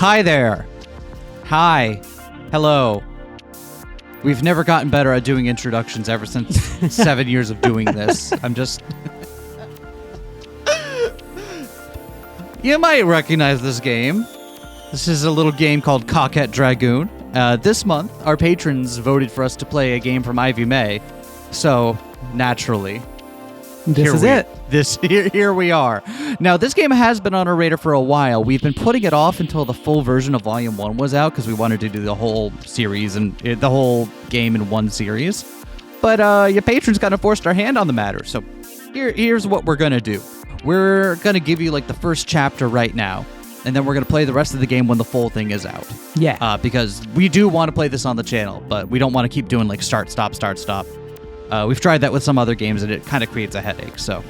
Hi there. Hi. Hello. We've never gotten better at doing introductions ever since 7 years of doing this. I'm just... You might recognize this game. This is a little game called Coquette Dragoon. This month, our patrons voted for us to play a game from Ivy May. So, naturally... Here we are. Now, this game has been on our radar for a while. We've been putting it off until the full version of Volume 1 was out because we wanted to do the whole series and the whole game in one series. But your patrons kind of forced our hand on the matter. So here's what we're going to do. We're going to give you like the first chapter right now. And then we're going to play the rest of the game when the full thing is out. Yeah. Because we do want to play this on the channel, but we don't want to keep doing like start, stop, start, stop. We've tried that with some other games, and it kind of creates a headache. So,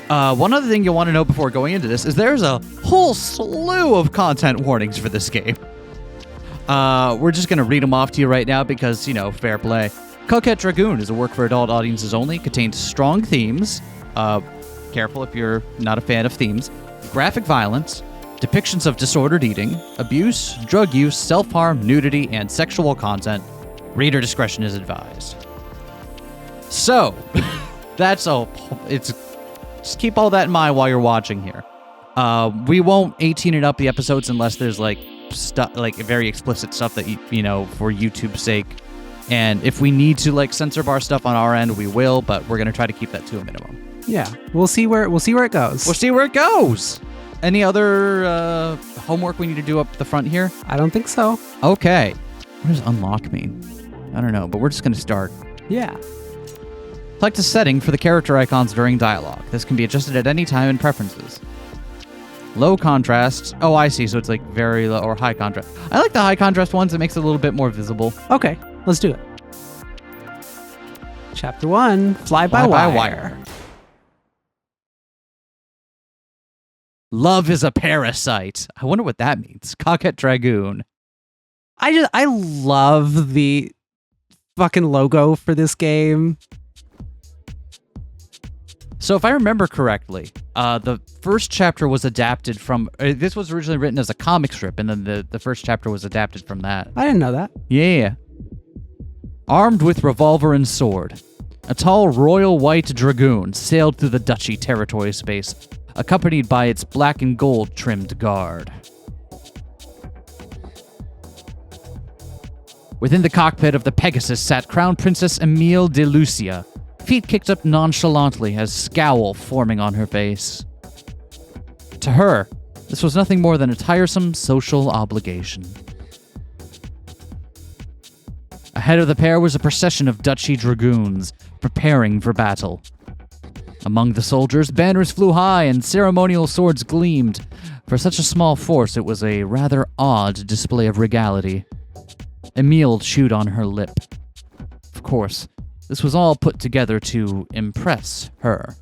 one other thing you'll want to know before going into this is there's a whole slew of content warnings for this game. We're just going to read them off to you right now because, you know, fair play. Coquette Dragoon is a work for adult audiences only, contains strong themes. Careful if you're not a fan of themes. Graphic violence, depictions of disordered eating, abuse, drug use, self-harm, nudity, and sexual content. Reader discretion is advised. So, that's all. Just keep all that in mind while you're watching here. We won't 18 it up the episodes unless there's like stuff, like very explicit stuff that you know, for YouTube's sake. And if we need to like censor bar stuff on our end, we will. But we're gonna try to keep that to a minimum. Yeah, we'll see where it goes. We'll see where it goes. Any other homework we need to do up the front here? I don't think so. Okay. What does unlock mean? I don't know, but we're just gonna start. Yeah. Select a setting for the character icons during dialogue. This can be adjusted at any time in preferences. Low contrast. Oh, I see. So it's like very low or high contrast. I like the high contrast ones. It makes it a little bit more visible. Okay, let's do it. Chapter 1, Fly-by-Wire. Love is a parasite. I wonder what that means. Coquette Dragoon. I love the fucking logo for this game. So if I remember correctly, the first chapter was adapted from... this was originally written as a comic strip, and then the first chapter was adapted from that. I didn't know that. Yeah. Armed with revolver and sword, a tall royal white dragoon sailed through the Duchy territory space, accompanied by its black and gold trimmed guard. Within the cockpit of the Pegasus sat Crown Princess Emile de Lucia, feet kicked up nonchalantly as scowl forming on her face. To her, this was nothing more than a tiresome social obligation. Ahead of the pair was a procession of Duchy dragoons, preparing for battle. Among the soldiers, banners flew high and ceremonial swords gleamed. For such a small force, it was a rather odd display of regality. Emile chewed on her lip. Of course, this was all put together to impress her.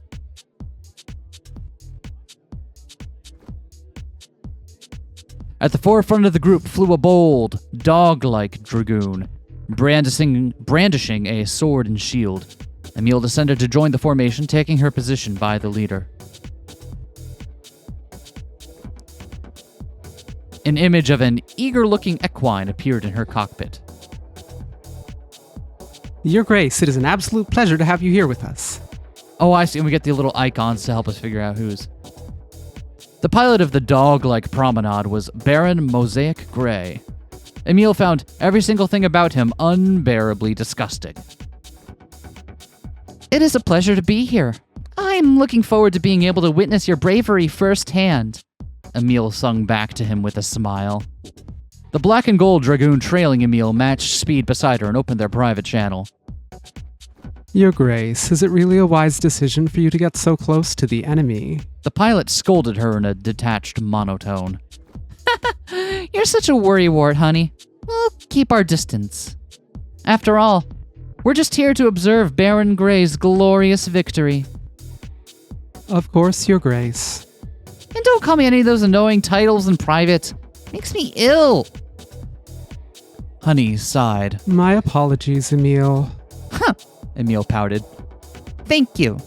At the forefront of the group flew a bold, dog-like dragoon, brandishing a sword and shield. Emile descended to join the formation, taking her position by the leader. An image of an eager-looking equine appeared in her cockpit. Your Grace, it is an absolute pleasure to have you here with us. Oh, I see. And we get the little icons to help us figure out who's. The pilot of the dog-like promenade was Baron Mosaic Gray. Emile found every single thing about him unbearably disgusting. It is a pleasure to be here. I'm looking forward to being able to witness your bravery firsthand, Emile sung back to him with a smile. The black and gold dragoon trailing Emile matched speed beside her and opened their private channel. Your Grace, is it really a wise decision for you to get so close to the enemy? The pilot scolded her in a detached monotone. You're such a worrywart, honey. We'll keep our distance. After all, we're just here to observe Baron Gray's glorious victory. Of course, Your Grace. And don't call me any of those annoying titles in private. Makes me ill. Honey sighed. My apologies, Emile. Huh, Emile pouted. Thank you.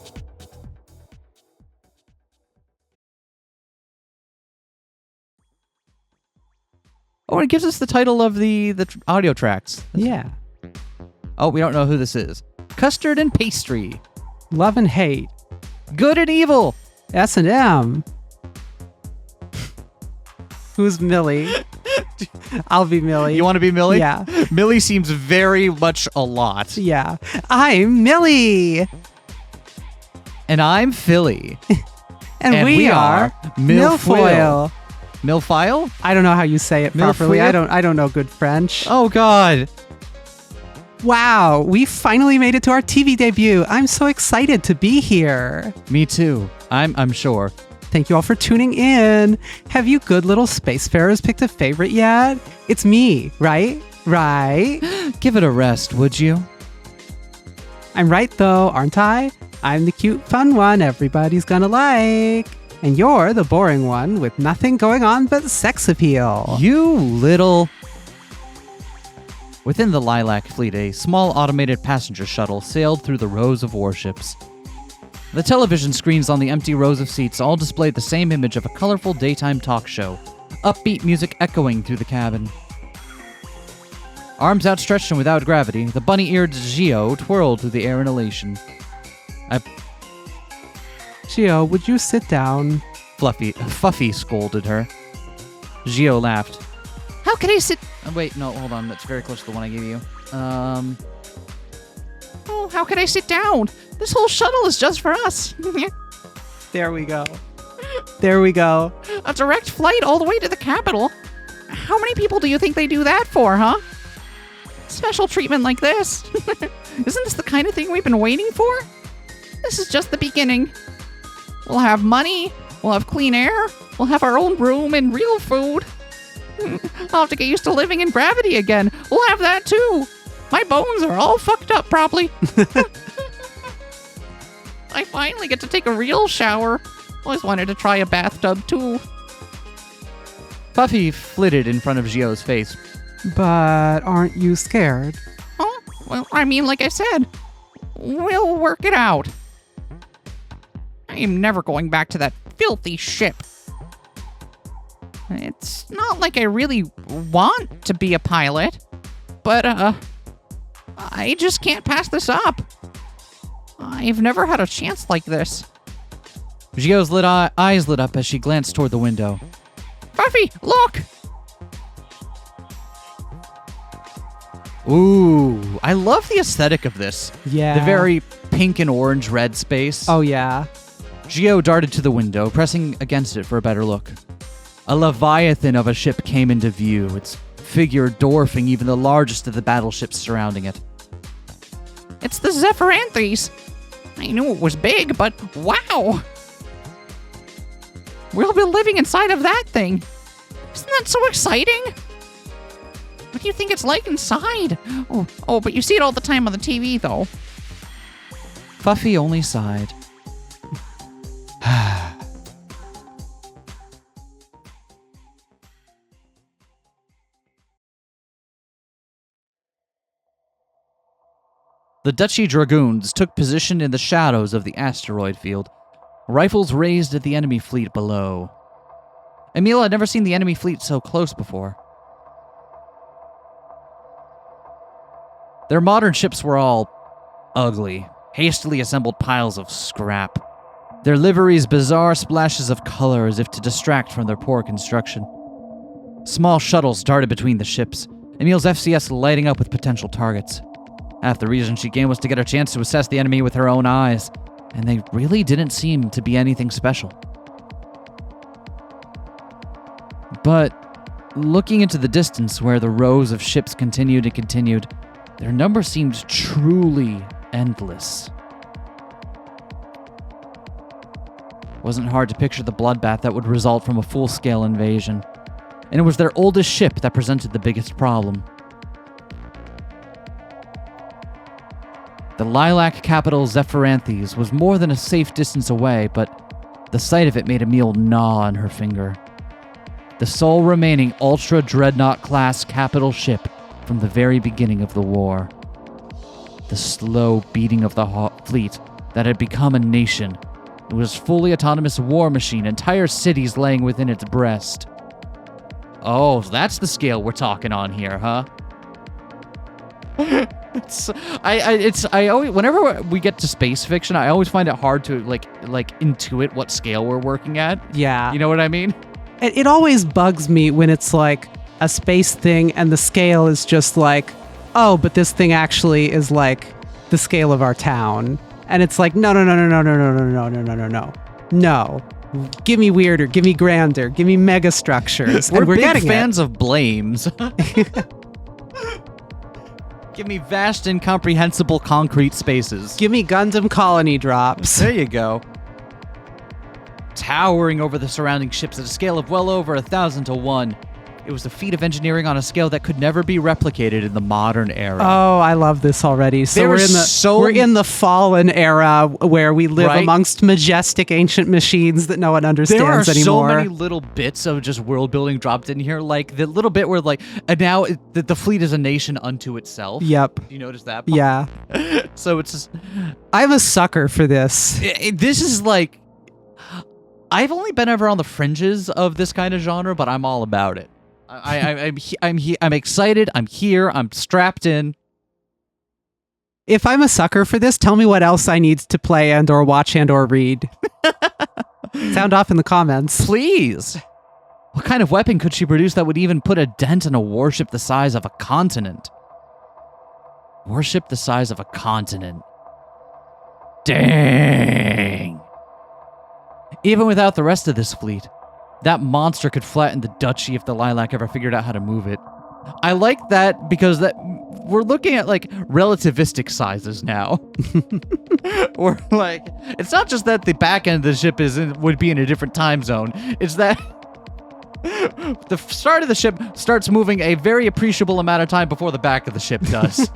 Oh, and it gives us the title of the audio tracks. Yeah. Oh, we don't know who this is. Custard and Pastry. Love and Hate. Good and Evil. S&M. Who's Millie? I'll be Millie. You want to be Millie? Yeah. Millie seems very much a lot. Yeah. I'm Millie. And I'm Philly. And we are Milfoil. Milfile? I don't know how you say it properly. Milfoil? I don't know good French. Oh, God. Wow, we finally made it to our TV debut. I'm so excited to be here. Me too. I'm sure. Thank you all for tuning in. Have you good little spacefarers picked a favorite yet? It's me, right? Right? Give it a rest, would you? I'm right though, aren't I? I'm the cute, fun one everybody's gonna like. And you're the boring one with nothing going on but sex appeal. You little... Within the Lilac Fleet, a small automated passenger shuttle sailed through the rows of warships. The television screens on the empty rows of seats all displayed the same image of a colorful daytime talk show, upbeat music echoing through the cabin. Arms outstretched and without gravity, the bunny-eared Gio twirled through the air in elation. Gio, would you sit down? Fuffy scolded her. Gio laughed. How can I sit... wait, no, hold on. That's very close to the one I gave you. Oh, how can I sit down? This whole shuttle is just for us. There we go. There we go. A direct flight all the way to the capital. How many people do you think they do that for, huh? Special treatment like this. Isn't this the kind of thing we've been waiting for? This is just the beginning. We'll have money. We'll have clean air. We'll have our own room and real food. I'll have to get used to living in gravity again. We'll have that too. My bones are all fucked up probably. I finally get to take a real shower. Always wanted to try a bathtub too. Puffy flitted in front of Gio's face. But aren't you scared? Oh, well, I mean, like I said, we'll work it out. I am never going back to that filthy ship. It's not like I really want to be a pilot, but, I just can't pass this up. I've never had a chance like this. Gio's eyes lit up as she glanced toward the window. Puffy, look! Ooh, I love the aesthetic of this. Yeah. The very pink and orange red space. Oh, yeah. Gio darted to the window, pressing against it for a better look. A leviathan of a ship came into view, its figure dwarfing even the largest of the battleships surrounding it. It's the Zephyranthes. I knew it was big, but wow! We'll be living inside of that thing. Isn't that so exciting? What do you think it's like inside? Oh, but you see it all the time on the TV, though. Puffy only sighed. The Duchy Dragoons took position in the shadows of the asteroid field, rifles raised at the enemy fleet below. Emil had never seen the enemy fleet so close before. Their modern ships were all ugly, hastily assembled piles of scrap. Their liveries bizarre splashes of color as if to distract from their poor construction. Small shuttles darted between the ships, Emil's FCS lighting up with potential targets. Half the reason she came was to get a chance to assess the enemy with her own eyes, and they really didn't seem to be anything special. But looking into the distance where the rows of ships continued and continued, their number seemed truly endless. It wasn't hard to picture the bloodbath that would result from a full-scale invasion, and it was their oldest ship that presented the biggest problem. The Lilac capital Zephyranthes was more than a safe distance away, but the sight of it made Emil gnaw on her finger. The sole remaining ultra-dreadnought-class capital ship from the very beginning of the war. The slow beating of the fleet that had become a nation. It was a fully autonomous war machine, entire cities laying within its breast. Oh, that's the scale we're talking on here, huh? I always, whenever we get to space fiction, I always find it hard to like intuit what scale we're working at. Yeah. You know what I mean? It always bugs me when it's like a space thing and the scale is just like, oh, but this thing actually is like the scale of our town. And it's like, no. No. Give me weirder, give me grander, give me mega structures. We're and we're big getting fans of blames. Give me vast, incomprehensible concrete spaces. Give me Gundam colony drops. There you go. Towering over the surrounding ships at a scale of well over 1,000 to 1. It was a feat of engineering on a scale that could never be replicated in the modern era. Oh, I love this already. So There we're in the fallen era where we live Right? amongst majestic ancient machines that no one understands There are anymore. so many little bits of just world building dropped in here, like the little bit where and now the fleet is a nation unto itself. Yep. Do you notice that? Yeah. So it's just, I'm a sucker for this. this is like, I've only been ever on the fringes of this kind of genre, but I'm all about it. I'm excited. I'm here. I'm strapped in. If I'm a sucker for this, tell me what else I need to play and or watch and or read. Sound off in the comments. Please. What kind of weapon could she produce that would even put a dent in a warship the size of a continent? Warship the size of a continent. Dang. Even without the rest of this fleet, that monster could flatten the Duchy if the Lilac ever figured out how to move it. I like that because we're looking at like relativistic sizes now. Or like, it's not just that the back end of the ship would be in a different time zone. It's that the start of the ship starts moving a very appreciable amount of time before the back of the ship does.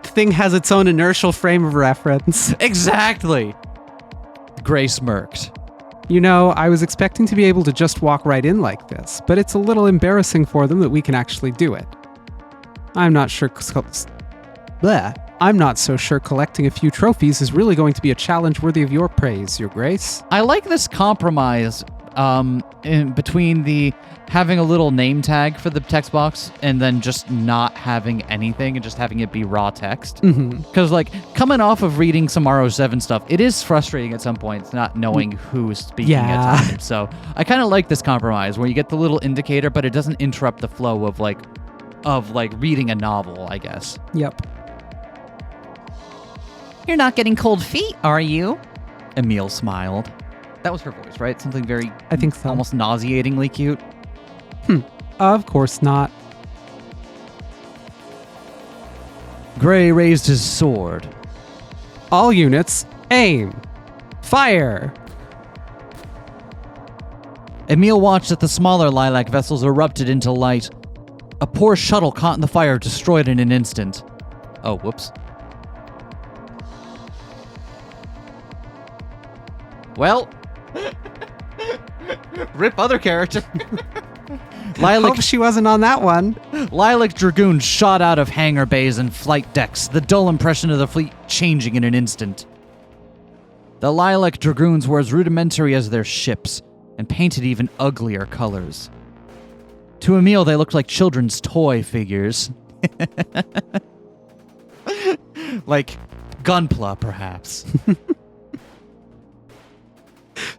Thing has its own inertial frame of reference. Exactly. Gray smirked. You know, I was expecting to be able to just walk right in like this, but it's a little embarrassing for them that we can actually do it. I'm not so sure collecting a few trophies is really going to be a challenge worthy of your praise, Your Grace. I like this compromise in between the having a little name tag for the text box and then just not having anything and just having it be raw text. Because like coming off of reading some RO7 stuff, it is frustrating at some points not knowing who's speaking at times. So I kind of like this compromise where you get the little indicator, but it doesn't interrupt the flow of reading a novel, I guess. Yep. You're not getting cold feet, are you? Emile smiled. That was her voice, right? Something very, I think so. almost nauseatingly cute. Of course not. Gray raised his sword. All units, aim. Fire. Emile watched as the smaller Lilac vessels erupted into light. A poor shuttle caught in the fire, destroyed in an instant. Oh, whoops. Well, rip other character. Hope she wasn't on that one. Lilac Dragoon shot out of hangar bays and flight decks, the dull impression of the fleet changing in an instant. The Lilac Dragoons were as rudimentary as their ships, and painted even uglier colors. To Emile, they looked like children's toy figures. Like Gunpla, perhaps.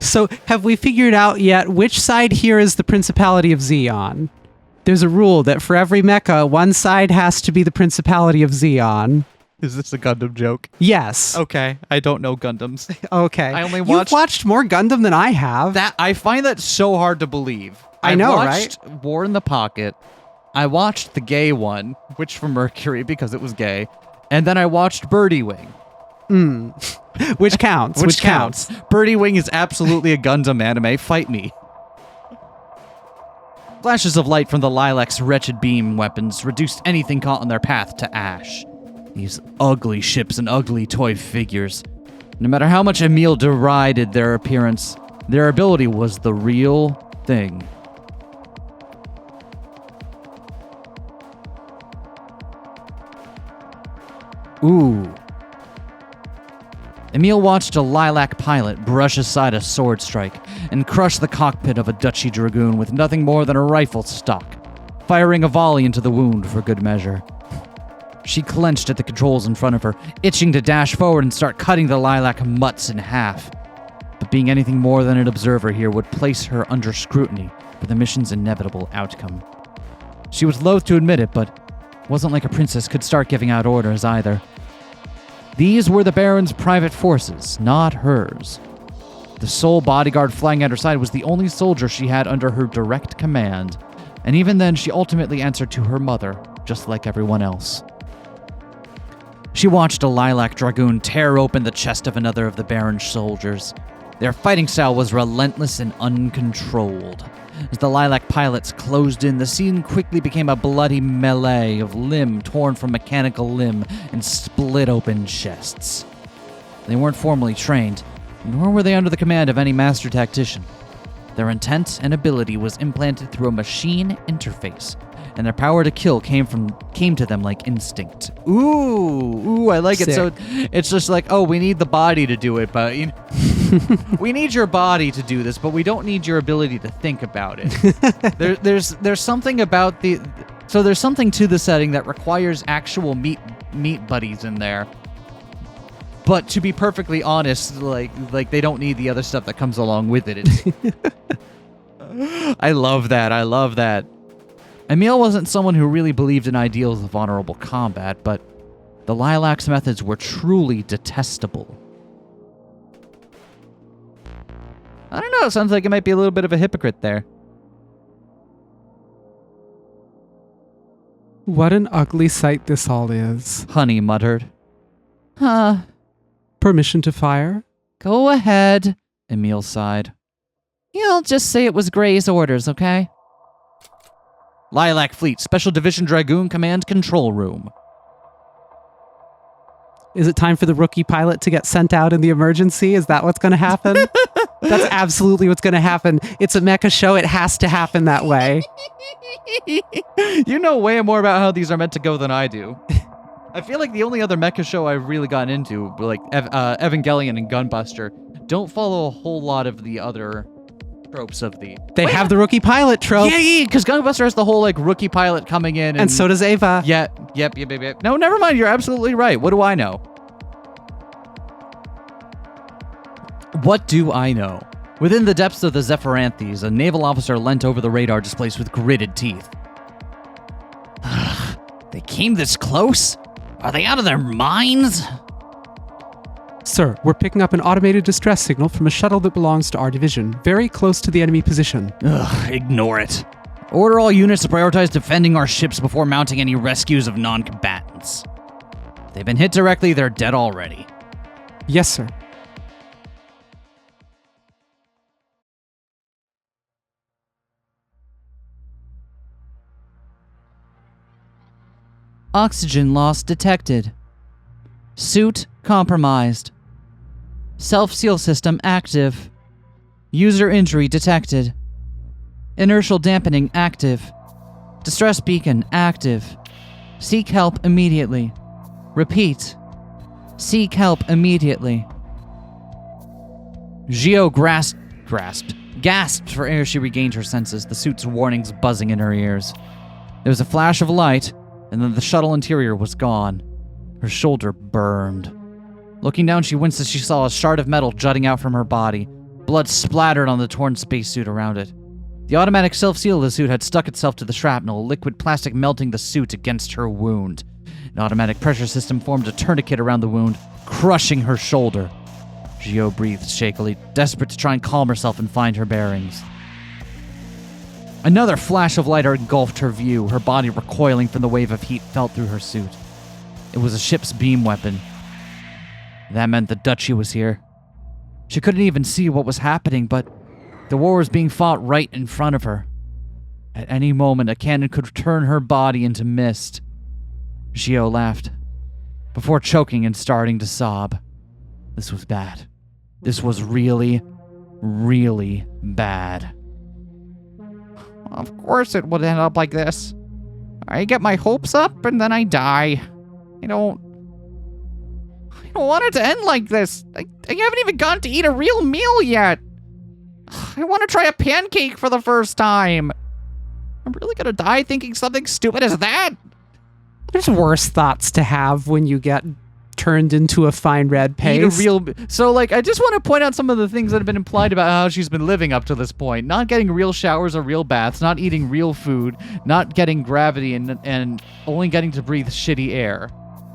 So, have we figured out yet which side here is the Principality of Zeon? There's a rule that for every mecha, one side has to be the Principality of Zeon. Is this a Gundam joke? Yes. Okay, I don't know Gundams. Okay. You've watched more Gundam than I have. I find that so hard to believe. I know, watched War in the Pocket. I watched the gay one, Witch from Mercury, because it was gay. And then I watched Birdie Wing. Which counts. Which counts. Birdie Wing is absolutely a Gundam anime. Fight me. Flashes of light from the Lilac's wretched beam weapons reduced anything caught on their path to ash. These ugly ships and ugly toy figures. No matter how much Emile derided their appearance, their ability was the real thing. Ooh. Emil watched a Lilac pilot brush aside a sword strike and crush the cockpit of a Duchy Dragoon with nothing more than a rifle stock, firing a volley into the wound for good measure. She clenched at the controls in front of her, itching to dash forward and start cutting the Lilac mutts in half. But being anything more than an observer here would place her under scrutiny for the mission's inevitable outcome. She was loath to admit it, but it wasn't like a princess could start giving out orders either. These were the Baron's private forces, not hers. The sole bodyguard flying at her side was the only soldier she had under her direct command, and even then she ultimately answered to her mother, just like everyone else. She watched a Lilac Dragoon tear open the chest of another of the Baron's soldiers. Their fighting style was relentless and uncontrolled. As the Lilac pilots closed in, the scene quickly became a bloody melee of limb torn from mechanical limb and split open chests. They weren't formally trained, nor were they under the command of any master tactician. Their intent and ability was implanted through a machine interface, and their power to kill came to them like instinct. Ooh, I like it. Sick. So it's just like, oh, we need the body to do it, but we need your body to do this, but we don't need your ability to think about it. There's something about there's something to the setting that requires actual meat buddies in there. But to be perfectly honest, like they don't need the other stuff that comes along with it. I love that. Emil wasn't someone who really believed in ideals of honorable combat, but the Lilac's methods were truly detestable. I don't know, it sounds like it might be a little bit of a hypocrite there. What an ugly sight this all is. Honey muttered. Huh. Permission to fire? Go ahead, Emil sighed. You'll just say it was Gray's orders, okay? Lilac Fleet, Special Division Dragoon Command Control Room. Is it time for the rookie pilot to get sent out in the emergency? Is that what's going to happen? That's absolutely what's going to happen. It's a mecha show. It has to happen that way. You know way more about how these are meant to go than I do. I feel like the only other mecha show I've really gotten into, like Evangelion and Gunbuster, don't follow a whole lot of the other tropes of the... They have the rookie pilot trope. Yeah, because Gunbuster has the whole like rookie pilot coming in. And so does Ava. Yep. No, never mind. You're absolutely right. What do I know? What do I know? Within the depths of the Zephyranthes, a naval officer leant over the radar displays with gritted teeth. They came this close? Are they out of their minds? Sir, we're picking up an automated distress signal from a shuttle that belongs to our division, very close to the enemy position. Ignore it. Order all units to prioritize defending our ships before mounting any rescues of non-combatants. If they've been hit directly, they're dead already. Yes, sir. Oxygen loss detected. Suit compromised. Self-seal system active. User injury detected. Inertial dampening active. Distress beacon active. Seek help immediately. Repeat. Seek help immediately. Gio gasped for air. She regained her senses, the suit's warnings buzzing in her ears. There was a flash of light, and then the shuttle interior was gone. Her shoulder burned. Looking down, she winced as she saw a shard of metal jutting out from her body. Blood splattered on the torn spacesuit around it. The automatic self-seal of the suit had stuck itself to the shrapnel, liquid plastic melting the suit against her wound. An automatic pressure system formed a tourniquet around the wound, crushing her shoulder. Gio breathed shakily, desperate to try and calm herself and find her bearings. Another flash of light engulfed her view, her body recoiling from the wave of heat felt through her suit. It was a ship's beam weapon. That meant the Duchy was here. She couldn't even see what was happening, but the war was being fought right in front of her. At any moment, a cannon could turn her body into mist. Gio laughed, before choking and starting to sob. This was bad. This was really, really bad. Of course it would end up like this. I get my hopes up and then I die. I don't want it to end like this. I haven't even gotten to eat a real meal yet. I want to try a pancake for the first time. I'm really gonna die thinking something stupid as that? There's worse thoughts to have when you get turned into a fine red paste. So, like, I just want to point out some of the things that have been implied about how she's been living up to this point. Not getting real showers or real baths, not eating real food, not getting gravity, and only getting to breathe shitty air.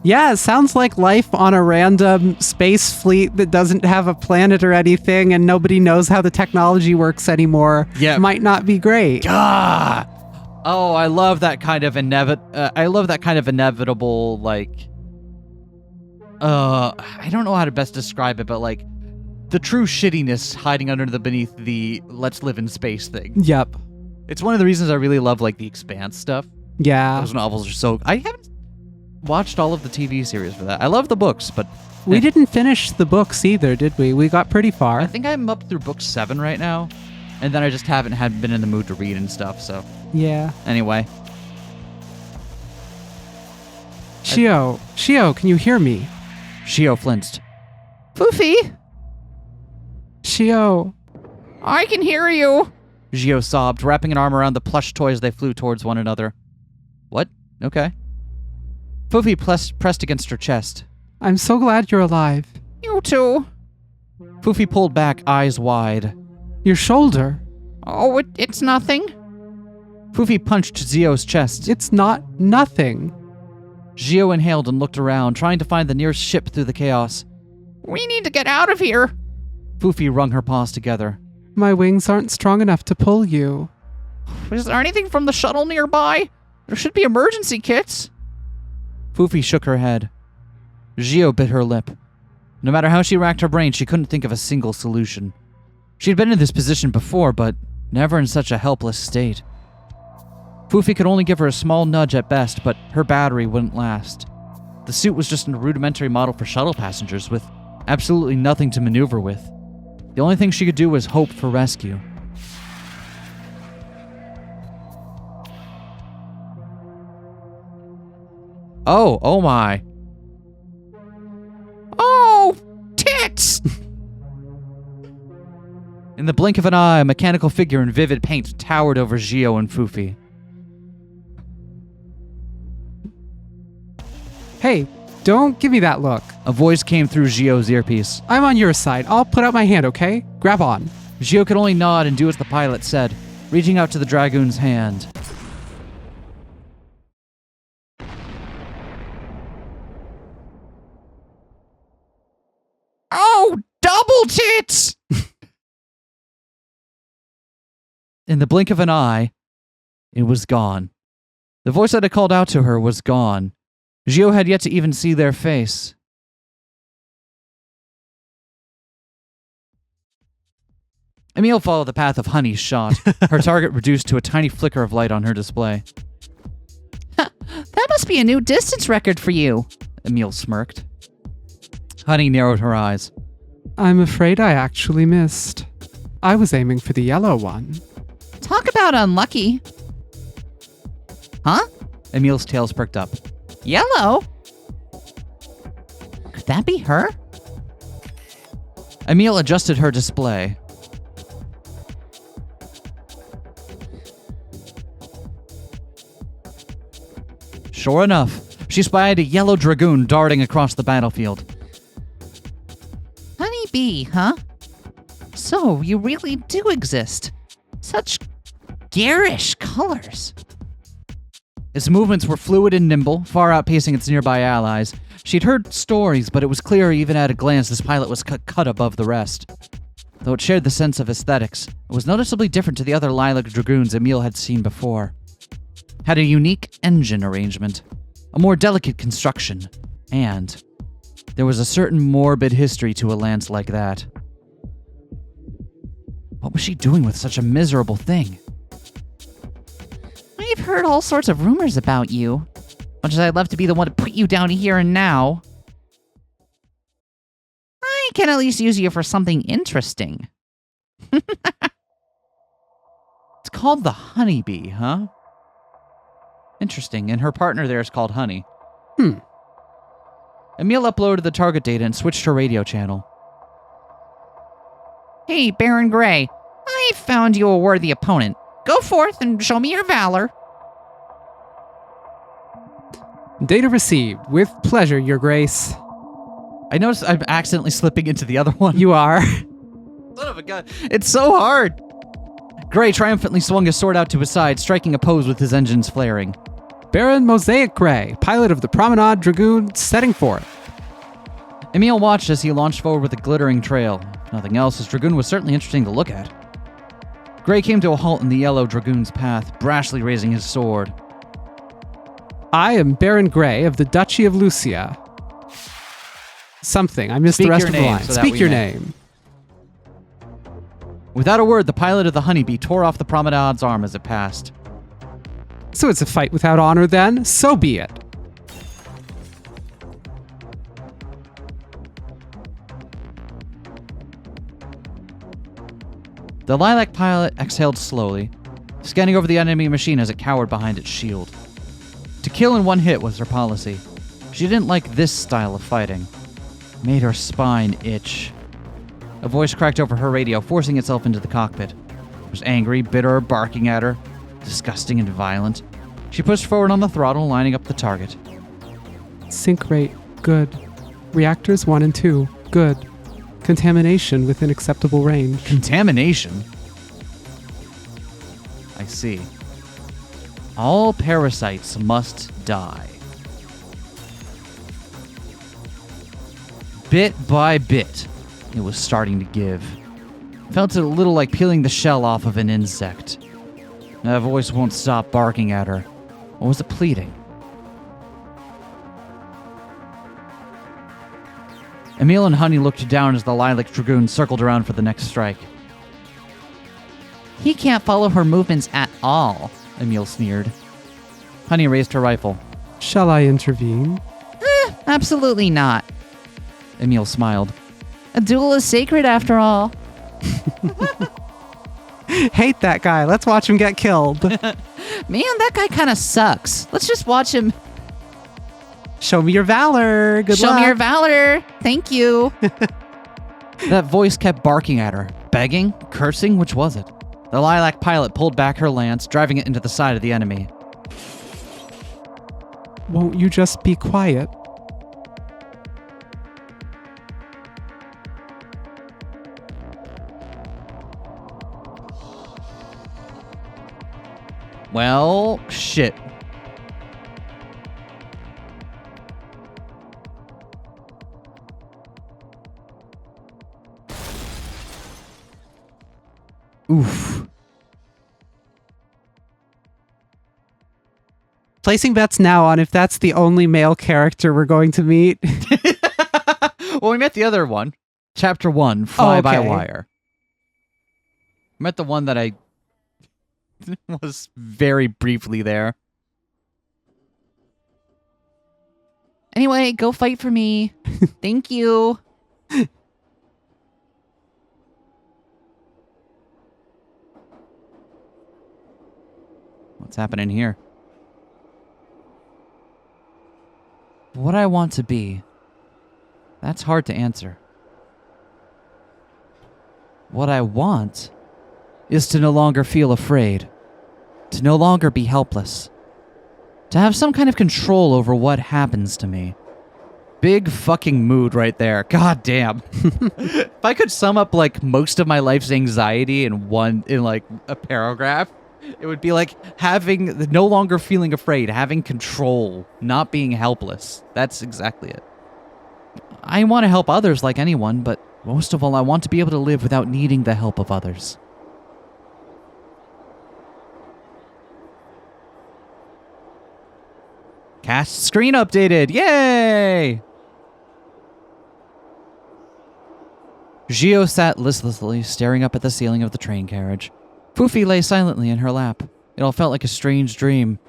Yeah, it sounds like life on a random space fleet that doesn't have a planet or anything, and nobody knows how the technology works anymore. Yeah. Might not be great. Ah! Oh, I love that kind of inevitable, like... I don't know how to best describe it, but, like, the true shittiness hiding beneath the let's live in space thing. Yep. It's one of the reasons I really love, like, the Expanse stuff. Yeah. Those novels are so... I haven't watched all of the TV series for that. I love the books, but... We didn't finish the books either, did we? We got pretty far. I think I'm up through book 7 right now, and then I just haven't been in the mood to read and stuff, so... Yeah. Anyway. Shio, can you hear me? Shio flinched. Foofy! Shio. I can hear you! Shio sobbed, wrapping an arm around the plush toy as they flew towards one another. What? Okay. Foofy pressed against her chest. I'm so glad you're alive. You too. Foofy pulled back, eyes wide. Your shoulder. Oh, it's nothing. Foofy punched Zio's chest. It's not nothing. Zio inhaled and looked around, trying to find the nearest ship through the chaos. We need to get out of here. Foofy wrung her paws together. My wings aren't strong enough to pull you. Is there anything from the shuttle nearby? There should be emergency kits. Foofy shook her head. Zio bit her lip. No matter how she racked her brain, she couldn't think of a single solution. She'd been in this position before, but never in such a helpless state. Foofy could only give her a small nudge at best, but her battery wouldn't last. The suit was just a rudimentary model for shuttle passengers, with absolutely nothing to maneuver with. The only thing she could do was hope for rescue. Oh my. Oh, tits! In the blink of an eye, a mechanical figure in vivid paint towered over Zio and Foofy. Hey, don't give me that look. A voice came through Zio's earpiece. I'm on your side. I'll put out my hand, okay? Grab on. Zio could only nod and do as the pilot said, reaching out to the Dragoon's hand. Oh, double tits! In the blink of an eye, it was gone. The voice that had called out to her was gone. Zio had yet to even see their face. Emile followed the path of Honey's shot, her target reduced to a tiny flicker of light on her display. That must be a new distance record for you, Emile smirked. Honey narrowed her eyes. I'm afraid I actually missed. I was aiming for the yellow one. Talk about unlucky. Huh? Emile's tails perked up. Yellow? Could that be her? Emile adjusted her display. Sure enough, she spied a yellow Dragoon darting across the battlefield. Honey bee, huh? So, you really do exist. Such garish colors. Its movements were fluid and nimble, far outpacing its nearby allies. She'd heard stories, but it was clear even at a glance this pilot was cut above the rest. Though it shared the sense of aesthetics, it was noticeably different to the other Lilac Dragoons Emile had seen before. Had a unique engine arrangement, a more delicate construction, and there was a certain morbid history to a lance like that. What was she doing with such a miserable thing? I've heard all sorts of rumors about you. Much as I'd love to be the one to put you down here and now, I can at least use you for something interesting. It's called the honeybee, huh? Interesting, and her partner there is called Honey. Emil uploaded the target data and switched her radio channel. Hey, Baron Gray. I found you a worthy opponent. Go forth and show me your valor. Data received. With pleasure, Your Grace. I noticed I'm accidentally slipping into the other one. You are. Son of a gun. It's so hard. Gray triumphantly swung his sword out to his side, striking a pose with his engines flaring. Baron Mosaic Gray, pilot of the Promenade Dragoon, setting forth. Emil watched as he launched forward with a glittering trail. If nothing else, his Dragoon was certainly interesting to look at. Gray came to a halt in the yellow Dragoon's path, brashly raising his sword. I am Baron Gray of the Duchy of Lucia. Something. I missed Speak the rest your of the name line. so that Speak we your may. name. Without a word, the pilot of the Honeybee tore off the Promenade's arm as it passed. So it's a fight without honor then? So be it. The Lilac pilot exhaled slowly, scanning over the enemy machine as it cowered behind its shield. To kill in one hit was her policy. She didn't like this style of fighting. It made her spine itch. A voice cracked over her radio, forcing itself into the cockpit. It was angry, bitter, barking at her, disgusting and violent. She pushed forward on the throttle, lining up the target. Sync rate. Good. Reactors 1 and 2. Good. Contamination within acceptable range. Contamination? I see. All parasites must die. Bit by bit, it was starting to give. Felt a little like peeling the shell off of an insect. That voice won't stop barking at her. Or was it pleading? Emil and Honey looked down as the Lilac Dragoon circled around for the next strike. He can't follow her movements at all. Emil sneered. Honey raised her rifle. Shall I intervene? Absolutely not. Emil smiled. A duel is sacred after all. Hate that guy. Let's watch him get killed. Man, that guy kind of sucks. Let's just watch him. Show me your valor. Good luck. Show me your valor. Thank you. That voice kept barking at her. Begging? Cursing? Which was it? The Lilac pilot pulled back her lance, driving it into the side of the enemy. Won't you just be quiet? Well, shit. Oof. Placing bets now on if that's the only male character we're going to meet. Well, we met the other one. Chapter 1, Fly-by-Wire. Met the one that I was very briefly there. Anyway, go fight for me. Thank you. What's happening here? What I want to be, that's hard to answer. What I want is to no longer feel afraid, to no longer be helpless, to have some kind of control over what happens to me. Big fucking mood right there. God damn. If I could sum up like most of my life's anxiety in like a paragraph, it would be like no longer feeling afraid, having control, not being helpless. That's exactly it. I want to help others like anyone, but most of all, I want to be able to live without needing the help of others. Cast screen updated. Yay! Gio sat listlessly, staring up at the ceiling of the train carriage. Fufi lay silently in her lap. It all felt like a strange dream.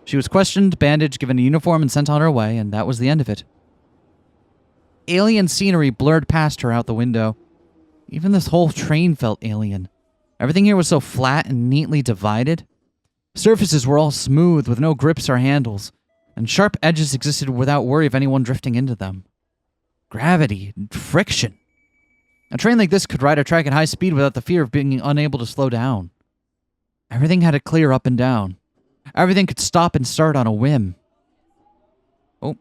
She was questioned, bandaged, given a uniform, and sent on her way, and that was the end of it. Alien scenery blurred past her out the window. Even this whole train felt alien. Everything here was so flat and neatly divided. Surfaces were all smooth, with no grips or handles, and sharp edges existed without worry of anyone drifting into them. Gravity, friction. A train like this could ride a track at high speed without the fear of being unable to slow down. Everything had to clear up and down. Everything could stop and start on a whim. Oh.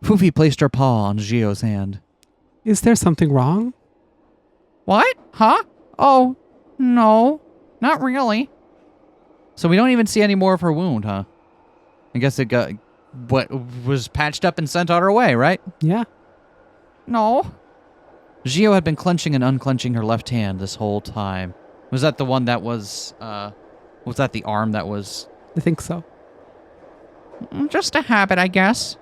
Fufi placed her paw on Gio's hand. Is there something wrong? What? Huh? Oh, no. Not really. So we don't even see any more of her wound, huh? I guess it got... what was patched up and sent on her way, right? Yeah. No. Gio had been clenching and unclenching her left hand this whole time. Was that the one that was that the arm that was... I think so. Just a habit, I guess.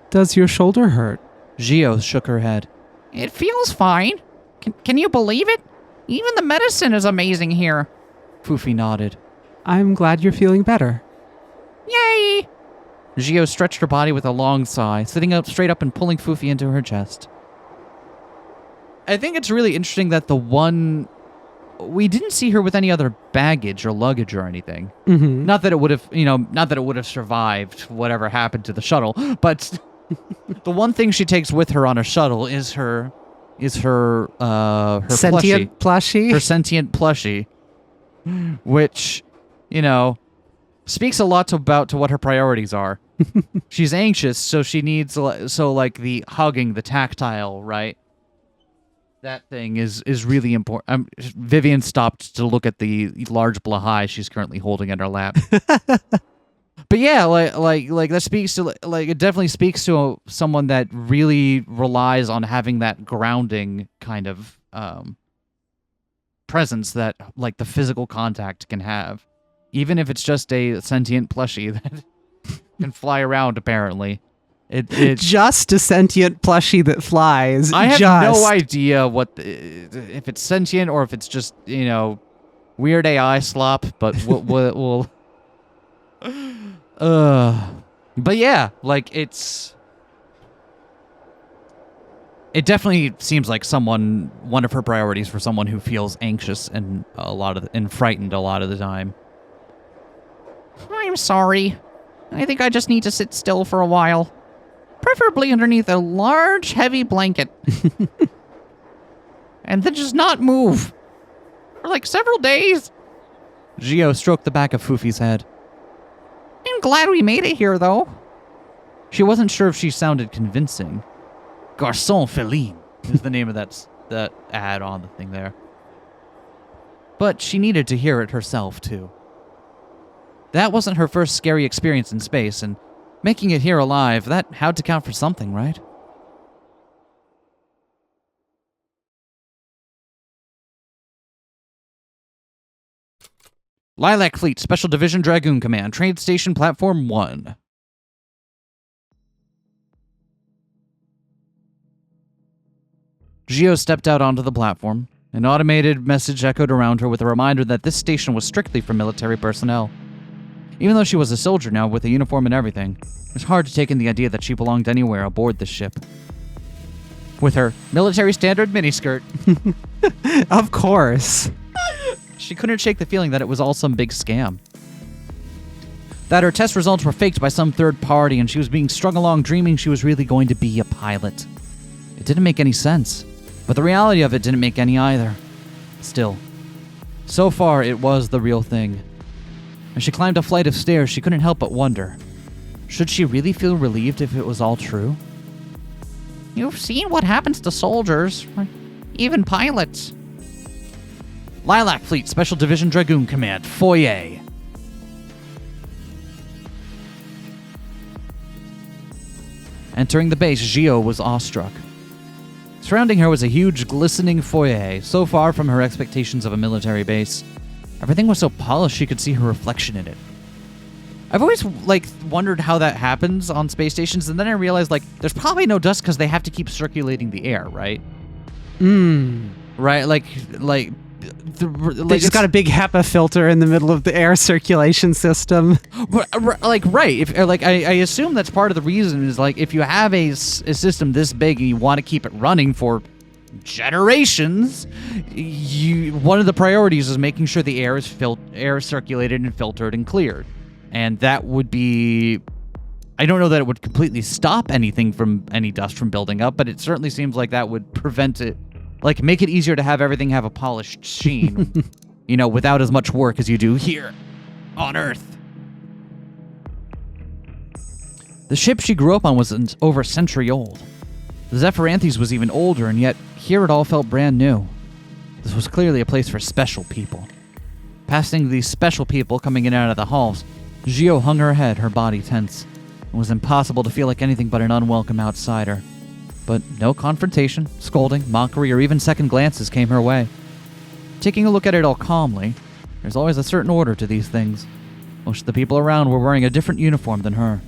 Does your shoulder hurt? Gio shook her head. It feels fine. Can you believe it? Even the medicine is amazing here. Fufi nodded. I'm glad you're feeling better. Yay! Gio stretched her body with a long sigh, sitting up straight up and pulling Fufi into her chest. I think it's really interesting that we didn't see her with any other baggage or luggage or anything. Mm-hmm. Not that it would have survived whatever happened to the shuttle, but the one thing she takes with her on a shuttle is her sentient plushie. Her sentient plushie, which, speaks a lot to what her priorities are. She's anxious, so she needs the hugging, the tactile, right? That thing is really important. Vivian stopped to look at the large blahai she's currently holding in her lap. But yeah, that speaks to it definitely speaks to someone that really relies on having that grounding kind of presence that the physical contact can have, even if it's just a sentient plushie that can fly around. Apparently. It just a sentient plushie that flies. I have no idea if it's sentient or if it's just weird AI slop. But we'll but yeah, it definitely seems like one of her priorities for someone who feels anxious and frightened a lot of the time. I'm sorry. I think I just need to sit still for a while. Preferably underneath a large, heavy blanket. And then just not move. For several days. Gio stroked the back of Fufi's head. I'm glad we made it here, though. She wasn't sure if she sounded convincing. Garçon Feline is the name of that ad on the thing there. But she needed to hear it herself, too. That wasn't her first scary experience in space, and making it here alive, that had to count for something, right? Lilac Fleet, Special Division Dragoon Command, Trade Station Platform 1. Gio stepped out onto the platform. An automated message echoed around her with a reminder that this station was strictly for military personnel. Even though she was a soldier now with a uniform and everything, it was hard to take in the idea that she belonged anywhere aboard this ship. With her military standard miniskirt. Of course. She couldn't shake the feeling that it was all some big scam. That her test results were faked by some third party and she was being strung along dreaming she was really going to be a pilot. It didn't make any sense, but the reality of it didn't make any either. Still, so far it was the real thing. As she climbed a flight of stairs, she couldn't help but wonder, should she really feel relieved if it was all true? You've seen what happens to soldiers, even pilots. Lilac Fleet, Special Division Dragoon Command, Foyer. Entering the base, Gio was awestruck. Surrounding her was a huge, glistening foyer, so far from her expectations of a military base. Everything was so polished she could see her reflection in it. I've always, wondered how that happens on space stations, and then I realized, there's probably no dust because they have to keep circulating the air, right? Right? They just got a big HEPA filter in the middle of the air circulation system. Right. I assume that's part of the reason is, if you have a system this big and you want to keep it running for generations, one of the priorities is making sure the air is circulated and filtered and cleared. And that would be... I don't know that it would completely stop any dust from building up, but it certainly seems like that would prevent it, like make it easier to have everything have a polished sheen, without as much work as you do here on Earth. The ship she grew up on was over a century old. The Zephyranthes was even older, and yet here it all felt brand new. This was clearly a place for special people. Passing these special people coming in and out of the halls, Gio hung her head, her body tense. It was impossible to feel like anything but an unwelcome outsider. But no confrontation, scolding, mockery, or even second glances came her way. Taking a look at it all calmly, there's always a certain order to these things. Most of the people around were wearing a different uniform than her.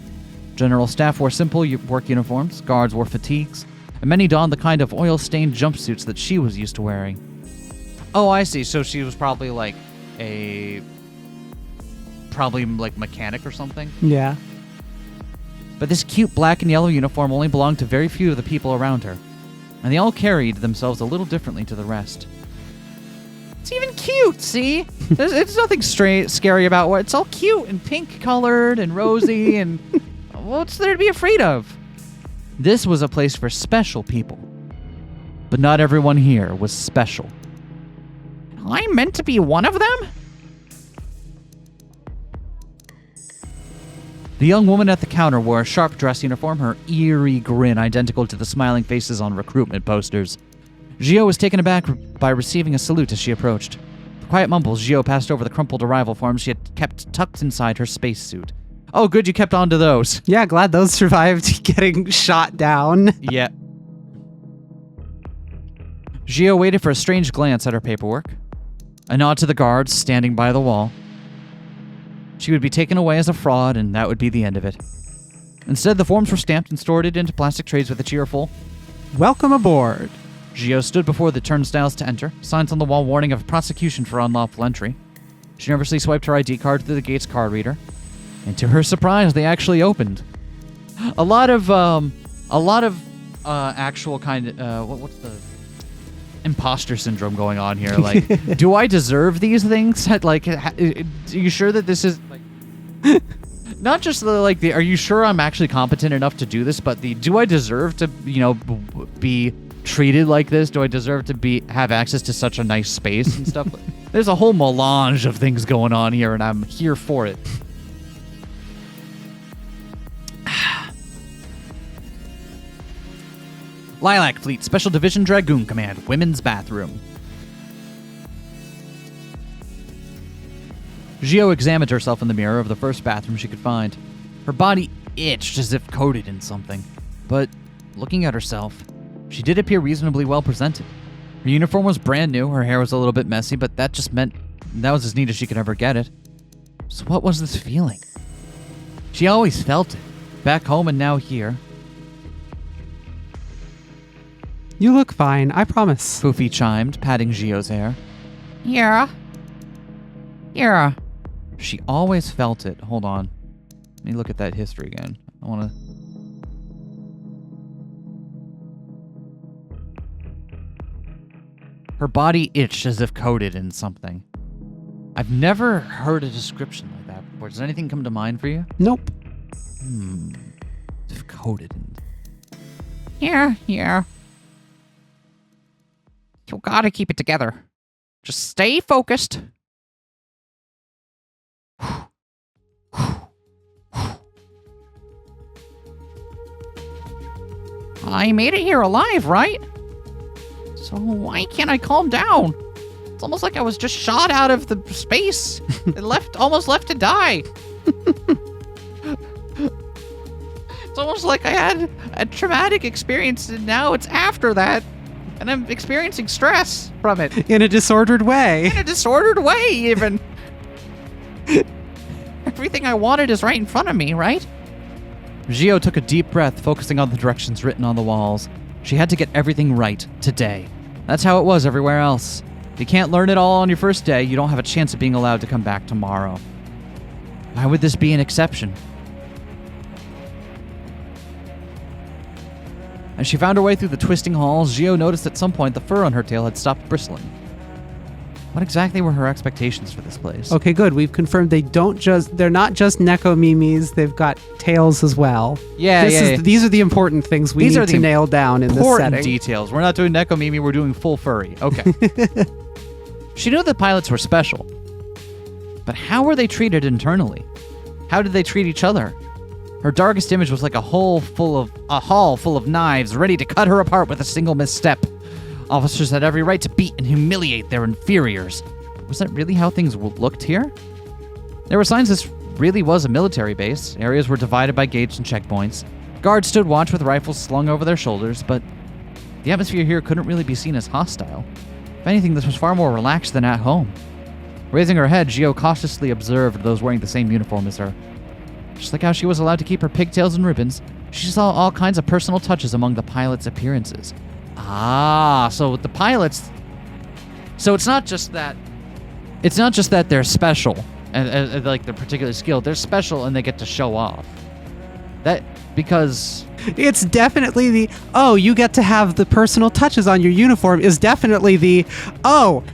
General staff wore simple work uniforms, guards wore fatigues, and many donned the kind of oil-stained jumpsuits that she was used to wearing. Oh, I see. So she was probably like mechanic or something? Yeah. But this cute black and yellow uniform only belonged to very few of the people around her, and they all carried themselves a little differently to the rest. It's even cute, see? There's nothing scary about what. It's all cute and pink-colored and rosy, and what's there to be afraid of? This was a place for special people, but not everyone here was special. I'm meant to be one of them? The young woman at the counter wore a sharp dress uniform, her eerie grin identical to the smiling faces on recruitment posters. Gio was taken aback by receiving a salute as she approached. With quiet mumbles, Gio passed over the crumpled arrival forms she had kept tucked inside her spacesuit. Oh, good, you kept on to those. Yeah, glad those survived getting shot down. Yeah. Gio waited for a strange glance at her paperwork. A nod to the guards standing by the wall. She would be taken away as a fraud, and that would be the end of it. Instead, the forms were stamped and stored into plastic trays with a cheerful, "Welcome aboard." Gio stood before the turnstiles to enter, signs on the wall warning of prosecution for unlawful entry. She nervously swiped her ID card through the gate's card reader, and to her surprise, they actually opened. A lot of actual kind of, what's the imposter syndrome going on here? Like, do I deserve these things? Like, are you sure that this is like, not just the are you sure I'm actually competent enough to do this, but do I deserve to, be treated like this? Do I deserve to have access to such a nice space and stuff? There's a whole melange of things going on here, and I'm here for it. Lilac Fleet, Special Division Dragoon Command, Women's Bathroom. Gio examined herself in the mirror of the first bathroom she could find. Her body itched as if coated in something. But looking at herself, she did appear reasonably well presented. Her uniform was brand new, her hair was a little bit messy, but that just meant that was as neat as she could ever get it. So what was this feeling? She always felt it, back home and now here. "You look fine, I promise." Poofy chimed, patting Gio's hair. Yeah. She always felt it. Hold on. Let me look at that history again. I want to... Her body itched as if coated in something. I've never heard a description like that before. Does anything come to mind for you? Nope. As if coated in... Yeah. You gotta keep it together. Just stay focused. I made it here alive, right? So why can't I calm down? It's almost like I was just shot out of the space and almost left to die. It's almost like I had a traumatic experience and now it's after that. And I'm experiencing stress from it. In a disordered way. In a disordered way, even. Everything I wanted is right in front of me, right? Gio took a deep breath, focusing on the directions written on the walls. She had to get everything right today. That's how it was everywhere else. If you can't learn it all on your first day, you don't have a chance of being allowed to come back tomorrow. Why would this be an exception? As she found her way through the twisting halls, Gio noticed at some point the fur on her tail had stopped bristling. What exactly were her expectations for this place? Okay, good. We've confirmed they're not just Neko Mimis, they've got tails as well. Yeah, These are the important things we need to nail down in this important setting. details. We're not doing Neko Mimi, we're doing full furry. Okay. She knew the pilots were special. But how were they treated internally? How did they treat each other? Her darkest image was like a hall full of knives, ready to cut her apart with a single misstep. Officers had every right to beat and humiliate their inferiors. Was that really how things looked here? There were signs this really was a military base. Areas were divided by gates and checkpoints. Guards stood watch with rifles slung over their shoulders, but the atmosphere here couldn't really be seen as hostile. If anything, this was far more relaxed than at home. Raising her head, Gio cautiously observed those wearing the same uniform as her. Just like how she was allowed to keep her pigtails and ribbons, she saw all kinds of personal touches among the pilots' appearances. So with the pilots... So it's not just that they're special and like they're particularly skilled. They're special and they get to show off. Because... It's definitely you get to have the personal touches on your uniform is definitely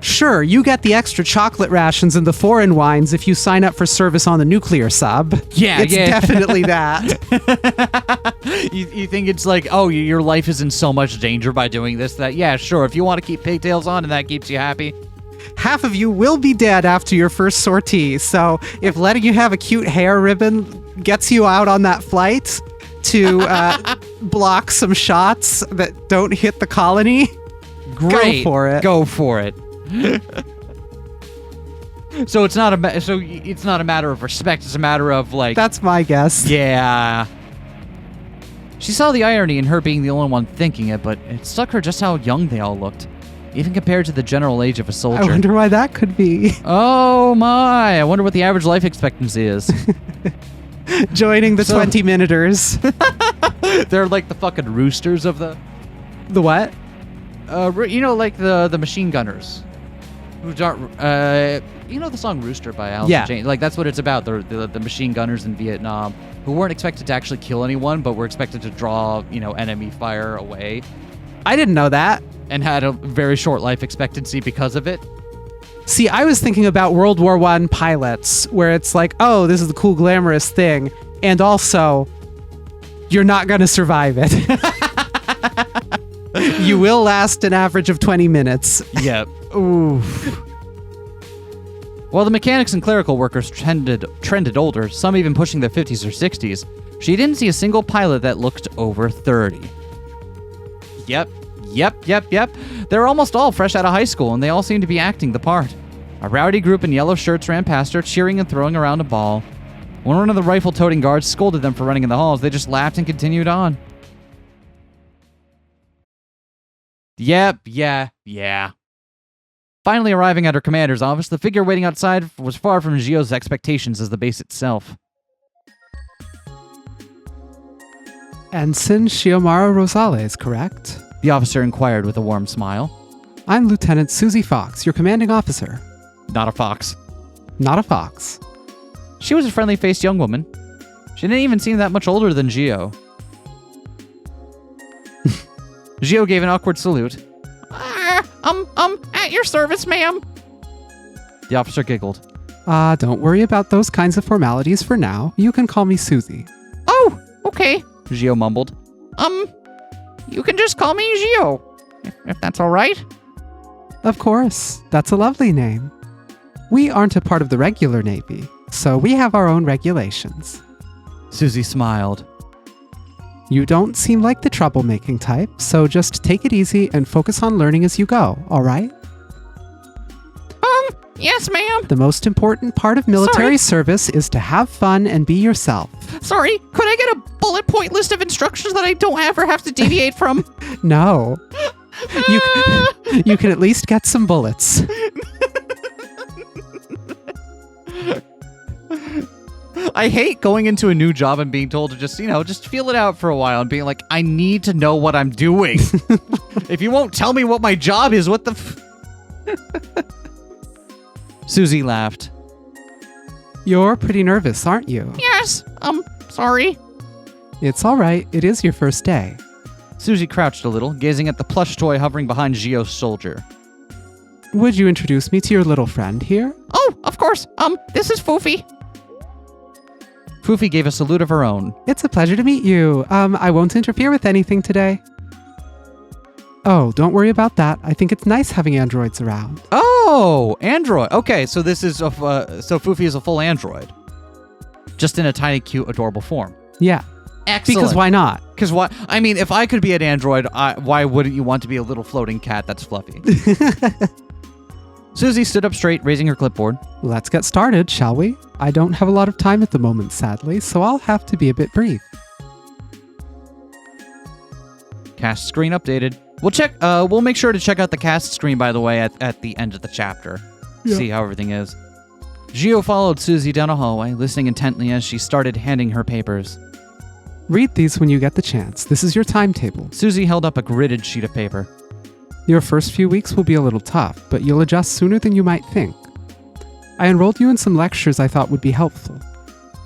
sure, you get the extra chocolate rations and the foreign wines if you sign up for service on the nuclear sub. Yeah, it's definitely that. You think it's like, your life is in so much danger by doing this, that, yeah, sure, if you want to keep pigtails on and that keeps you happy. Half of you will be dead after your first sortie, so if letting you have a cute hair ribbon gets you out on that flight to block some shots that don't hit the colony, great. Go for it. So it's not a matter of respect. It's a matter of like. That's my guess. Yeah. She saw the irony in her being the only one thinking it, but it struck her just how young they all looked, even compared to the general age of a soldier. I wonder why that could be. Oh my! I wonder what the average life expectancy is. Joining the 20-minuters. They're like the fucking roosters of the... The what? Like the machine gunners. Who don't... you know the song Rooster by Alice Jane? Like, that's what it's about. The machine gunners in Vietnam who weren't expected to actually kill anyone, but were expected to draw, enemy fire away. I didn't know that. And had a very short life expectancy because of it. See, I was thinking about World War I pilots, where it's like, this is the cool, glamorous thing, and also, you're not going to survive it. You will last an average of 20 minutes. Yep. Oof. While the mechanics and clerical workers trended older, some even pushing their 50s or 60s, she didn't see a single pilot that looked over 30. Yep. They're almost all fresh out of high school, and they all seem to be acting the part. A rowdy group in yellow shirts ran past her, cheering and throwing around a ball. When one of the rifle-toting guards scolded them for running in the halls, they just laughed and continued on. Yep, yeah. Finally arriving at her commander's office, the figure waiting outside was far from Gio's expectations as the base itself. Ensign Xiomara Rosales, correct? The officer inquired with a warm smile. I'm Lieutenant Susie Fox, your commanding officer. Not a fox. Not a fox. She was a friendly-faced young woman. She didn't even seem that much older than Gio. Gio gave an awkward salute. At your service, ma'am. The officer giggled. Don't worry about those kinds of formalities for now. You can call me Susie. Oh, okay. Gio mumbled. You can just call me Gio, if that's all right. Of course. That's a lovely name. We aren't a part of the regular Navy, so we have our own regulations. Susie smiled. You don't seem like the troublemaking type, so just take it easy and focus on learning as you go, all right? Yes, ma'am. The most important part of military service is to have fun and be yourself. Sorry, could I get a bullet point list of instructions that I don't ever have to deviate from? No. You can at least get some bullets. I hate going into a new job and being told to just feel it out for a while and being like, I need to know what I'm doing. If you won't tell me what my job is, what the Susie laughed. You're pretty nervous, aren't you? Yes, sorry. It's all right. It is your first day. Susie crouched a little, gazing at the plush toy hovering behind Gio's shoulder. Would you introduce me to your little friend here? Oh, of course. This is Foofy. Foofy gave a salute of her own. It's a pleasure to meet you. I won't interfere with anything today. Oh, don't worry about that. I think it's nice having androids around. Oh, android. Okay, so this is so Foofy is a full android, just in a tiny, cute, adorable form. Yeah. Excellent. Because why not? Because why? I mean, if I could be an android, why wouldn't you want to be a little floating cat that's fluffy? Susie stood up straight, raising her clipboard. Let's get started, shall we? I don't have a lot of time at the moment, sadly, so I'll have to be a bit brief. Cast screen updated. We'll make sure to check out the cast screen, by the way, at the end of the chapter. Yeah. See how everything is. Gio followed Susie down a hallway, listening intently as she started handing her papers. Read these when you get the chance. This is your timetable. Susie held up a gridded sheet of paper. Your first few weeks will be a little tough, but you'll adjust sooner than you might think. I enrolled you in some lectures I thought would be helpful.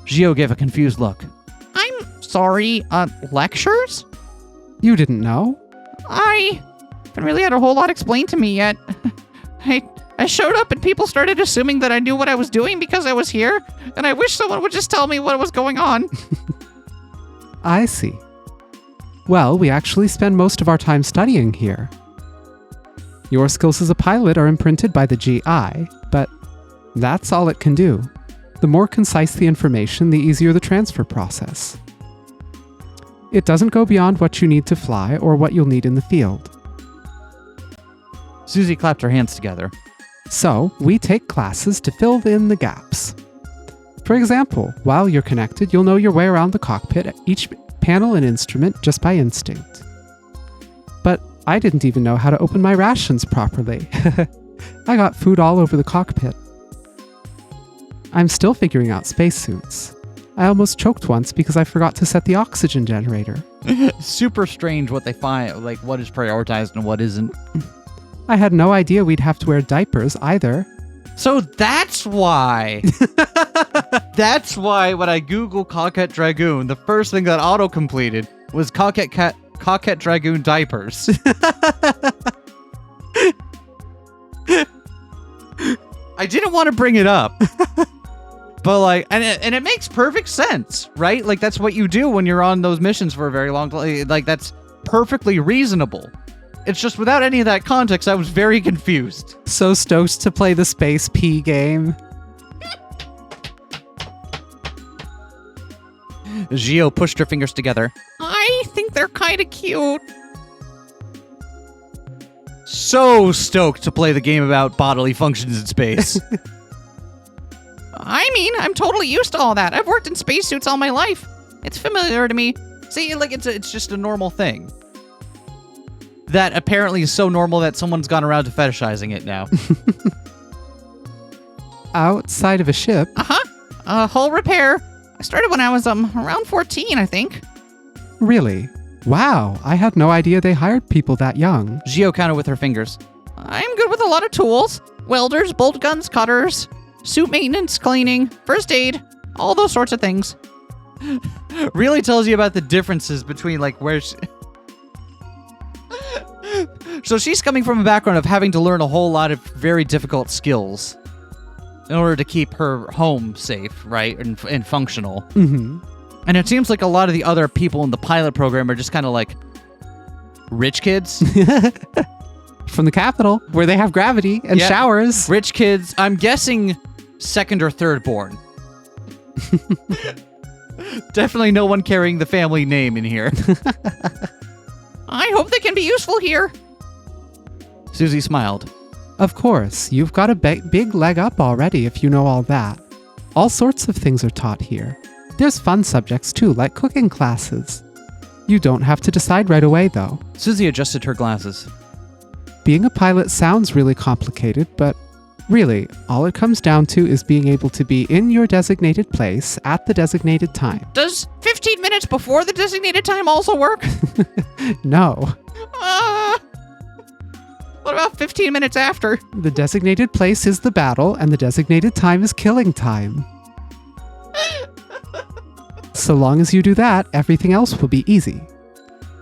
Gio gave a confused look. I'm sorry, lectures? You didn't know? I haven't really had a whole lot explained to me yet. I showed up and people started assuming that I knew what I was doing because I was here, and I wish someone would just tell me what was going on. I see. Well, we actually spend most of our time studying here. Your skills as a pilot are imprinted by the GI, but that's all it can do. The more concise the information, the easier the transfer process. It doesn't go beyond what you need to fly or what you'll need in the field. Susie clapped her hands together. So, we take classes to fill in the gaps. For example, while you're connected, you'll know your way around the cockpit, each panel and instrument just by instinct. But I didn't even know how to open my rations properly. I got food all over the cockpit. I'm still figuring out spacesuits. I almost choked once because I forgot to set the oxygen generator. Super strange what they find, like what is prioritized and what isn't. I had no idea we'd have to wear diapers either. So that's why. That's why when I Google Coquette Dragoon, the first thing that auto-completed was Coquette Dragoon diapers. I didn't want to bring it up. But like, and it makes perfect sense, right? Like that's what you do when you're on those missions for a very long time. Like that's perfectly reasonable. It's just without any of that context, I was very confused. So stoked to play the Space P game. Gio pushed her fingers together. I think they're kind of cute. So stoked to play the game about bodily functions in space. I mean, I'm totally used to all that. I've worked in spacesuits all my life. It's familiar to me. See, like it's just a normal thing. That apparently is so normal that someone's gone around to fetishizing it now. Outside of a ship? Uh-huh. Hull repair. I started when I was around 14, I think. Really? Wow, I had no idea they hired people that young. Gio counted with her fingers. I'm good with a lot of tools. Welders, bolt guns, cutters, suit maintenance, cleaning, first aid, all those sorts of things. Really tells you about the differences between like where So she's coming from a background of having to learn a whole lot of very difficult skills in order to keep her home safe, right? And functional. Mm-hmm. And it seems like a lot of the other people in the pilot program are just kind of like rich kids. From the capital, where they have gravity and showers. Rich kids. I'm guessing second or third born. Definitely no one carrying the family name in here. I hope they can be useful here. Susie smiled. Of course, you've got a big leg up already if you know all that. All sorts of things are taught here. There's fun subjects too, like cooking classes. You don't have to decide right away though. Susie adjusted her glasses. Being a pilot sounds really complicated, but really, all it comes down to is being able to be in your designated place at the designated time. Does 15 minutes before the designated time also work? No. What about 15 minutes after? The designated place is the battle, and the designated time is killing time. So long as you do that, everything else will be easy.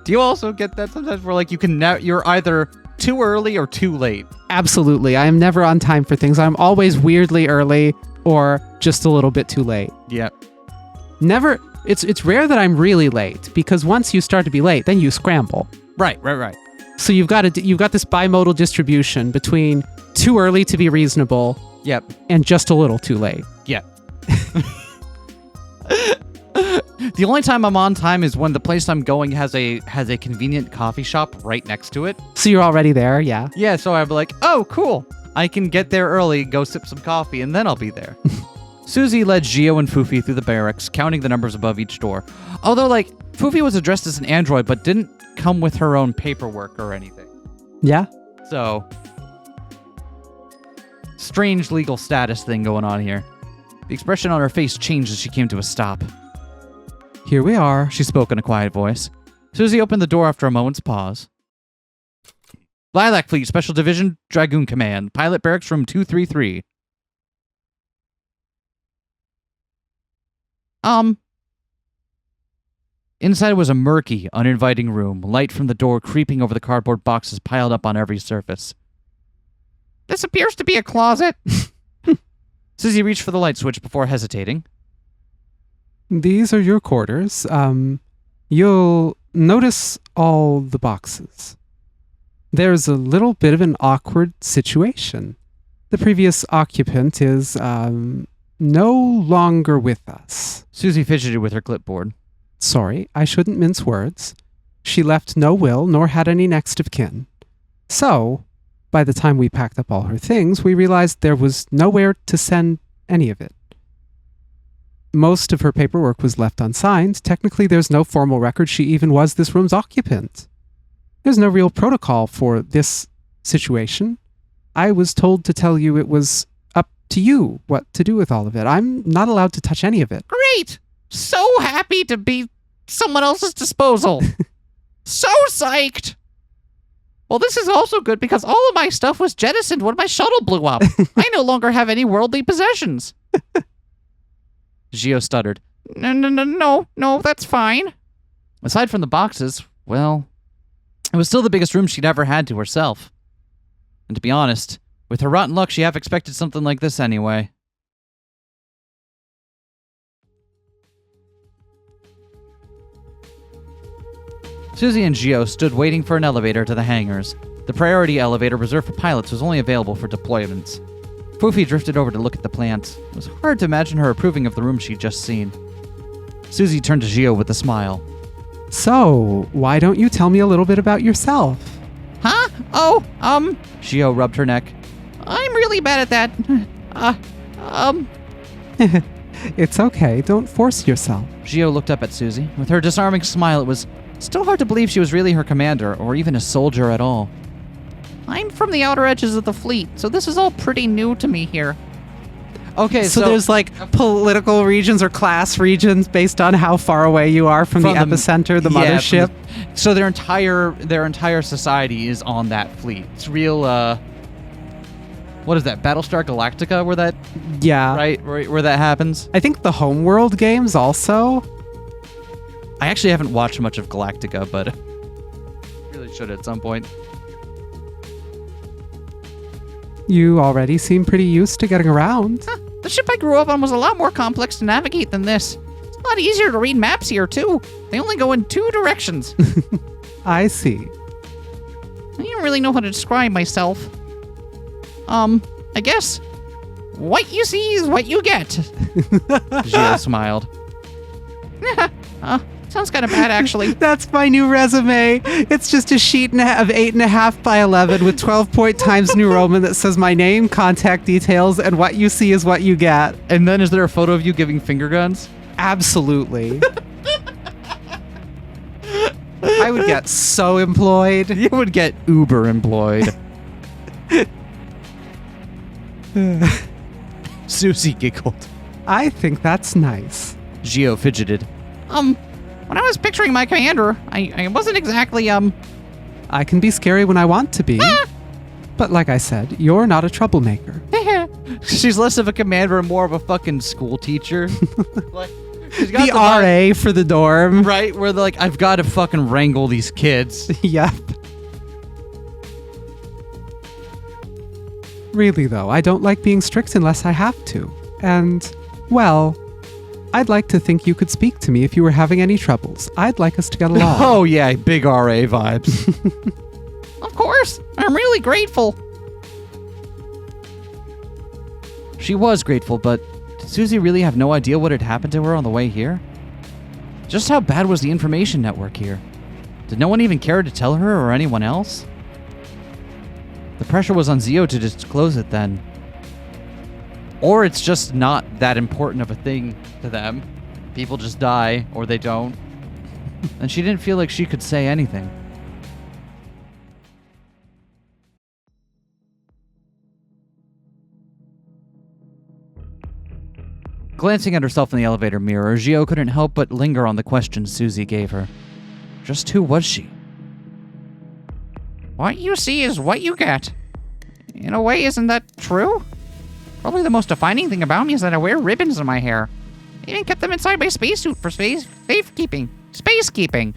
Do you also get that sometimes where like you can you're either too early or too late? Absolutely. I am never on time for things. I'm always weirdly early or just a little bit too late. Yeah. Never. It's rare that I'm really late, because once you start to be late, then you scramble. Right. So you've got this bimodal distribution between too early to be reasonable Yep. and just a little too late. Yeah. The only time I'm on time is when the place I'm going has a convenient coffee shop right next to it. So you're already there, yeah. Yeah, so I'm like, oh, cool. I can get there early, go sip some coffee, and then I'll be there. Susie led Gio and Fufi through the barracks, counting the numbers above each door. Although, like, Fufi was addressed as an android, but didn't come with her own paperwork or anything. Yeah. So, strange legal status thing going on here. The expression on her face changed as she came to a stop. Here we are. She spoke in a quiet voice. Susie opened the door after a moment's pause. Lilac Fleet, Special Division, Dragoon Command, Pilot Barracks Room 233. Inside was a murky, uninviting room, light from the door creeping over the cardboard boxes piled up on every surface. This appears to be a closet. Susie reached for the light switch before hesitating. These are your quarters. You'll notice all the boxes. There's a little bit of an awkward situation. The previous occupant is, no longer with us. Susie fidgeted with her clipboard. Sorry, I shouldn't mince words. She left no will nor had any next of kin. So, by the time we packed up all her things, we realized there was nowhere to send any of it. Most of her paperwork was left unsigned. Technically, there's no formal record she even was this room's occupant. There's no real protocol for this situation. I was told to tell you it was up to you what to do with all of it. I'm not allowed to touch any of it. Great! So happy to be someone else's disposal. So psyched! Well, this is also good because all of my stuff was jettisoned when my shuttle blew up. I no longer have any worldly possessions. Gio stuttered. No, that's fine. Aside from the boxes, well, it was still the biggest room she'd ever had to herself. And to be honest, with her rotten luck, she half expected something like this anyway. Susie and Gio stood waiting for an elevator to the hangars. The priority elevator reserved for pilots was only available for deployments. Fufi drifted over to look at the plant. It was hard to imagine her approving of the room she'd just seen. Susie turned to Gio with a smile. So, why don't you tell me a little bit about yourself? Huh? Gio rubbed her neck. I'm really bad at that. It's okay, don't force yourself. Gio looked up at Susie. With her disarming smile, it was still hard to believe she was really her commander, or even a soldier at all. I'm from the outer edges of the fleet, so this is all pretty new to me here. Okay, So there's like political regions or class regions based on how far away you are from the epicenter, the yeah, mothership. So their entire society is on that fleet. It's real, what is that, Battlestar Galactica, where that, Yeah. right, where that happens? I think the Homeworld games also. I actually haven't watched much of Galactica, but really should at some point. You already seem pretty used to getting around. The ship I grew up on was a lot more complex to navigate than this. It's a lot easier to read maps here, too. They only go in 2 directions. I see. I don't really know how to describe myself. I guess what you see is what you get. Gio smiled. Sounds kind of bad, actually. That's my new resume. It's just a sheet of 8.5 by 11 with 12-point Times New Roman that says my name, contact details, and what you see is what you get. And then is there a photo of you giving finger guns? Absolutely. I would get so employed. You would get uber employed. Susie giggled. I think that's nice. Gio fidgeted. When I was picturing my commander, I wasn't exactly, I can be scary when I want to be. But like I said, you're not a troublemaker. She's less of a commander and more of a fucking school teacher. Like, she's got The RA for the dorm. right, where they're like, I've got to fucking wrangle these kids. Yep. Really, though, I don't like being strict unless I have to. And, well, I'd like to think you could speak to me if you were having any troubles. I'd like us to get along. Oh, yeah, big RA vibes. Of course, I'm really grateful. She was grateful, but did Susie really have no idea what had happened to her on the way here? Just how bad was the information network here? Did no one even care to tell her or anyone else? The pressure was on Zio to disclose it then. Or it's just not that important of a thing to them. People just die, or they don't. And she didn't feel like she could say anything. Glancing at herself in the elevator mirror, Gio couldn't help but linger on the questions Susie gave her. Just who was she? What you see is what you get. In a way, isn't that true? Probably the most defining thing about me is that I wear ribbons in my hair. I even kept them inside my spacesuit for safekeeping. Spacekeeping.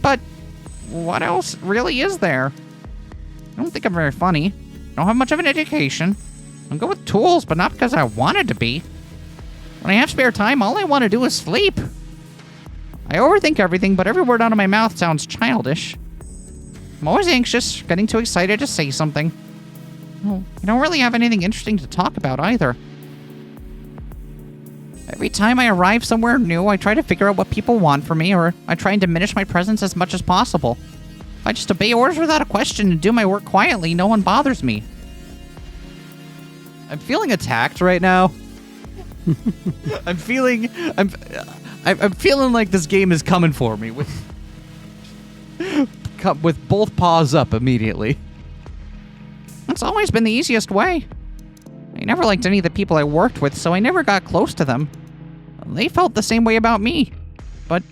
But what else really is there? I don't think I'm very funny. I don't have much of an education. I'm good with tools, but not because I wanted to be. When I have spare time, all I want to do is sleep. I overthink everything, but every word out of my mouth sounds childish. I'm always anxious, getting too excited to say something. Well, I don't really have anything interesting to talk about either. Every time I arrive somewhere new, I try to figure out what people want from me, or I try and diminish my presence as much as possible. If I just obey orders without a question and do my work quietly, no one bothers me. I'm feeling attacked right now. I'm feeling like this game is coming for me with both paws up immediately. That's always been the easiest way. I never liked any of the people I worked with, so I never got close to them. They felt the same way about me. But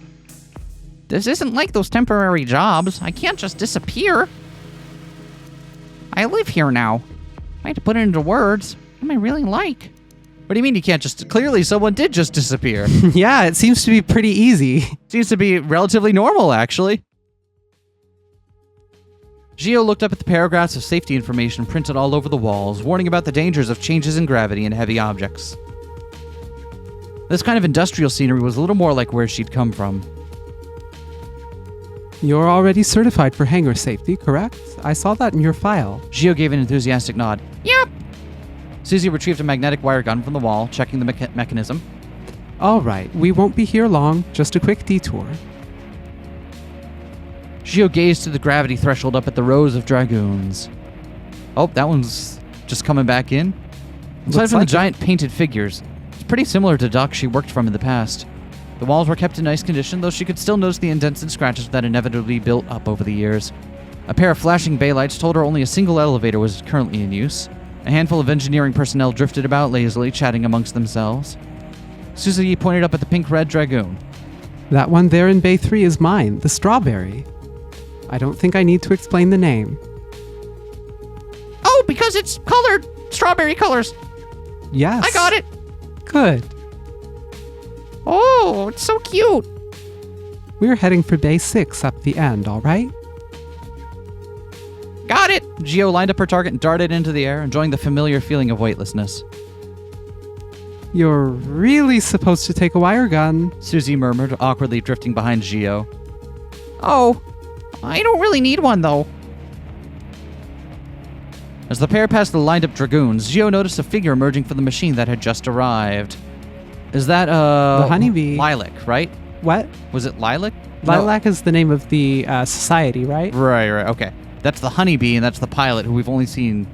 this isn't like those temporary jobs. I can't just disappear. I live here now. I had to put it into words. What am I really like? What do you mean you can't just... Clearly someone did just disappear. Yeah, it seems to be pretty easy. Seems to be relatively normal, actually. Gio looked up at the paragraphs of safety information printed all over the walls, warning about the dangers of changes in gravity and heavy objects. This kind of industrial scenery was a little more like where she'd come from. You're already certified for hangar safety, correct? I saw that in your file. Gio gave an enthusiastic nod. Yep. Susie retrieved a magnetic wire gun from the wall, checking the mechanism. All right, we won't be here long. Just a quick detour. Gio gazed to the gravity threshold up at the rows of Dragoons. Oh, that one's just coming back in. Aside from the giant painted figures, it's pretty similar to docks she worked from in the past. The walls were kept in nice condition, though she could still notice the indents and scratches that inevitably built up over the years. A pair of flashing bay lights told her only a single elevator was currently in use. A handful of engineering personnel drifted about lazily, chatting amongst themselves. Susie pointed up at the pink-red Dragoon. That one there in Bay 3 is mine, the strawberry. I don't think I need to explain the name. Oh, because it's colored. Strawberry colors. Yes. I got it. Good. Oh, it's so cute. We're heading for Bay 6 up the end, all right? Got it. Gio lined up her target and darted into the air, enjoying the familiar feeling of weightlessness. You're really supposed to take a wire gun. Susie murmured, awkwardly drifting behind Gio. Oh, I don't really need one, though. As the pair passed the lined-up Dragoons, Gio noticed a figure emerging from the machine that had just arrived. Is that, the honeybee. Lilac, right? What? Was it Lilac? Lilac is the name of the society, right? Right, okay. That's the honeybee, and that's the pilot, who we've only seen...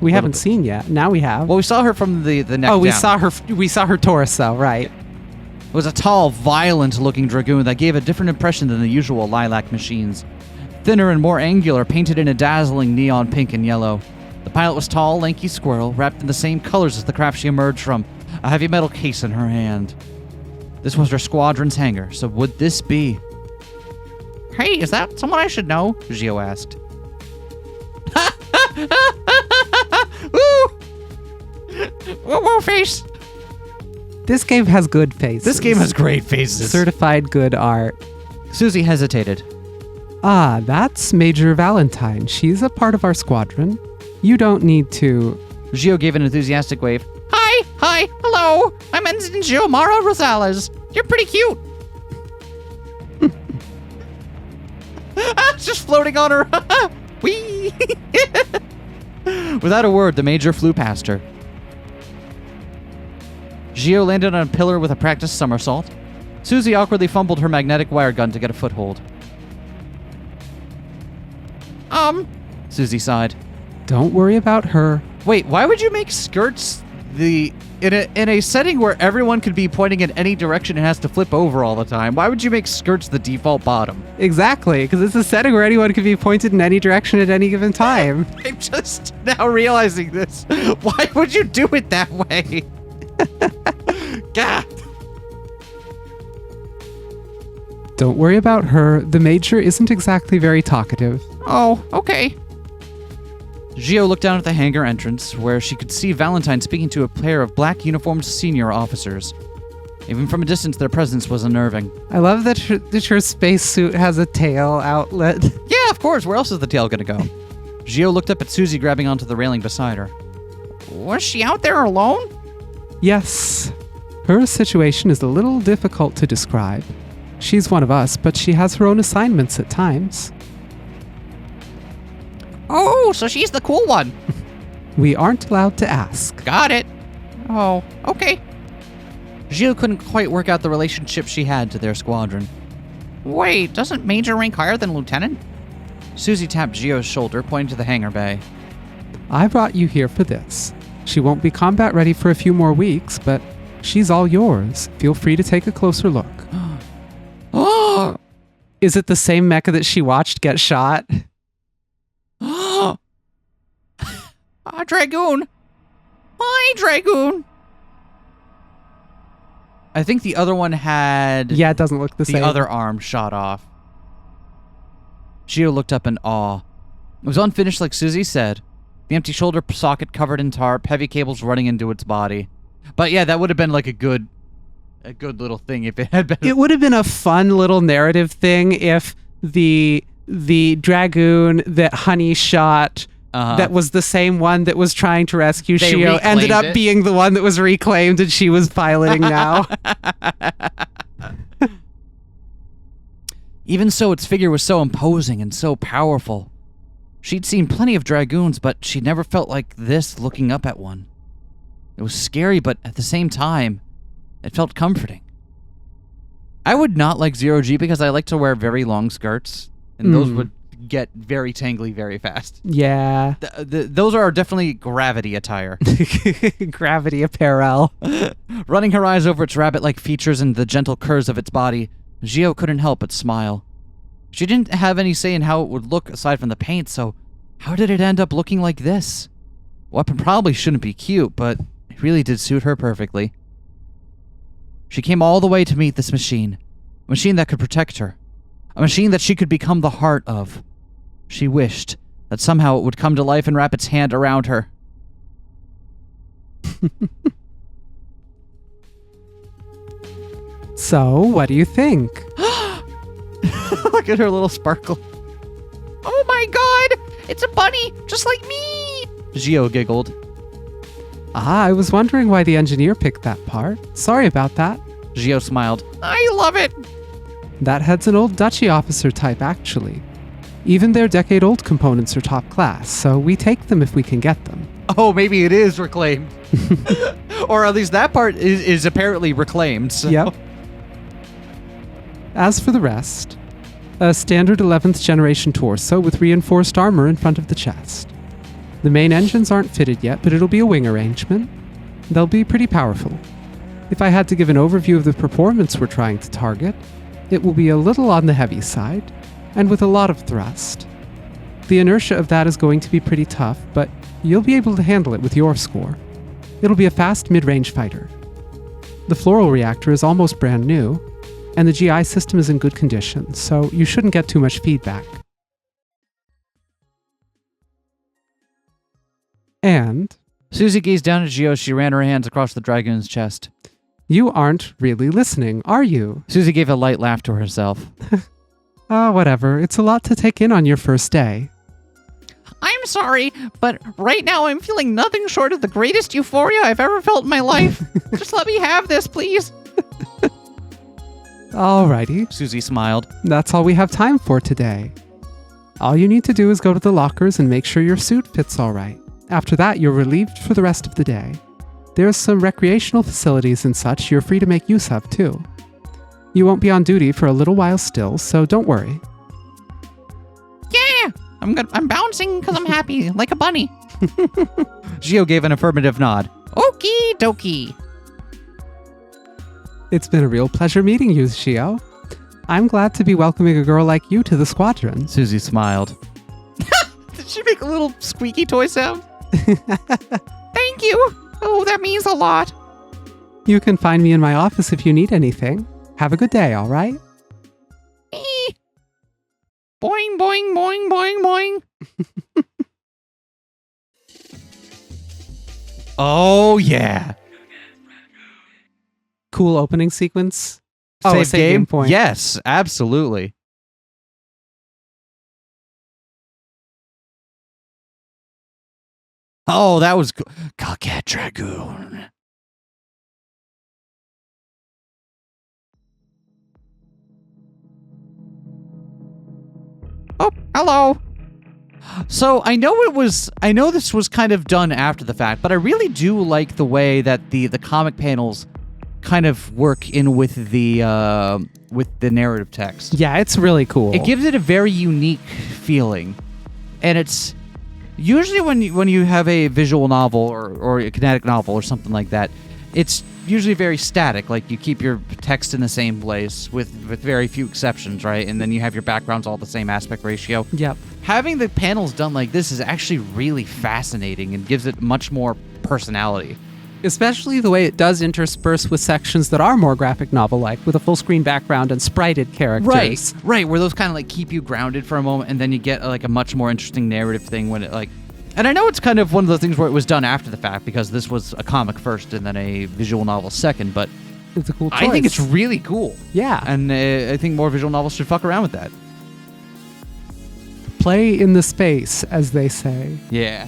We haven't seen yet. Now we have. Well, we saw her from the neck down. We saw her torso, right. It was a tall, violent-looking Dragoon that gave a different impression than the usual Lilac machines. Thinner and more angular, painted in a dazzling neon pink and yellow. The pilot was tall, lanky squirrel, wrapped in the same colors as the craft she emerged from, a heavy metal case in her hand. This was her squadron's hangar, so would this be... Hey, is that someone I should know? Gio asked. Woo! Whoa, face! This game has good faces. This game has great faces. Certified good art. Susie hesitated. Ah, that's Major Valentine. She's a part of our squadron. You don't need to. Gio gave an enthusiastic wave. Hi, hello. I'm Ensign Xiomara Rosales. You're pretty cute. Just floating on her. Whee! Without a word, the Major flew past her. Gio landed on a pillar with a practiced somersault. Susie awkwardly fumbled her magnetic wire gun to get a foothold. Susie sighed. Don't worry about her. Wait, why would you make skirts in a setting where everyone could be pointing in any direction and has to flip over all the time? Why would you make skirts the default bottom? Exactly, because it's a setting where anyone can be pointed in any direction at any given time. I'm just now realizing this. Why would you do it that way? God. Don't worry about her. The Major isn't exactly very talkative. Oh, okay. Gio looked down at the hangar entrance, where she could see Valentine speaking to a pair of black-uniformed senior officers. Even from a distance, their presence was unnerving. I love that her spacesuit has a tail outlet. Yeah, of course. Where else is the tail gonna go? Gio looked up at Susie, grabbing onto the railing beside her. Was she out there alone? Yes. Her situation is a little difficult to describe. She's one of us, but she has her own assignments at times. Oh, so she's the cool one. We aren't allowed to ask. Got it. Oh, okay. Gio couldn't quite work out the relationship she had to their squadron. Wait, doesn't Major rank higher than Lieutenant? Susie tapped Gio's shoulder, pointing to the hangar bay. I brought you here for this. She won't be combat ready for a few more weeks, but she's all yours. Feel free to take a closer look. Oh! Is it the same mecha that she watched get shot? Dragoon. Hi, Dragoon. I think the other one had Yeah, it doesn't look the the same. other arm shot off. Gio looked up in awe. It was unfinished like Susie said. The empty shoulder socket covered in tarp, heavy cables running into its body. But yeah, that would have been like a good little thing if it had been. It would have been a fun little narrative thing if the Dragoon that Honey shot that was the same one that was trying to rescue They Shio ended up reclaimed it. being the one that was reclaimed and she was piloting now. Even so, its figure was so imposing and so powerful. She'd seen plenty of Dragoons, but she never felt like this looking up at one. It was scary, but at the same time, it felt comforting. I would not like Zero G because I like to wear very long skirts, and those would get very tangly very fast. Yeah. Those are definitely gravity attire. Gravity apparel. Running her eyes over its rabbit-like features and the gentle curves of its body, Gio couldn't help but smile. She didn't have any say in how it would look aside from the paint, so how did it end up looking like this? Weapon probably shouldn't be cute, but it really did suit her perfectly. She came all the way to meet this machine. A machine that could protect her. A machine that she could become the heart of. She wished that somehow it would come to life and wrap its hand around her. So, what do you think? Look at her little sparkle. Oh my god! It's a bunny, just like me! Gio giggled. Ah, I was wondering why the engineer picked that part. Sorry about that. Gio smiled. I love it! That head's an old Duchy officer type, actually. Even their decade-old components are top class, so we take them if we can get them. Oh, maybe it is reclaimed. Or at least that part is apparently reclaimed. So. Yep. As for the rest, a standard 11th generation torso with reinforced armor in front of the chest. The main engines aren't fitted yet, but it'll be a wing arrangement. They'll be pretty powerful. If I had to give an overview of the performance we're trying to target, it will be a little on the heavy side, and with a lot of thrust. The inertia of that is going to be pretty tough, but you'll be able to handle it with your score. It'll be a fast mid-range fighter. The floral reactor is almost brand new, and the GI system is in good condition, so you shouldn't get too much feedback. And Susie gazed down at Gio as she ran her hands across the Dragoon's chest. you aren't really listening, are you? Susie gave a light laugh to herself. Whatever. It's a lot to take in on your first day. I'm sorry, but right now I'm feeling nothing short of the greatest euphoria I've ever felt in my life. Just let me have this, please. Alrighty, Susie smiled. that's all we have time for today. All you need to do is go to the lockers and make sure your suit fits all right. After that, you're relieved for the rest of the day. There's some recreational facilities and such you're free to make use of, too. You won't be on duty for a little while still, so don't worry. Yeah, I'm bouncing because I'm happy, like a bunny. Gio gave an affirmative nod. Okie dokie. It's been a real pleasure meeting you, Xio. I'm glad to be welcoming a girl like you to the squadron. Susie smiled. Did she make a little squeaky toy sound? Thank you. Oh, that means a lot. You can find me in my office if you need anything. Have a good day, all right? Eee. Boing, boing, boing, boing, boing. Oh, yeah. Cool opening sequence. Save game point. Yes, absolutely. Oh, that was Coquette Dragoon. Oh, hello. So I know this was kind of done after the fact, but I really do like the way that the comic panels kind of work in with the narrative text. Yeah, it's really cool. It gives it a very unique feeling, and it's usually when you have a visual novel or a kinetic novel or something like that, it's usually very static. Like you keep your text in the same place with very few exceptions, right? And then you have your backgrounds all the same aspect ratio. Yep. Having the panels done like this is actually really fascinating and gives it much more personality. Especially the way it does intersperse with sections that are more graphic novel-like, with a full-screen background and sprited characters. Right, where those kind of like keep you grounded for a moment, and then you get like a much more interesting narrative thing when it like. And I know it's kind of one of those things where it was done after the fact because this was a comic first and then a visual novel second, but It's a cool choice. I think it's really cool. Yeah. And I think more visual novels should fuck around with that. Play in the space, as they say. Yeah.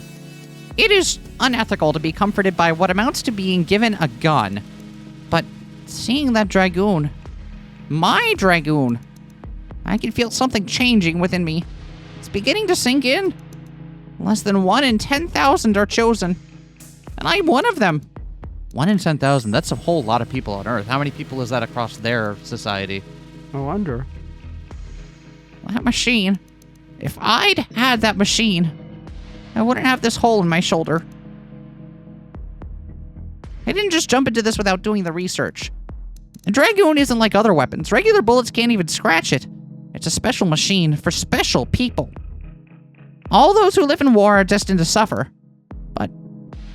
It is unethical to be comforted by what amounts to being given a gun. But seeing that Dragoon, my Dragoon, I can feel something changing within me. It's beginning to sink in. Less than 1 in 10,000 are chosen. And I'm one of them. 1 in 10,000. That's a whole lot of people on Earth. How many people is that across their society? I wonder. That machine. If I'd had that machine, I wouldn't have this hole in my shoulder. I didn't just jump into this without doing the research. A Dragoon isn't like other weapons. Regular bullets can't even scratch it. It's a special machine for special people. All those who live in war are destined to suffer. But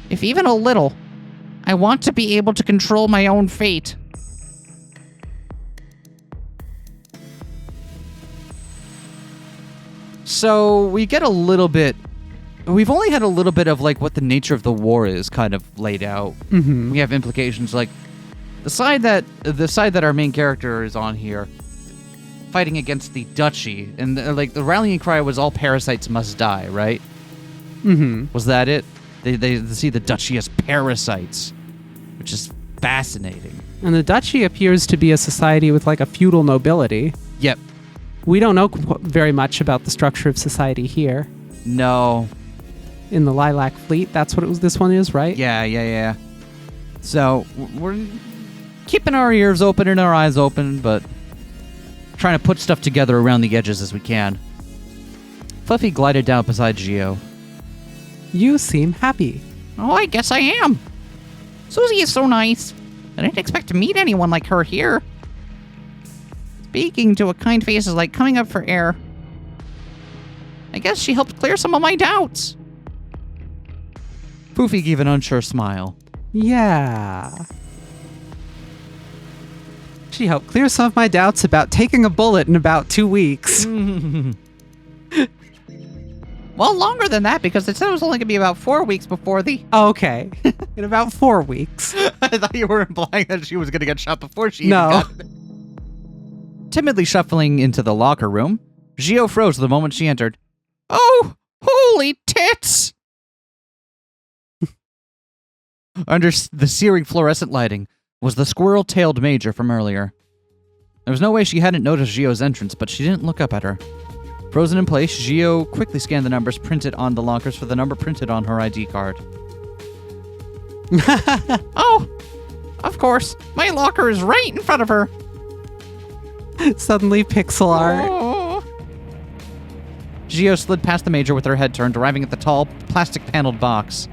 if even a little, I want to be able to control my own fate. So we get a little bit. We've only had a little bit of like what the nature of the war is kind of laid out. Mm-hmm. We have implications like the side that our main character is on here, fighting against the Duchy, and like the rallying cry was "all parasites must die," right? Mm-hmm. Was that it? They see the Duchy as parasites, which is fascinating. And the Duchy appears to be a society with like a feudal nobility. Yep. We don't know very much about the structure of society here. No. In the Lilac Fleet, that's what this one is, right? Yeah. So we're keeping our ears open and our eyes open, but trying to put stuff together around the edges as we can. Fluffy glided down beside Gio. You seem happy. Oh, I guess I am. Susie is so nice. I didn't expect to meet anyone like her here. Speaking to a kind face is like coming up for air. I guess she helped clear some of my doubts. Poofy gave an unsure smile. Yeah. She helped clear some of my doubts about taking a bullet in about 2 weeks. Well, longer than that because it said it was only going to be about 4 weeks before the... Okay. In about 4 weeks. I thought you were implying that she was going to get shot before she No. even got it. Timidly shuffling into the locker room, Gio froze the moment she entered. Oh, holy tits! Under the searing fluorescent lighting was the squirrel-tailed major from earlier. There was no way she hadn't noticed Gio's entrance, but she didn't look up at her. Frozen in place, Gio quickly scanned the numbers printed on the lockers for the number printed on her ID card. Oh, of course. My locker is right in front of her. Suddenly pixel art. Oh. Gio slid past the major with her head turned, arriving at the tall, plastic-paneled box.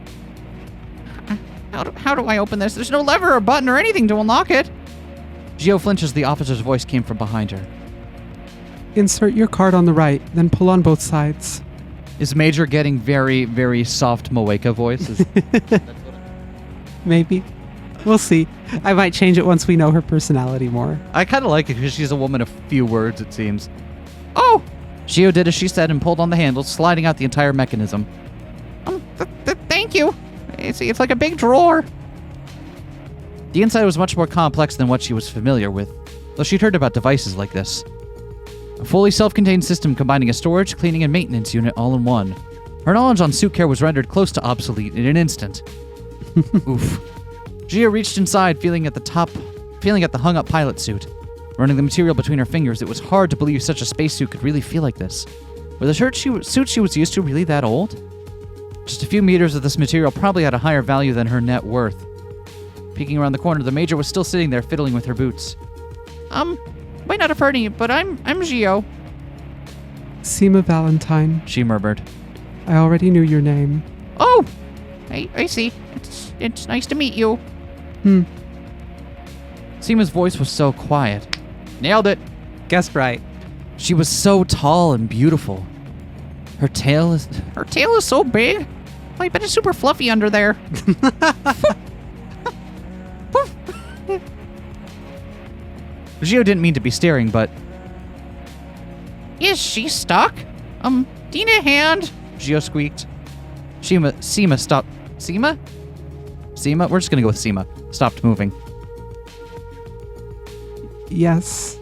How do I open this? There's no lever or button or anything to unlock it. Gio flinched as the officer's voice came from behind her. Insert your card on the right, then pull on both sides. Is Major getting very, very soft Moeka voice? Maybe. We'll see. I might change it once we know her personality more. I kind of like it because she's a woman of few words, it seems. Oh, Gio did as she said and pulled on the handle, sliding out the entire mechanism. thank you. It's like a big drawer. The inside was much more complex than what she was familiar with, though she'd heard about devices like this. A fully self-contained system combining a storage, cleaning, and maintenance unit all in one. Her knowledge on suit care was rendered close to obsolete in an instant. Oof. Gio reached inside, feeling at the hung-up pilot suit. Running the material between her fingers, it was hard to believe such a spacesuit could really feel like this. Were the suit she was used to really that old? Just a few meters of this material probably had a higher value than her net worth. Peeking around the corner, the Major was still sitting there fiddling with her boots. Might not have heard you, but I'm Gio. Seema Valentine. She murmured. I already knew your name. Oh, I see. It's nice to meet you. Seema's voice was so quiet. Nailed it. Guessed right. She was so tall and beautiful. Her tail is so big. I bet it's super fluffy under there. Gio didn't mean to be staring, but Is she stuck? Do you need a hand? Gio squeaked. Seema stopped. Seema? Seema? We're just gonna go with Seema. Stopped moving. Yes.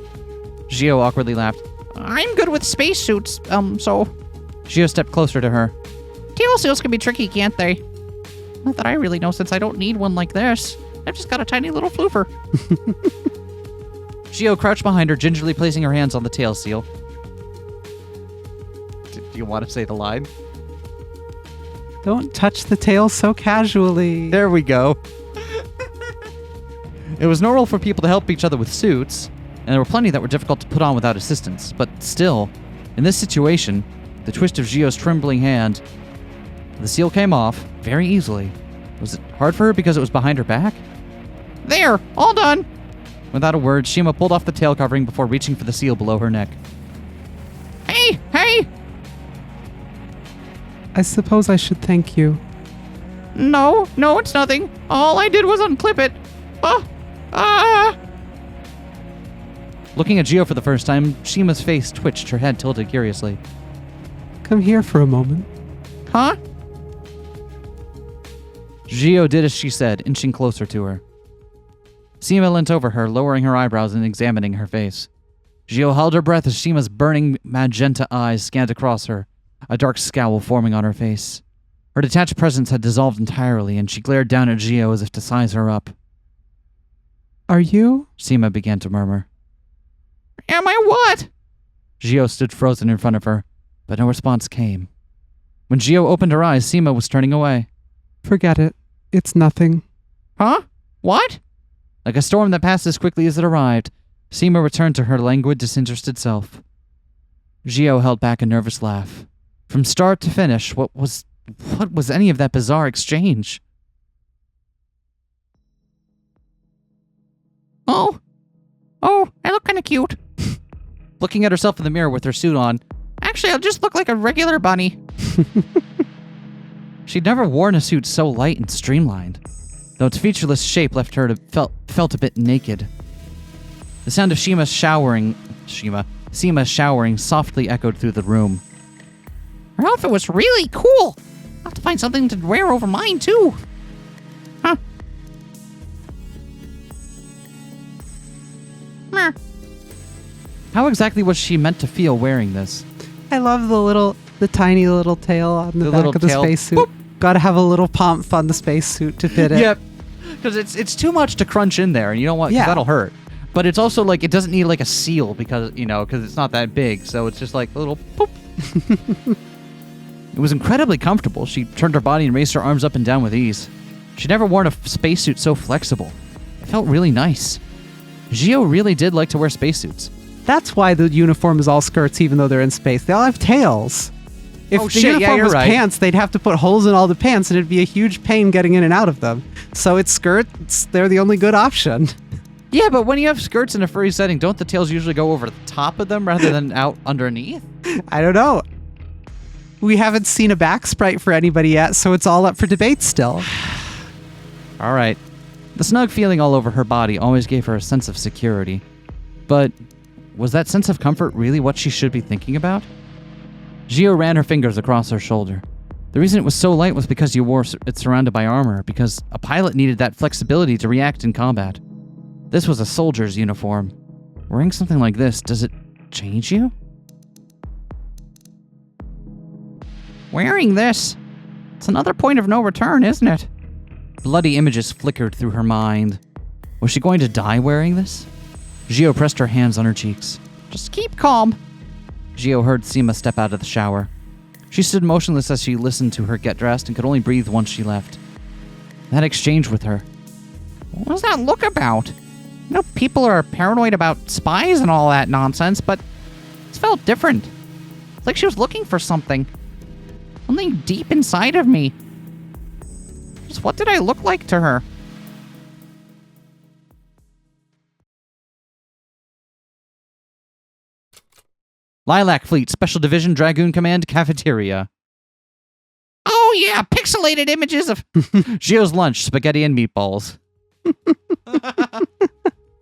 Gio awkwardly laughed. I'm good with spacesuits, so... Gio stepped closer to her. Tail seals can be tricky, can't they? Not that I really know, since I don't need one like this. I've just got a tiny little floofer. Gio crouched behind her, gingerly placing her hands on the tail seal. Do you want to say the line? Don't touch the tail so casually. There we go. It was normal for people to help each other with suits, and there were plenty that were difficult to put on without assistance. But still, in this situation, the twist of Gio's trembling hand, the seal came off very easily. Was it hard for her because it was behind her back? There, all done. Without a word, Seema pulled off the tail covering before reaching for the seal below her neck. Hey! I suppose I should thank you. No, it's nothing. All I did was unclip it. Looking at Gio for the first time, Seema's face twitched, her head tilted curiously. Come here for a moment. Huh? Gio did as she said, inching closer to her. Seema leant over her, lowering her eyebrows and examining her face. Gio held her breath as Seema's burning magenta eyes scanned across her, a dark scowl forming on her face. Her detached presence had dissolved entirely, and she glared down at Gio as if to size her up. Are you? Seema began to murmur. Am I what? Gio stood frozen in front of her, but no response came. When Gio opened her eyes, Seema was turning away. Forget it. It's nothing. Huh? What? Like a storm that passed as quickly as it arrived, Seema returned to her languid, disinterested self. Gio held back a nervous laugh. From start to finish, what was any of that bizarre exchange? Oh, I look kind of cute. Looking at herself in the mirror with her suit on, Actually, I'll just look like a regular bunny. she'd never worn a suit so light and streamlined, though its featureless shape left her felt a bit naked. The sound of Seema showering softly echoed through the room. Her outfit was really cool. I'll have to find something to wear over mine, too. Huh. Meh. How exactly was she meant to feel wearing this? I love the little The tiny little tail on the back little of the tail. spacesuit. Boop. Gotta have a little pomp on the spacesuit to fit it. Yep. Because it's too much to crunch in there, and you don't want, 'cause Yeah. that'll hurt. But it's also like, it doesn't need like a seal because, because it's not that big. So it's just like a little poop. It was incredibly comfortable. She turned her body and raised her arms up and down with ease. She'd never worn a spacesuit so flexible. It felt really nice. Gio really did like to wear spacesuits. That's why the uniform is all skirts, even though they're in space. They all have tails. If Oh, the shit, yeah, uniform you're was right. pants, they'd have to put holes in all the pants, and it'd be a huge pain getting in and out of them. So it's skirts. They're the only good option. Yeah, but when you have skirts in a furry setting, don't the tails usually go over the top of them rather than out underneath? I don't know. We haven't seen a back sprite for anybody yet, so it's all up for debate still. All right. The snug feeling all over her body always gave her a sense of security. But was that sense of comfort really what she should be thinking about? Gio ran her fingers across her shoulder. The reason it was so light was because you wore it surrounded by armor, because a pilot needed that flexibility to react in combat. This was a soldier's uniform. Wearing something like this, does it change you? Wearing this? It's another point of no return, isn't it? Bloody images flickered through her mind. Was she going to die wearing this? Gio pressed her hands on her cheeks. Just keep calm. Gio heard Seema step out of the shower. She stood motionless as she listened to her get dressed and could only breathe once she left. That exchange with her. What was that look about? People are paranoid about spies and all that nonsense, but it felt different. It's like she was looking for something. Something deep inside of me. Just what did I look like to her? Lilac Fleet, Special Division, Dragoon Command, Cafeteria. Oh yeah, pixelated images of Gio's lunch, spaghetti and meatballs.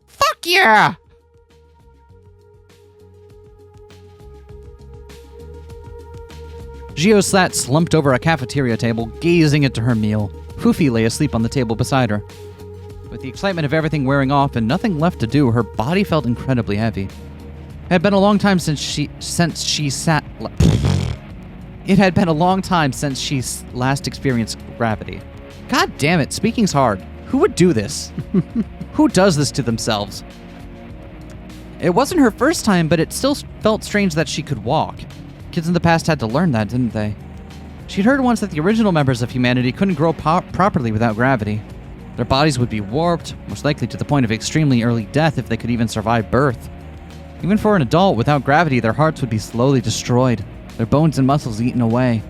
Fuck yeah! Gio sat slumped over a cafeteria table, gazing into her meal. Foofy lay asleep on the table beside her. With the excitement of everything wearing off and nothing left to do, her body felt incredibly heavy. It had been a long time since she last experienced gravity. God damn it, speaking's hard. Who would do this? Who does this to themselves? It wasn't her first time, but it still felt strange that she could walk. Kids in the past had to learn that, didn't they? She'd heard once that the original members of humanity couldn't grow properly without gravity. Their bodies would be warped, most likely to the point of extremely early death if they could even survive birth. Even for an adult, without gravity, their hearts would be slowly destroyed, their bones and muscles eaten away.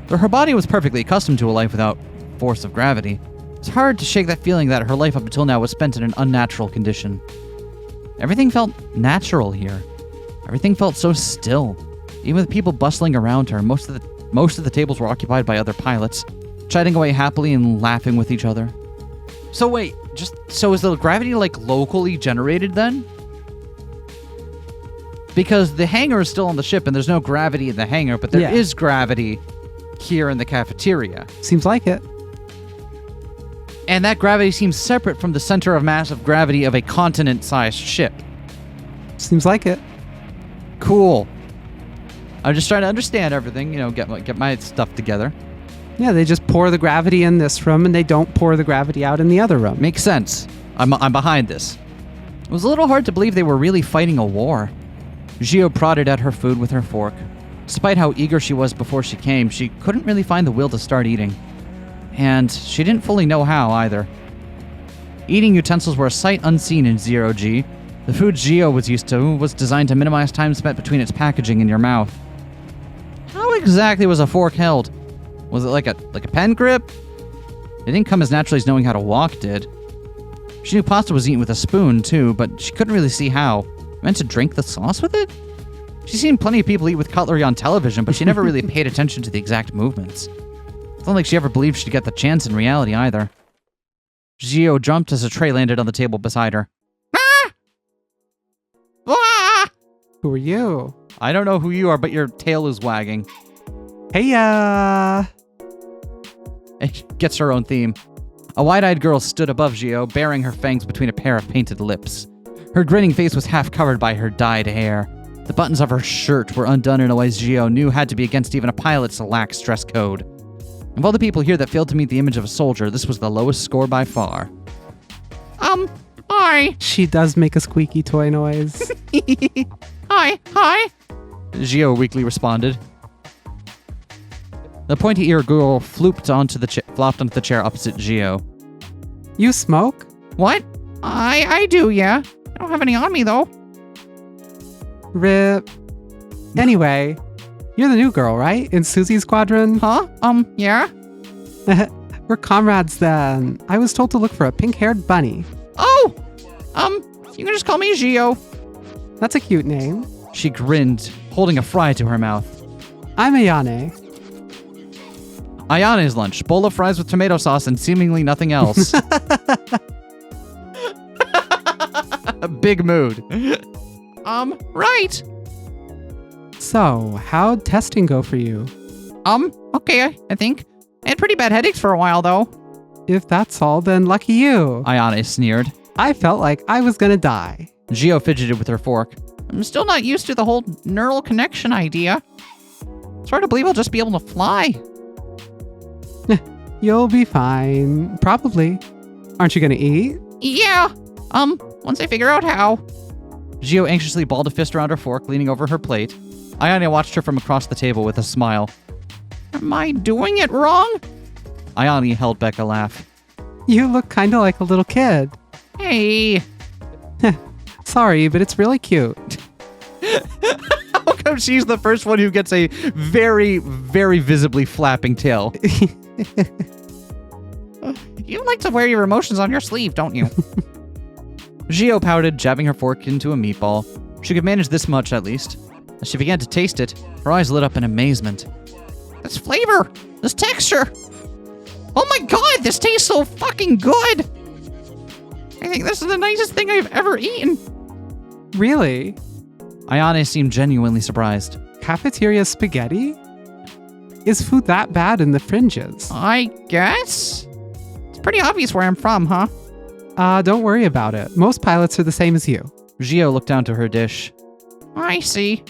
Though her body was perfectly accustomed to a life without force of gravity, it's hard to shake that feeling that her life up until now was spent in an unnatural condition. Everything felt natural here. Everything felt so still. Even with people bustling around her, most of the tables were occupied by other pilots, chatting away happily and laughing with each other. So wait, so is the gravity like locally generated then? Because the hangar is still on the ship and there's no gravity in the hangar, but there is gravity here in the cafeteria. Seems like it. And that gravity seems separate from the center of mass of gravity of a continent-sized ship. Seems like it. Cool. I'm just trying to understand everything, get my stuff together. Yeah, they just pour the gravity in this room and they don't pour the gravity out in the other room. Makes sense. I'm behind this. It was a little hard to believe they were really fighting a war. Gio prodded at her food with her fork. Despite how eager she was before she came, she couldn't really find the will to start eating. And she didn't fully know how either. Eating utensils were a sight unseen in Zero-G. The food Gio was used to was designed to minimize time spent between its packaging and your mouth. How exactly was a fork held? Was it like a pen grip? It didn't come as naturally as knowing how to walk did. She knew pasta was eaten with a spoon too, but she couldn't really see how. Meant to drink the sauce with it? She's seen plenty of people eat with cutlery on television, but she never really paid attention to the exact movements. It's not like she ever believed she'd get the chance in reality either. Gio jumped as a tray landed on the table beside her. Ah! Ah! Who are you? I don't know who you are, but your tail is wagging. Hey-ya! It gets her own theme. A wide-eyed girl stood above Gio, baring her fangs between a pair of painted lips. Her grinning face was half covered by her dyed hair. The buttons of her shirt were undone in a way Gio knew had to be against even a pilot's lax dress code. Of all the people here that failed to meet the image of a soldier, this was the lowest score by far. Hi. She does make a squeaky toy noise. Hi. Gio weakly responded. The pointy-eared girl flopped onto the chair opposite Gio. You smoke? What? I do, yeah. I don't have any on me, though. Rip. Anyway, you're the new girl, right? In Susie's squadron? Huh? Yeah? We're comrades then. I was told to look for a pink-haired bunny. Oh! You can just call me Gio. That's a cute name. She grinned, holding a fry to her mouth. I'm Ayane. Ayane's lunch, bowl of fries with tomato sauce and seemingly nothing else. A big mood. Right. So, how'd testing go for you? Okay, I think. I had pretty bad headaches for a while, though. If that's all, then lucky you. Ayane sneered. I felt like I was gonna die. Gio fidgeted with her fork. I'm still not used to the whole neural connection idea. It's hard to believe I'll just be able to fly. You'll be fine. Probably. Aren't you gonna eat? Yeah. Once I figure out how. Gio anxiously balled a fist around her fork, leaning over her plate. Ayane watched her from across the table with a smile. Am I doing it wrong? Ayane held back a laugh. You look kinda like a little kid. Hey. Sorry, but it's really cute. How come she's the first one who gets a very, very visibly flapping tail? You like to wear your emotions on your sleeve, don't you? Gio pouted, jabbing her fork into a meatball. She could manage this much, at least. As she began to taste it, her eyes lit up in amazement. This flavor, this texture. Oh my god, this tastes so fucking good. I think this is the nicest thing I've ever eaten. Really? Ayane seemed genuinely surprised. Cafeteria spaghetti? Is food that bad in the fringes? I guess? It's pretty obvious where I'm from, huh? Don't worry about it. Most pilots are the same as you. Gio looked down to her dish. I see.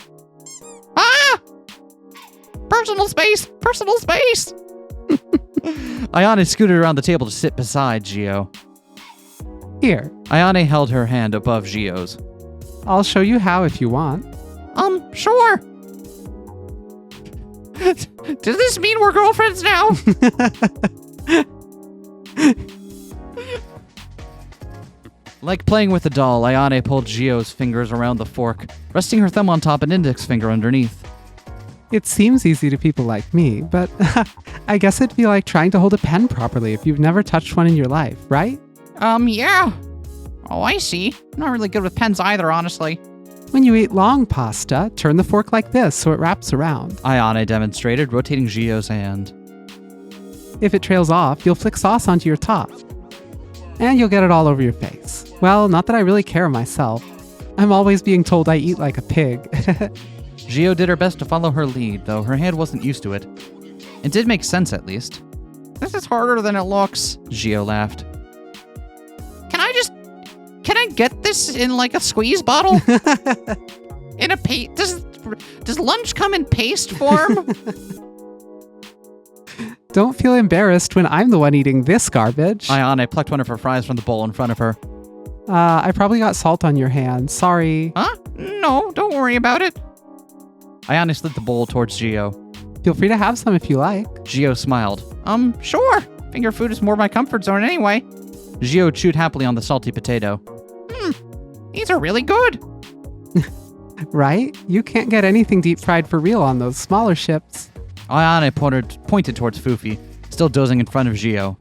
Ah! Personal space! Personal space! Ayane scooted around the table to sit beside Gio. Here, Ayane held her hand above Gio's. I'll show you how if you want. Sure. Does this mean we're girlfriends now? Like playing with a doll, Ayane pulled Gio's fingers around the fork, resting her thumb on top and index finger underneath. It seems easy to people like me, but I guess it'd be like trying to hold a pen properly if you've never touched one in your life, right? Yeah. Oh, I see. I'm not really good with pens either, honestly. When you eat long pasta, turn the fork like this so it wraps around. Ayane demonstrated, rotating Gio's hand. If it trails off, you'll flick sauce onto your top. And you'll get it all over your face. Well, not that I really care myself. I'm always being told I eat like a pig. Gio did her best to follow her lead, though her hand wasn't used to it. It did make sense, at least. This is harder than it looks. Gio laughed. Can I get this in like a squeeze bottle? In a does lunch come in paste form? Don't feel embarrassed when I'm the one eating this garbage. Ayane plucked one of her fries from the bowl in front of her. I probably got salt on your hand. Sorry. Huh? No, don't worry about it. Ayane slid the bowl towards Gio. Feel free to have some if you like. Gio smiled. Sure. Finger food is more my comfort zone anyway. Gio chewed happily on the salty potato. These are really good. Right? You can't get anything deep fried for real on those smaller ships. Ayane pointed towards Fufi, still dozing in front of Gio.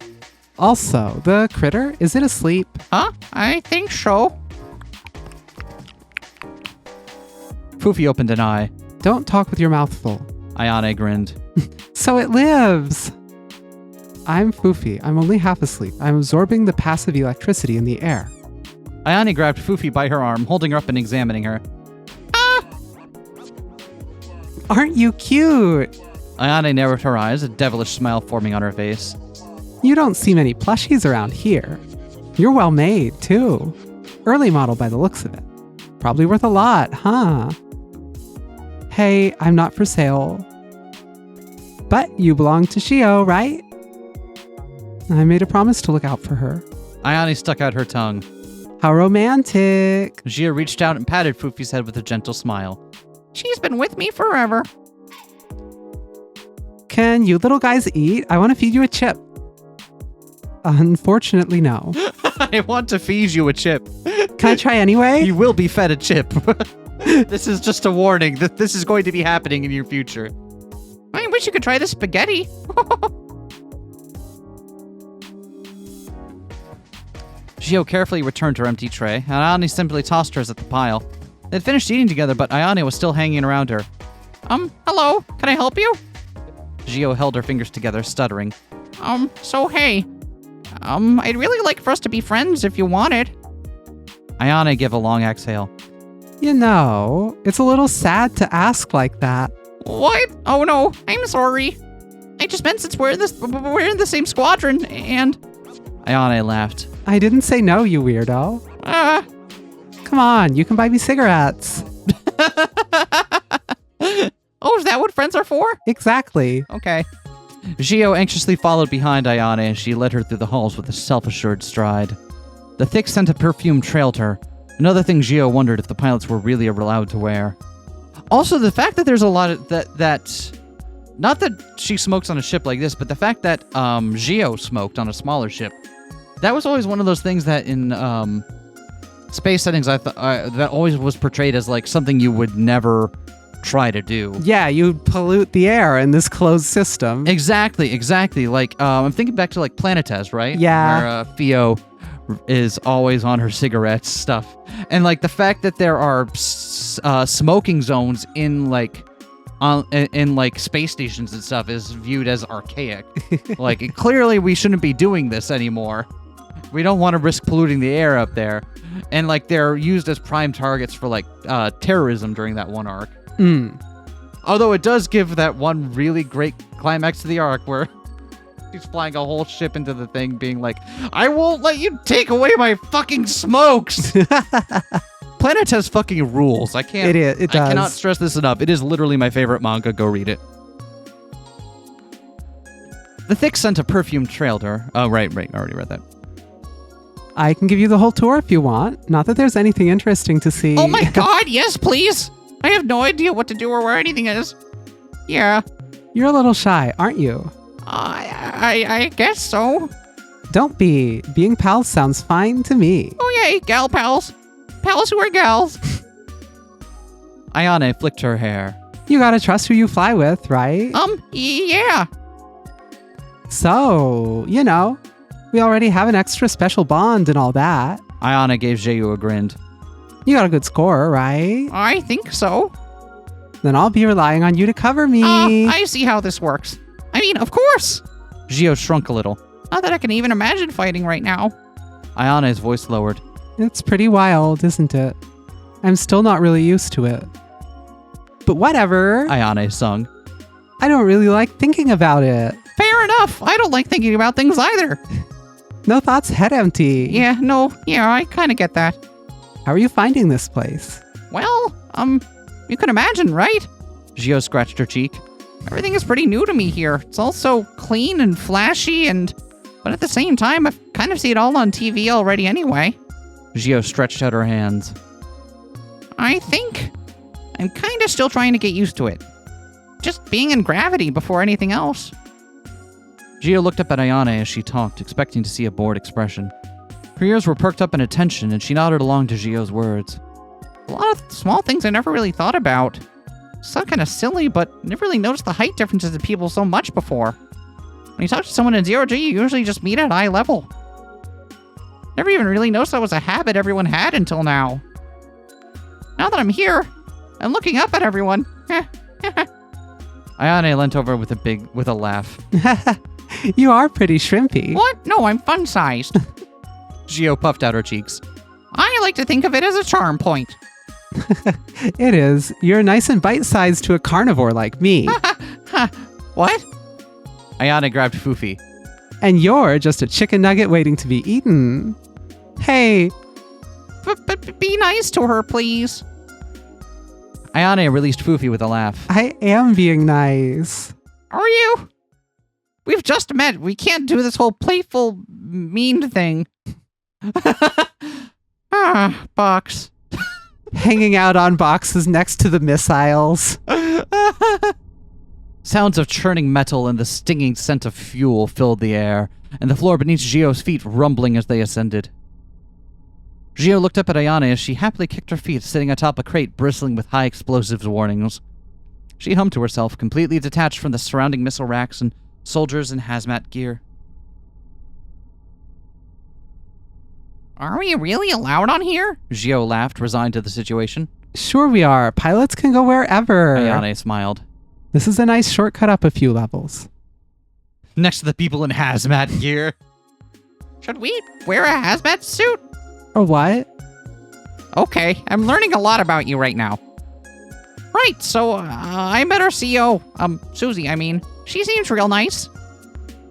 Also, the critter, is it asleep? Huh? I think so. Fufi opened an eye. Don't talk with your mouth full. Ayane grinned. So it lives! I'm Fufi. I'm only half asleep. I'm absorbing the passive electricity in the air. Ayane grabbed Fufi by her arm, holding her up and examining her. Aren't you cute? Ayane narrowed her eyes, a devilish smile forming on her face. You don't see many plushies around here. You're well made, too. Early model by the looks of it. Probably worth a lot, huh? Hey, I'm not for sale. But you belong to Shio, right? I made a promise to look out for her. Ayane stuck out her tongue. How romantic. Gia reached out and patted Fufi's head with a gentle smile. She's been with me forever. Can you little guys eat? I want to feed you a chip. Unfortunately, no. I want to feed you a chip. Can I try anyway? You will be fed a chip. This is just a warning that this is going to be happening in your future. I wish you could try the spaghetti. Gio carefully returned her empty tray, and Ayane simply tossed hers at the pile. They'd finished eating together, but Ayane was still hanging around her. Hello, can I help you? Gio held her fingers together, stuttering. So hey. I'd really like for us to be friends if you wanted. Ayane gave a long exhale. You know, it's a little sad to ask like that. What? Oh no, I'm sorry. I just meant since we're in the same squadron, and... Ayane laughed. I didn't say no, you weirdo. Come on, you can buy me cigarettes. Oh, is that what friends are for? Exactly. Okay. Gio anxiously followed behind Ayane as she led her through the halls with a self-assured stride. The thick scent of perfume trailed her. Another thing Gio wondered if the pilots were really allowed to wear. Also, the fact that there's a lot of that not that she smokes on a ship like this, but the fact that Gio smoked on a smaller ship. That was always one of those things that in space settings that always was portrayed as like something you would never try to do. Yeah, you'd pollute the air in this closed system. Exactly. Like, I'm thinking back to like Planetes, right? Yeah. Where Theo is always on her cigarettes stuff, and like the fact that there are smoking zones in like space stations and stuff is viewed as archaic. Like clearly we shouldn't be doing this anymore. We don't want to risk polluting the air up there, and like they're used as prime targets for like terrorism during that one arc. Although it does give that one really great climax to the arc where she's flying a whole ship into the thing being like, I won't let you take away my fucking smokes. Planetes fucking rules. I can't. It does. I cannot stress this enough. It is literally my favorite manga. Go read it. The thick scent of perfume trailed her. Oh, right. I already read that. I can give you the whole tour if you want. Not that there's anything interesting to see. Oh my god, yes, please. I have no idea what to do or where anything is. Yeah. You're a little shy, aren't you? I guess so. Don't be. Being pals sounds fine to me. Oh yay, gal pals. Pals who are gals. Ayane flicked her hair. You gotta trust who you fly with, right? Yeah. So, you know, we already have an extra special bond and all that. Ayane gave Jeyu a grin. You got a good score, right? I think so. Then I'll be relying on you to cover me. I see how this works. I mean, of course. Gio shrunk a little. Not that I can even imagine fighting right now. Ayane's voice lowered. It's pretty wild, isn't it? I'm still not really used to it. But whatever. Ayane sung. I don't really like thinking about it. Fair enough. I don't like thinking about things either. No thoughts, head empty. Yeah, I kind of get that. How are you finding this place? Well, you can imagine, right? Gio scratched her cheek. Everything is pretty new to me here. It's all so clean and flashy but at the same time, I've kind of seen it all on TV already anyway. Gio stretched out her hands. I think I'm kind of still trying to get used to it. Just being in gravity before anything else. Gio looked up at Ayane as she talked, expecting to see a bored expression. Her ears were perked up in attention, and she nodded along to Gio's words. A lot of small things I never really thought about. So kind of silly, but never really noticed the height differences in people so much before. When you talk to someone in 0G, you usually just meet at eye level. Never even really noticed that was a habit everyone had until now. Now that I'm here, I'm looking up at everyone. Ayane leant over with a laugh. You are pretty shrimpy. What? No, I'm fun-sized. Gio puffed out her cheeks. I like to think of it as a charm point. It is. You're nice and bite-sized to a carnivore like me. What? Ayane grabbed Fufi. And you're just a chicken nugget waiting to be eaten. Hey. But be nice to her, please. Ayane released Foofy with a laugh. I am being nice. Are you? We've just met. We can't do this whole playful, mean thing. Box. Hanging out on boxes next to the missiles. Sounds of churning metal and the stinging scent of fuel filled the air, and the floor beneath Gio's feet rumbling as they ascended. Gio looked up at Ayane as she happily kicked her feet, sitting atop a crate bristling with high explosives warnings. She hummed to herself, completely detached from the surrounding missile racks and soldiers in hazmat gear. Are we really allowed on here? Gio laughed, resigned to the situation. Sure we are. Pilots can go wherever. Ayane smiled. This is a nice shortcut up a few levels. Next to the people in hazmat gear. Should we wear a hazmat suit? Or what? Okay, I'm learning a lot about you right now. Right, so I met our CEO, Susie, I mean. She seems real nice.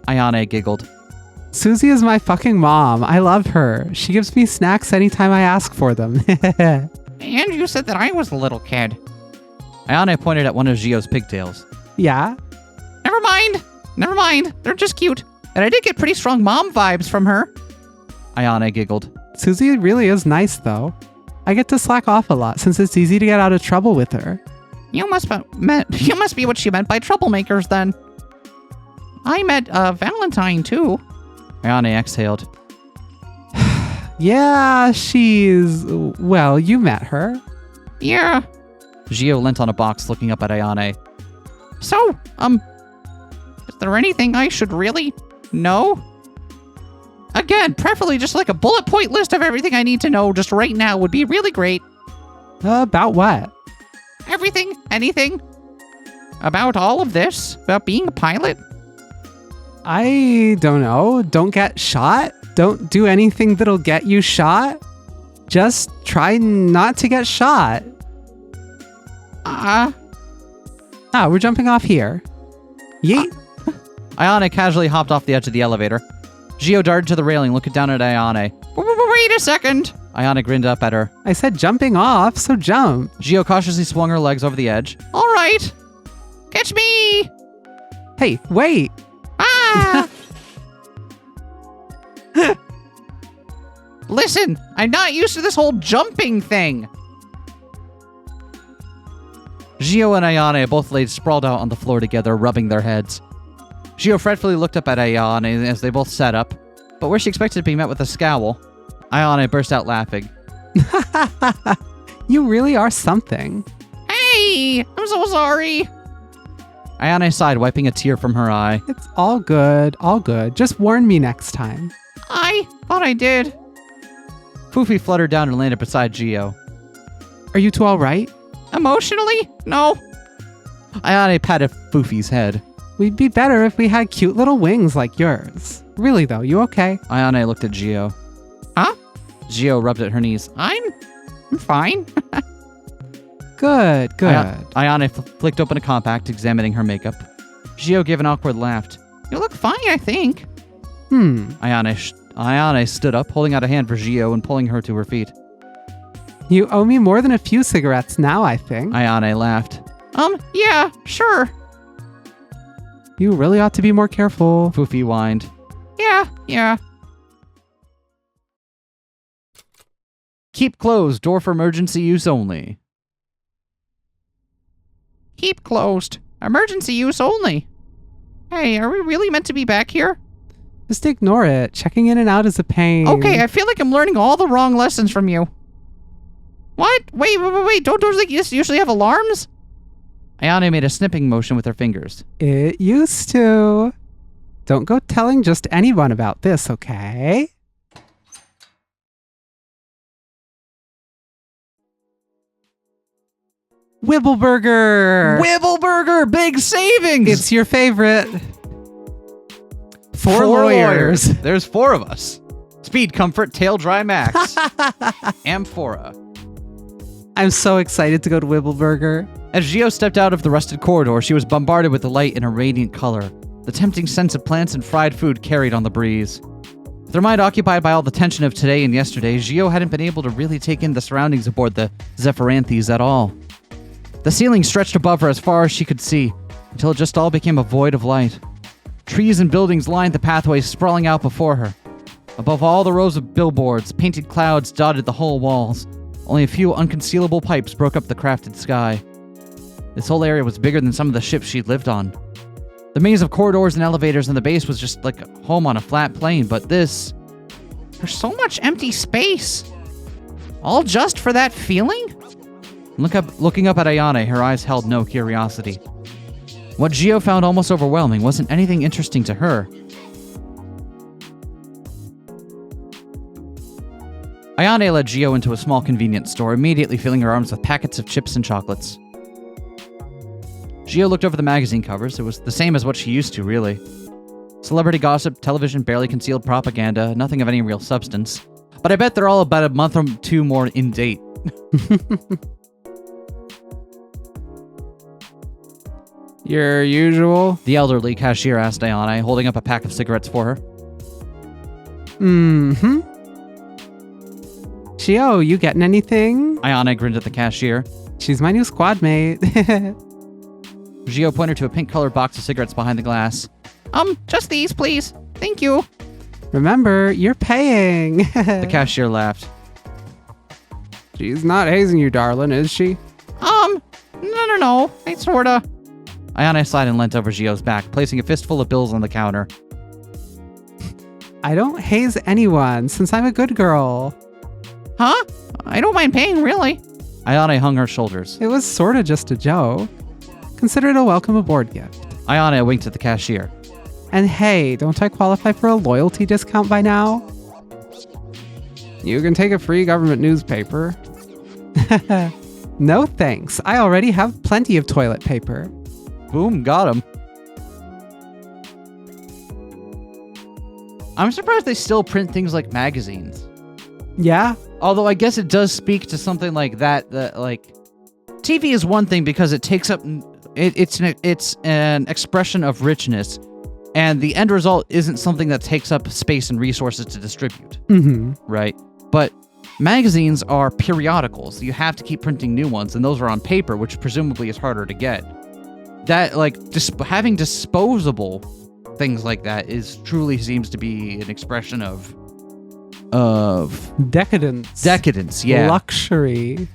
Ayane giggled. Susie is my fucking mom. I love her. She gives me snacks anytime I ask for them. And you said that I was a little kid. Ayane pointed at one of Gio's pigtails. Yeah? Never mind. They're just cute. And I did get pretty strong mom vibes from her. Ayane giggled. Susie really is nice, though. I get to slack off a lot since it's easy to get out of trouble with her. You must be what she meant by troublemakers, then. I met Valentine, too. Ayane exhaled. Yeah, she's... Well, you met her. Yeah. Gio leant on a box, looking up at Ayane. So, is there anything I should really know? Again, preferably just like a bullet point list of everything I need to know just right now would be really great. About what? Everything, anything. About all of this, about being a pilot. I don't know. Don't get shot? Don't do anything that'll get you shot? Just try not to get shot. We're jumping off here. Yeet. Ayane casually hopped off the edge of the elevator. Gio darted to the railing, looking down at Ayane. Wait a second. Ayane grinned up at her. I said jumping off, so jump. Gio cautiously swung her legs over the edge. All right. Catch me. Hey, wait. Listen, I'm not used to this whole jumping thing. Gio and Ayane both laid sprawled out on the floor together, rubbing their heads. Gio fretfully looked up at Ayane as they both sat up, but where she expected to be met with a scowl, Ayane burst out laughing. You really are something. Hey, I'm so sorry. Ayane sighed, wiping a tear from her eye. It's all good, all good. Just warn me next time. I thought I did. Foofy fluttered down and landed beside Gio. Are you two all right? Emotionally? No. Ayane patted Foofy's head. We'd be better if we had cute little wings like yours. Really though, you okay? Ayane looked at Gio. Huh? Gio rubbed at her knees. I'm fine. Good. Ayane flicked open a compact, examining her makeup. Gio gave an awkward laugh. You look fine, I think. Ayane stood up, holding out a hand for Gio and pulling her to her feet. You owe me more than a few cigarettes now, I think. Ayane laughed. Yeah, sure. You really ought to be more careful. Foofy whined. Yeah. Keep closed, door for emergency use only. Keep closed. Emergency use only. Hey, are we really meant to be back here? Just ignore it. Checking in and out is a pain. Okay, I feel like I'm learning all the wrong lessons from you. What? Wait. Don't doors like this usually have alarms? Ayane made a snipping motion with her fingers. It used to. Don't go telling just anyone about this, okay? Wibbleburger! Wibbleburger, big savings! It's your favorite. Four lawyers. There's 4 of us. Speed, Comfort, Tail Dry Max. Amphora. I'm so excited to go to Wibbleburger. As Gio stepped out of the rusted corridor, she was bombarded with the light in a radiant color. The tempting scents of plants and fried food carried on the breeze. With her mind occupied by all the tension of today and yesterday, Gio hadn't been able to really take in the surroundings aboard the Zephyranthes at all. The ceiling stretched above her as far as she could see, until it just all became a void of light. Trees and buildings lined the pathway sprawling out before her. Above all the rows of billboards, painted clouds dotted the whole walls. Only a few unconcealable pipes broke up the crafted sky. This whole area was bigger than some of the ships she'd lived on. The maze of corridors and elevators in the base was just like a home on a flat plane, but this... There's so much empty space. All just for that feeling? Looking up at Ayane, her eyes held no curiosity. What Gio found almost overwhelming wasn't anything interesting to her. Ayane led Gio into a small convenience store, immediately filling her arms with packets of chips and chocolates. Gio looked over the magazine covers. It was the same as what she used to, really. Celebrity gossip, television, barely concealed propaganda, nothing of any real substance. But I bet they're all about a month or two more in date. Your usual? The elderly cashier asked Ayane, holding up a pack of cigarettes for her. Mm-hmm. Shio, you getting anything? Ayane grinned at the cashier. She's my new squad mate. Gio pointed to a pink-colored box of cigarettes behind the glass. Just these, please. Thank you. Remember, you're paying. The cashier laughed. She's not hazing you, darling, is she? No. I sorta. Ayane sighed and leant over Gio's back, placing a fistful of bills on the counter. I don't haze anyone, since I'm a good girl. Huh? I don't mind paying, really. Ayane hung her shoulders. It was sorta just a joke. Consider it a welcome aboard gift. Ayane winked at the cashier. And hey, don't I qualify for a loyalty discount by now? You can take a free government newspaper. No thanks. I already have plenty of toilet paper. Boom, got him. I'm surprised they still print things like magazines. Yeah? Although I guess it does speak to something like that, like... TV is one thing because it takes up... It's an expression of richness, and the end result isn't something that takes up space and resources to distribute. Mm-hmm. Right? But magazines are periodicals. You have to keep printing new ones, and those are on paper, which presumably is harder to get. That, like, having disposable things like that truly seems to be an expression of Decadence. decadence, yeah. Luxury.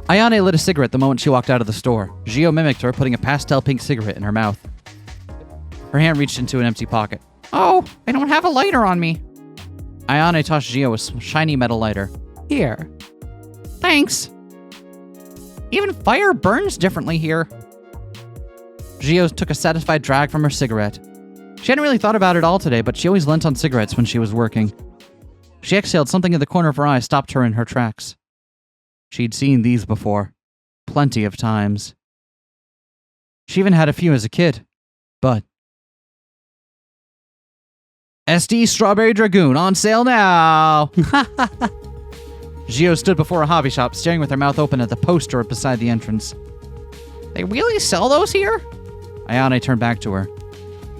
Ayane lit a cigarette the moment she walked out of the store. Gio mimicked her, putting a pastel pink cigarette in her mouth. Her hand reached into an empty pocket. Oh, I don't have a lighter on me. Ayane tossed Gio a shiny metal lighter. Here. Thanks. Even fire burns differently here. Gio took a satisfied drag from her cigarette. She hadn't really thought about it all today, but she always leant on cigarettes when she was working. She exhaled. Something in the corner of her eye stopped her in her tracks. She'd seen these before. Plenty of times. She even had a few as a kid. But... SD Strawberry Dragoon on sale now! Gio stood before a hobby shop, staring with her mouth open at the poster beside the entrance. They really sell those here? Ayane turned back to her.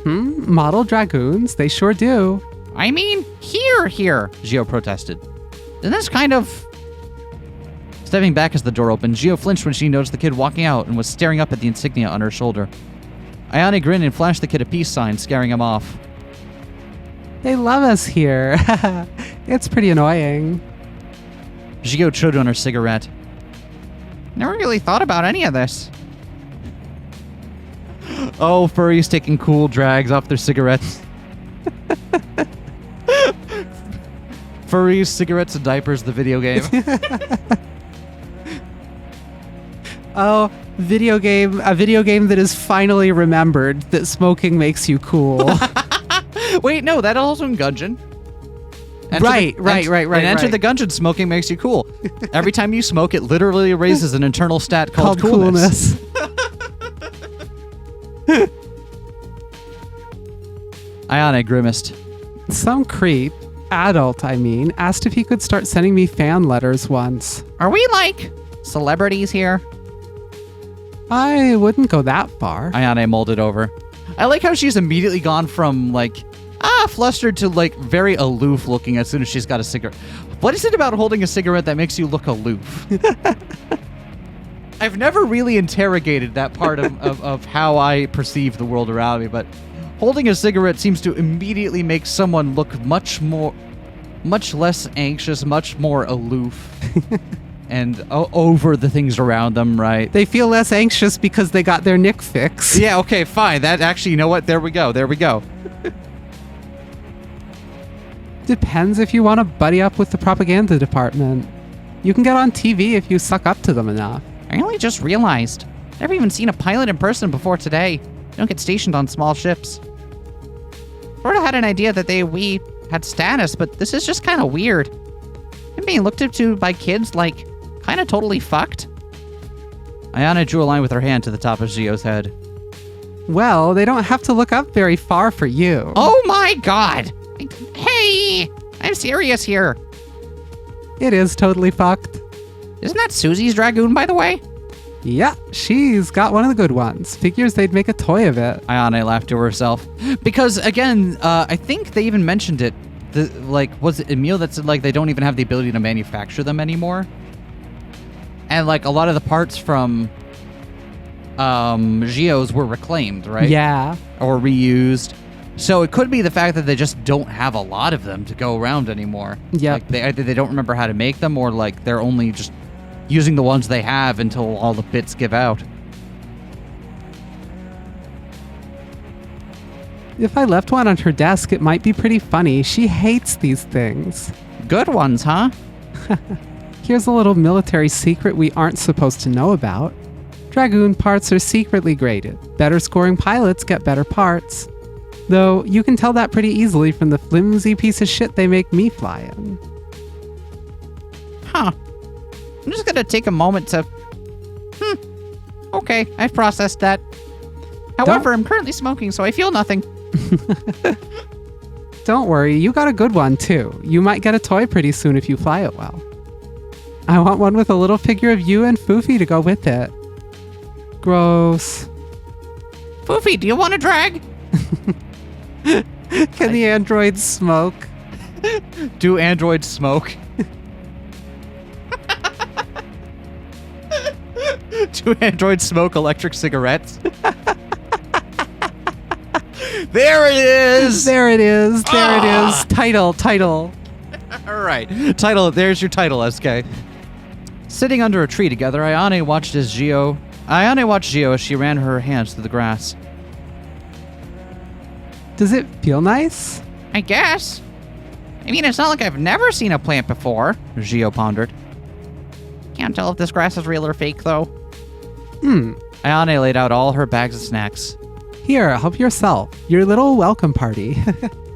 Model Dragoons, they sure do. I mean, here. Gio protested. Isn't this kind of... Stepping back as the door opened, Gio flinched when she noticed the kid walking out and was staring up at the insignia on her shoulder. Ayane grinned and flashed the kid a peace sign, scaring him off. They love us here. It's pretty annoying. Gio chewed on her cigarette. Never really thought about any of this. Oh, furries taking cool drags off their cigarettes. Furries, cigarettes, and diapers, the video game. Oh, a video game that is finally remembered that smoking makes you cool. Wait, no, that also in Gungeon. Right. And Enter the Gungeon, smoking makes you cool. Every time you smoke, it literally raises an internal stat called coolness. Ayane grimaced. Some creep, adult I mean, asked if he could start sending me fan letters once. Are we like celebrities here? I wouldn't go that far. Ayane molded over. I like how she's immediately gone from, like, flustered to, like, very aloof looking as soon as she's got a cigarette. What is it about holding a cigarette that makes you look aloof? I've never really interrogated that part of how I perceive the world around me, but holding a cigarette seems to immediately make someone look much less anxious, much more aloof, and over the things around them, right? They feel less anxious because they got their nick fix. Yeah, okay, fine. That actually, you know what? There we go. Depends if you want to buddy up with the propaganda department. You can get on TV if you suck up to them enough. I only just realized. Never even seen a pilot in person before today. They don't get stationed on small ships. Sort of had an idea that we had status, but this is just kind of weird. And being looked up to by kids like kind of totally fucked. Ayane drew a line with her hand to the top of Gio's head. Well, they don't have to look up very far for you. Oh my god! Hey! I'm serious here. It is totally fucked. Isn't that Susie's Dragoon, by the way? Yeah, she's got one of the good ones. Figures they'd make a toy of it. Ayane laughed to herself. Because, again, I think they even mentioned it. Was it Emil that said, they don't even have the ability to manufacture them anymore? And, a lot of the parts from Gio's were reclaimed, right? Yeah. Or reused. So it could be the fact that they just don't have a lot of them to go around anymore. Yeah. Either they don't remember how to make them, or they're only just using the ones they have until all the bits give out. If I left one on her desk, it might be pretty funny. She hates these things. Good ones, huh? Here's a little military secret we aren't supposed to know about. Dragoon parts are secretly graded. Better scoring pilots get better parts. Though, you can tell that pretty easily from the flimsy piece of shit they make me fly in. Huh. I'm just gonna take a moment to... Okay, I've processed that. However, I'm currently smoking, so I feel nothing. Don't worry, you got a good one too. You might get a toy pretty soon if you fly it well. I want one with a little figure of you and Foofy to go with it. Gross. Foofy, do you want to drag? Can the androids smoke? Do androids smoke? Do androids smoke electric cigarettes? There it is! There it is. There it is. Title. All right. Title. There's your title, SK. Sitting under a tree together, Ayane watched Gio as she ran her hands through the grass. Does it feel nice? I guess. I mean, it's not like I've never seen a plant before. Gio pondered. Can't tell if this grass is real or fake, though. Ayane laid out all her bags of snacks. Here, help yourself. Your little welcome party.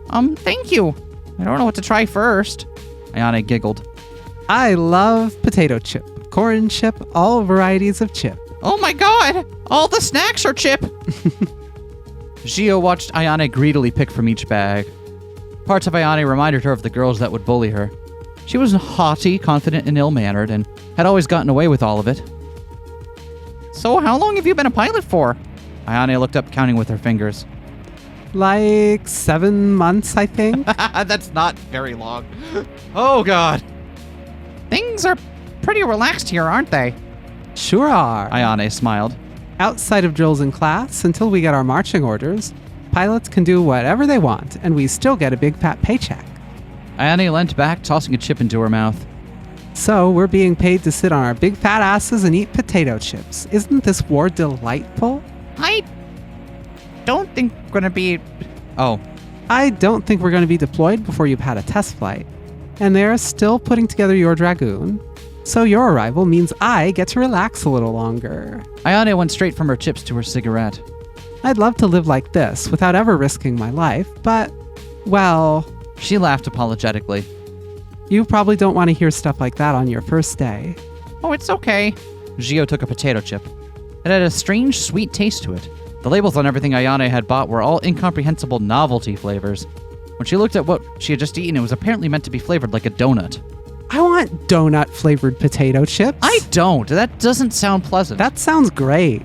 Thank you. I don't know what to try first. Ayane giggled. I love potato chip, corn chip, all varieties of chip. Oh my god! All the snacks are chip! Gio watched Ayane greedily pick from each bag. Parts of Ayane reminded her of the girls that would bully her. She was haughty, confident, and ill-mannered, and had always gotten away with all of it. So how long have you been a pilot for? Ayane looked up, counting with her fingers. Like 7 months, I think. That's not very long. Oh, God. Things are pretty relaxed here, aren't they? Sure are. Ayane smiled. Outside of drills in class, until we get our marching orders, pilots can do whatever they want, and we still get a big fat paycheck. Ayane leant back, tossing a chip into her mouth. So we're being paid to sit on our big fat asses and eat potato chips. Isn't this war delightful? I don't think we're gonna be... Oh. I don't think we're going to be deployed before you've had a test flight. And they're still putting together your Dragoon. So your arrival means I get to relax a little longer. Ayane went straight from her chips to her cigarette. I'd love to live like this without ever risking my life, but, well... She laughed apologetically. You probably don't want to hear stuff like that on your first day. Oh, it's okay. Gio took a potato chip. It had a strange, sweet taste to it. The labels on everything Ayane had bought were all incomprehensible novelty flavors. When she looked at what she had just eaten, it was apparently meant to be flavored like a donut. I want donut-flavored potato chips. I don't. That doesn't sound pleasant. That sounds great.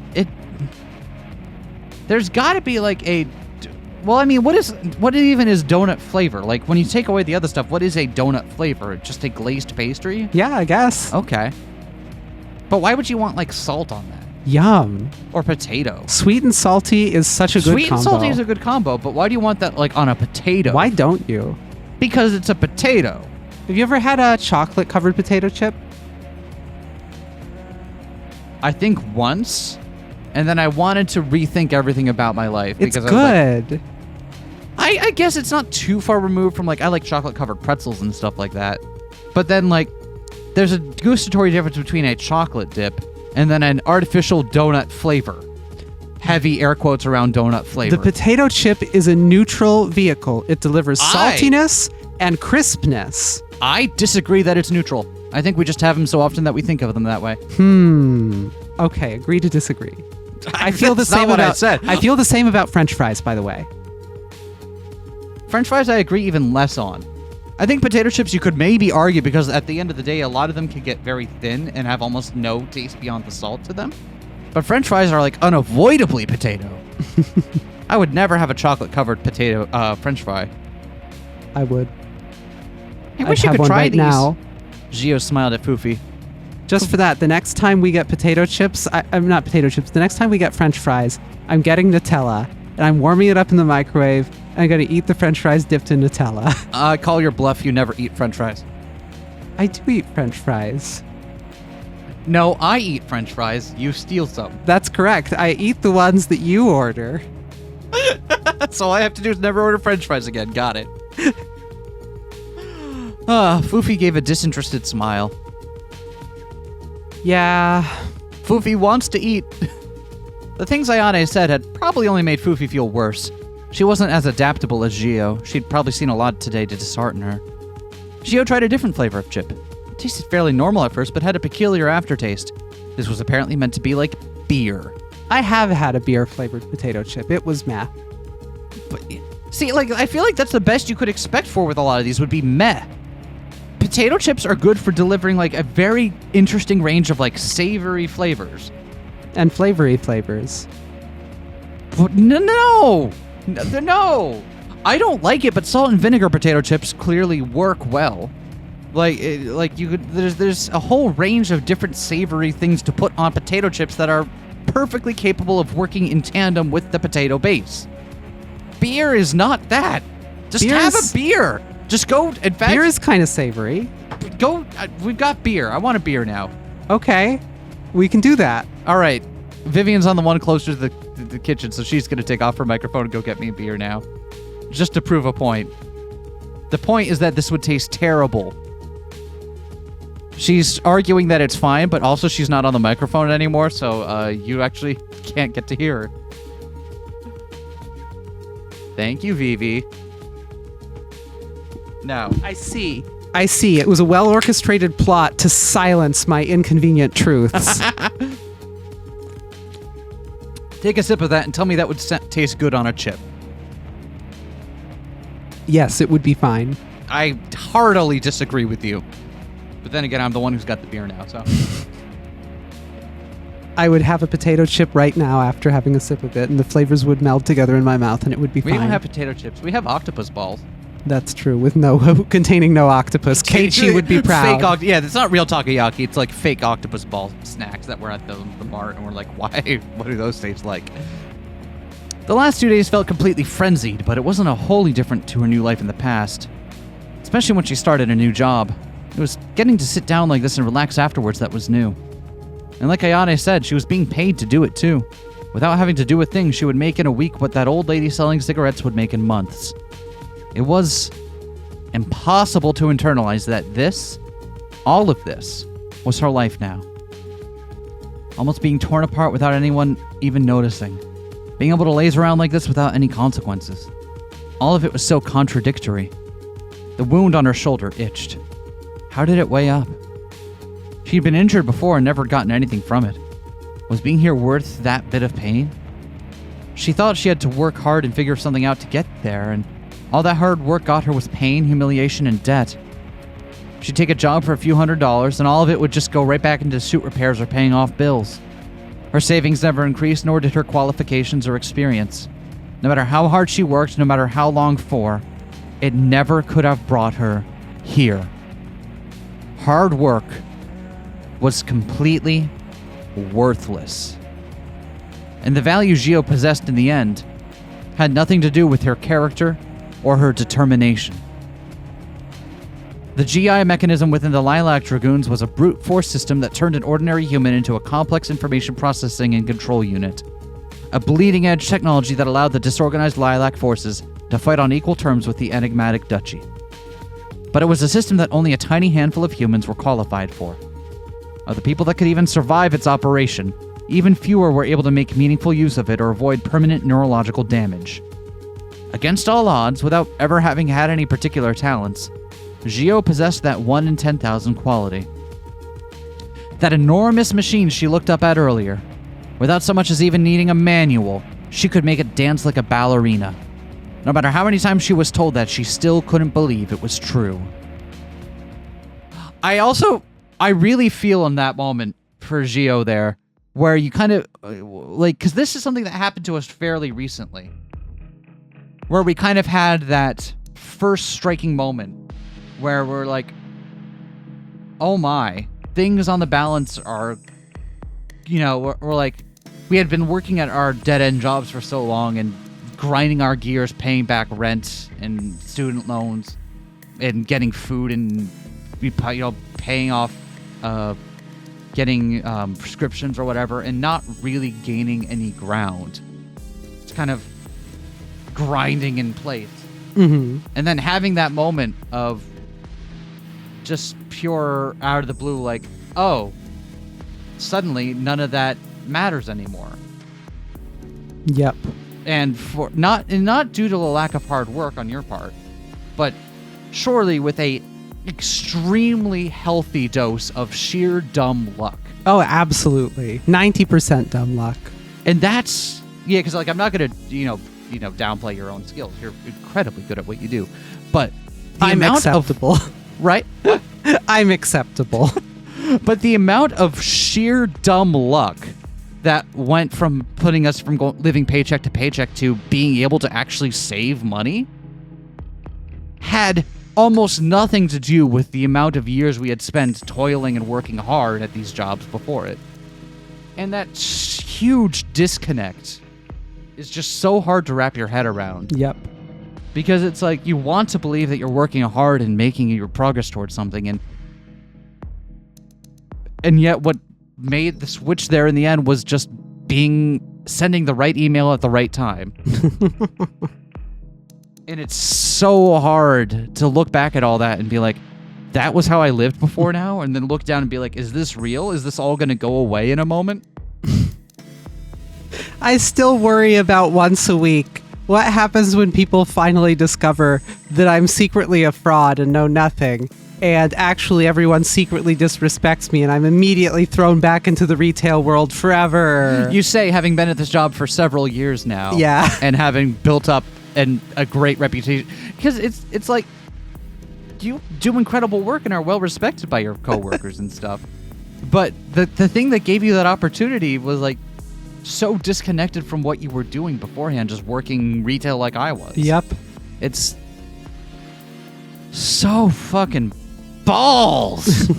There's got to be like a... Well, I mean, what even is donut flavor? Like, when you take away the other stuff, what is a donut flavor? Just a glazed pastry? Yeah, I guess. Okay. But why would you want like salt on that? Yum. Or potato? Sweet and salty is such a good Sweet combo. and salty is a good combo, but why do you want that like on a potato? Why don't you? Because it's a potato. Have you ever had a chocolate-covered potato chip? I think once, and then I wanted to rethink everything about my life. It's because I was good. like, I guess it's not too far removed from like, I like chocolate-covered pretzels and stuff like that. But then like, there's a gustatory difference between a chocolate dip and then an artificial donut flavor. Heavy air quotes around donut flavor. The potato chip is a neutral vehicle. It delivers saltiness and crispness. I disagree that it's neutral. I think we just have them so often that we think of them that way. Okay, agree to disagree. I feel the That's not same what I about said. I feel the same about French fries, by the way. French fries, I agree even less on. I think potato chips you could maybe argue because at the end of the day, a lot of them can get very thin and have almost no taste beyond the salt to them. But French fries are like unavoidably potato. I would never have a chocolate-covered potato French fry. I would. I wish I'd you have could one try right these. now. Gio smiled at Foofy. Just for that, the next time we get potato chips, I'm not potato chips, the next time we get French fries, I'm getting Nutella, and I'm warming it up in the microwave, and I'm going to eat the French fries dipped in Nutella. Call your bluff. You never eat French fries. I do eat French fries. No, I eat French fries. You steal some. That's correct. I eat the ones that you order. That's all I have to do is never order French fries again. Got it. Foofy gave a disinterested smile. Yeah. Foofy wants to eat. The things Ayane said had probably only made Foofy feel worse. She wasn't as adaptable as Gio. She'd probably seen a lot today to dishearten her. Gio tried a different flavor of chip. It tasted fairly normal at first, but had a peculiar aftertaste. This was apparently meant to be like beer. I have had a beer-flavored potato chip. It was meh. But see, like I feel like that's the best you could expect for with a lot of these would be meh. Potato chips are good for delivering like a very interesting range of like savory flavors. And flavory flavors. But no. I don't like it, but salt and vinegar potato chips clearly work well. Like you could there's a whole range of different savory things to put on potato chips that are perfectly capable of working in tandem with the potato base. Beer is not that. Just have a beer. Just go. In fact, Beer is kind of savory. Go. We've got beer. I want a beer now. Okay, we can do that. All right. Vivian's on the one closer to the kitchen, so she's going to take off her microphone and go get me a beer now. Just to prove a point. The point is that this would taste terrible. She's arguing that it's fine, but also she's not on the microphone anymore, so you actually can't get to hear her. Thank you, Vivi. Now. I see. It was a well-orchestrated plot to silence my inconvenient truths. Take a sip of that and tell me that would taste good on a chip. Yes, it would be fine. I heartily disagree with you. But then again, I'm the one who's got the beer now, so. I would have a potato chip right now after having a sip of it, and the flavors would meld together in my mouth, and it would be We fine. don't have potato chips. We have octopus balls. That's true, with containing no octopus. Keiichi would be proud. Yeah, it's not real takoyaki. It's like fake octopus ball snacks that were at the mart, and we're like, why? What do those taste like? The last 2 days felt completely frenzied, but it wasn't a wholly different to her new life in the past. Especially when she started a new job. It was getting to sit down like this and relax afterwards that was new. And like Ayane said, she was being paid to do it too. Without having to do a thing, she would make in a week what that old lady selling cigarettes would make in months. It was impossible to internalize that this, all of this, was her life now. Almost being torn apart without anyone even noticing. Being able to laze around like this without any consequences. All of it was so contradictory. The wound on her shoulder itched. How did it weigh up? She'd been injured before and never gotten anything from it. Was being here worth that bit of pain? She thought she had to work hard and figure something out to get there, and all that hard work got her was pain, humiliation, and debt. She'd take a job for a few $100s, and all of it would just go right back into suit repairs or paying off bills. Her savings never increased, nor did her qualifications or experience. No matter how hard she worked, no matter how long for, it never could have brought her here. Hard work was completely worthless. And the value Xiao possessed in the end had nothing to do with her character or her determination. The GI mechanism within the Lilac Dragoons was a brute force system that turned an ordinary human into a complex information processing and control unit. A bleeding-edge technology that allowed the disorganized Lilac forces to fight on equal terms with the enigmatic Duchy. But it was a system that only a tiny handful of humans were qualified for. Of the people that could even survive its operation, even fewer were able to make meaningful use of it or avoid permanent neurological damage. Against all odds, without ever having had any particular talents, Xiao possessed that 1 in 10,000 quality. That enormous machine she looked up at earlier, without so much as even needing a manual, she could make it dance like a ballerina. No matter how many times she was told that, she still couldn't believe it was true. I really feel in that moment for Xiao there, where you kind of, like, because this is something that happened to us fairly recently, where we kind of had that first striking moment where we're like, oh my, things on the balance are, we're like, we had been working at our dead-end jobs for so long and grinding our gears, paying back rent and student loans and getting food and, paying off, getting prescriptions or whatever, and not really gaining any ground. It's kind of grinding in place. Mm-hmm. And then having that moment of just pure out of the blue, like, oh, suddenly none of that matters anymore. Yep. And for not due to a lack of hard work on your part, but surely with a extremely healthy dose of sheer dumb luck. Oh, absolutely. 90% dumb luck. And that's, because like I'm not gonna downplay your own skills. You're incredibly good at what you do, but I'm acceptable. Right? I'm acceptable. But the amount of sheer dumb luck that went from putting us from living paycheck to paycheck to being able to actually save money had almost nothing to do with the amount of years we had spent toiling and working hard at these jobs before it. And that huge disconnect is just so hard to wrap your head around. Yep. Because it's like you want to believe that you're working hard and making your progress towards something, and yet what made the switch there in the end was just sending the right email at the right time. And it's so hard to look back at all that and be like, that was how I lived before now? And then look down and be like, is this real? Is this all going to go away in a moment? I still worry about once a week. What happens when people finally discover that I'm secretly a fraud and know nothing, and actually everyone secretly disrespects me and I'm immediately thrown back into the retail world forever? You say, having been at this job for several years now. Yeah. And having built up a great reputation. Because it's like, you do incredible work and are well respected by your coworkers and stuff. But the thing that gave you that opportunity was like so disconnected from what you were doing beforehand, just working retail like I was. Yep. It's so fucking balls.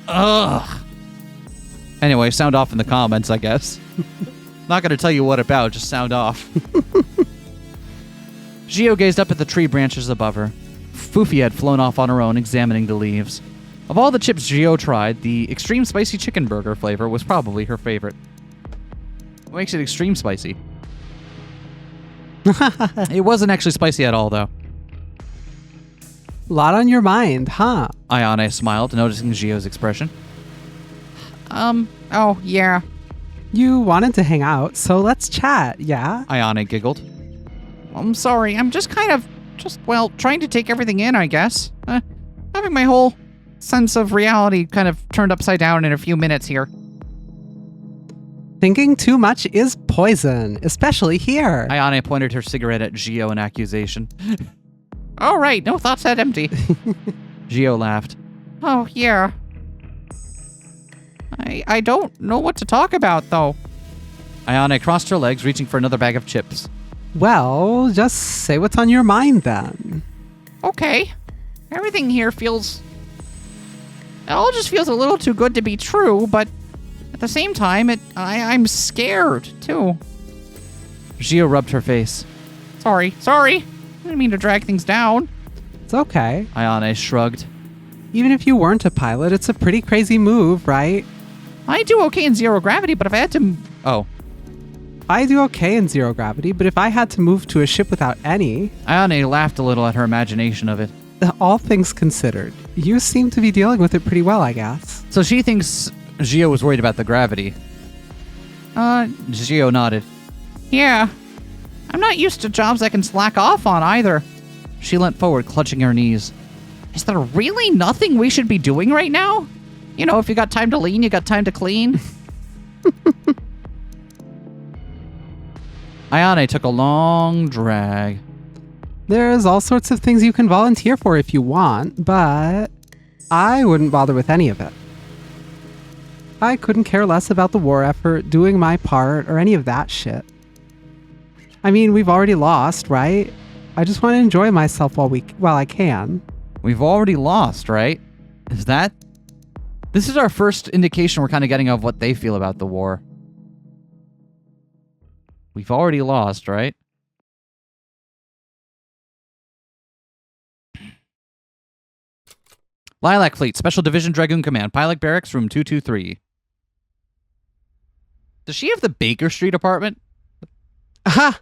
Ugh. Anyway, sound off in the comments, I guess. Not going to tell you what about, just sound off. Xiao gazed up at the tree branches above her. Fufi had flown off on her own, examining the leaves. Of all the chips Xiao tried, the extreme spicy chicken burger flavor was probably her favorite. What makes it extreme spicy? It wasn't actually spicy at all, though. Lot on your huh? Ayane smiled, noticing Xiao's expression. Oh, yeah. You wanted to hang out, so let's chat, yeah? Ayane giggled. I'm sorry, I'm just kind of, trying to take everything in, I guess. Having my whole sense of reality kind of turned upside down in a few minutes here. Thinking too much is poison, especially here. Ayane pointed her cigarette at Xiao in accusation. All right, no thoughts that empty. Xiao laughed. Oh, yeah. I don't know what to talk about, though. Ayane crossed her legs, reaching for another bag of chips. Well, just say what's on your mind, then. Okay. Everything here it all just feels a little too good to be true, but At the same time, I'm scared, too. Gio rubbed her face. Sorry. I didn't mean to drag things down. It's okay. Ayane shrugged. Even if you weren't a pilot, it's a pretty crazy move, right? I do okay in zero gravity, but if I had to... Oh. I do okay in zero gravity, but if I had to move to a ship without any... Ayane laughed a little at her imagination of it. All things considered, you seem to be dealing with it pretty well, I guess. So she thinks Gio was worried about the gravity. Gio nodded. Yeah. I'm not used to jobs I can slack off on either. She leant forward, clutching her knees. Is there really nothing we should be doing right now? You know, if you got time to lean, you got time to clean. Ayane took a long drag. There's all sorts of things you can volunteer for if you want, but I wouldn't bother with any of it. I couldn't care less about the war effort, doing my part, or any of that shit. I mean, we've already lost, right? I just want to enjoy myself while I can. We've already lost, right? Is that... This is our first indication we're kind of getting of what they feel about the war. We've already lost, right? Lilac Fleet, Special Division Dragoon Command, Pilot Barracks, Room 223. Does she have the Baker Street apartment? Aha!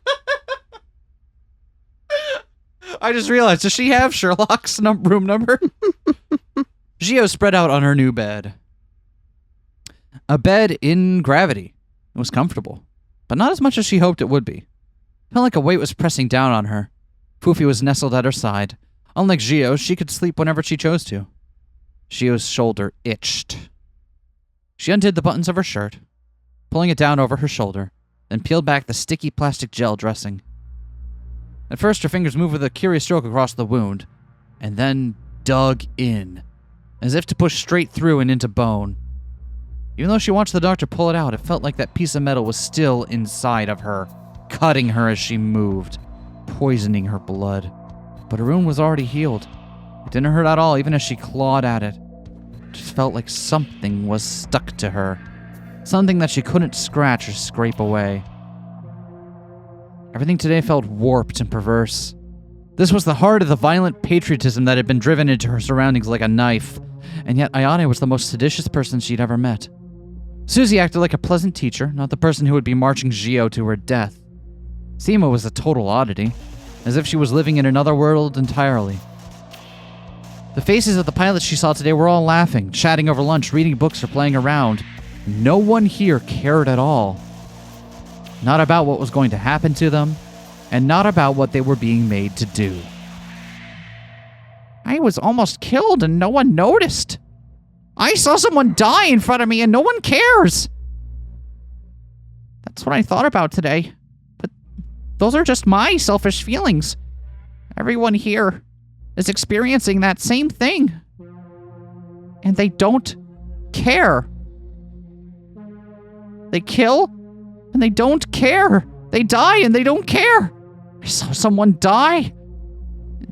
I just realized, does she have Sherlock's room number? Gio spread out on her new bed. A bed in gravity. It was comfortable, but not as much as she hoped it would be. It felt like a weight was pressing down on her. Poofy was nestled at her side. Unlike Gio, she could sleep whenever she chose to. Gio's shoulder itched. She undid the buttons of her shirt, pulling it down over her shoulder, then peeled back the sticky plastic gel dressing. At first, her fingers moved with a curious stroke across the wound, and then dug in, as if to push straight through and into bone. Even though she watched the doctor pull it out, it felt like that piece of metal was still inside of her, cutting her as she moved, poisoning her blood. But her wound was already healed. It didn't hurt at all, even as she clawed at it. It just felt like something was stuck to her. Something that she couldn't scratch or scrape away. Everything today felt warped and perverse. This was the heart of the violent patriotism that had been driven into her surroundings like a knife, and yet Ayane was the most seditious person she'd ever met. Susie acted like a pleasant teacher, not the person who would be marching Gio to her death. Seema was a total oddity, as if she was living in another world entirely. The faces of the pilots she saw today were all laughing, chatting over lunch, reading books, or playing around. No one here cared at all. Not about what was going to happen to them, and not about what they were being made to do. I was almost killed and no one noticed. I saw someone die in front of me and no one cares. That's what I thought about today. But those are just my selfish feelings. Everyone here is experiencing that same thing. And they don't care. They kill and they don't care. They die and they don't care. I saw someone die.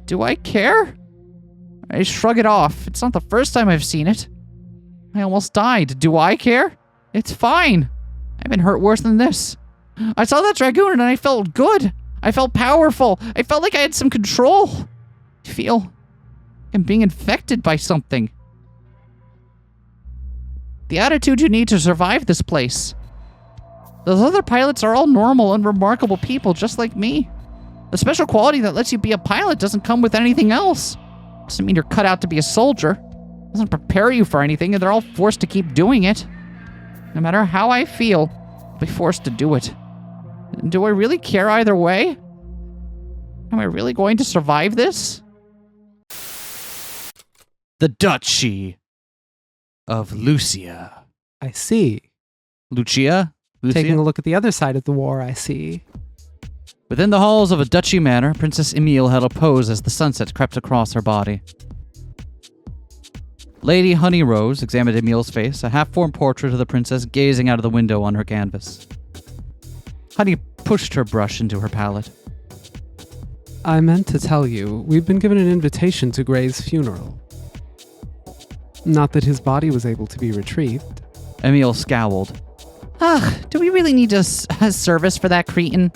Do I care? I shrug it off. It's not the first time I've seen it. I almost died. Do I care? It's fine. I've been hurt worse than this. I saw that Dragoon and I felt good. I felt powerful. I felt like I had some control. I feel like I'm being infected by something. The attitude you need to survive this place. Those other pilots are all normal and remarkable people just like me. The special quality that lets you be a pilot doesn't come with anything else. Doesn't mean you're cut out to be a soldier. Doesn't prepare you for anything, and they're all forced to keep doing it. No matter how I feel, I'll be forced to do it. Do I really care either way? Am I really going to survive this? The Duchy of Lucia. I see. Lucia? Taking a look at the other side of the war, I see. Within the halls of a duchy manor, Princess Emile held a pose as the sunset crept across her body. Lady Honey Rose examined Emile's face, a half-formed portrait of the princess gazing out of the window on her canvas. Honey pushed her brush into her palette. I meant to tell you, we've been given an invitation to Gray's funeral. Not that his body was able to be retrieved. Emil scowled. Ugh, do we really need a service for that cretin?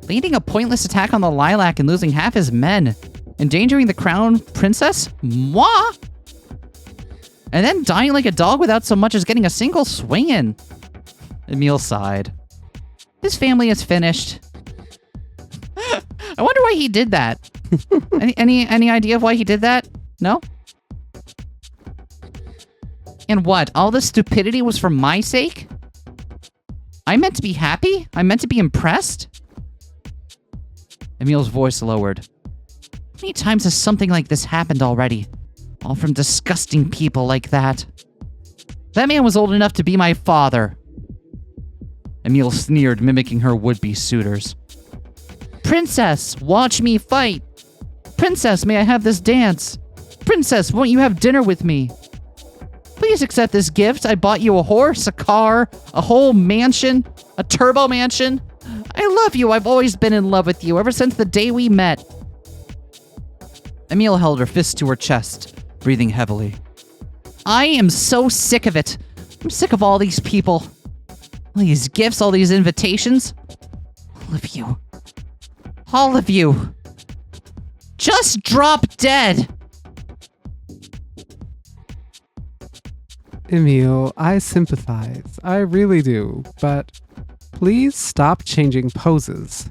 Leading a pointless attack on the Lilac and losing half his men. Endangering the crown princess? Moi? And then dying like a dog without so much as getting a single swing in. Emil sighed. His family is finished. I wonder why he did that. Any idea of why he did that? No? And what? All this stupidity was for my sake? I meant to be happy? I meant to be impressed? Emil's voice lowered. How many times has something like this happened already? All from disgusting people like that. That man was old enough to be my father. Emil sneered, mimicking her would-be suitors. Princess, watch me fight. Princess, may I have this dance? Princess, won't you have dinner with me? Please accept this gift. I bought you a horse, a car, a whole mansion, a turbo mansion. I love you. I've always been in love with you ever since the day we met. Emil held her fist to her chest, breathing heavily. I am so sick of it. I'm sick of all these people. All these gifts, all these invitations. All of you. All of you. Just drop dead. Emil, I sympathize. I really do. But please stop changing poses.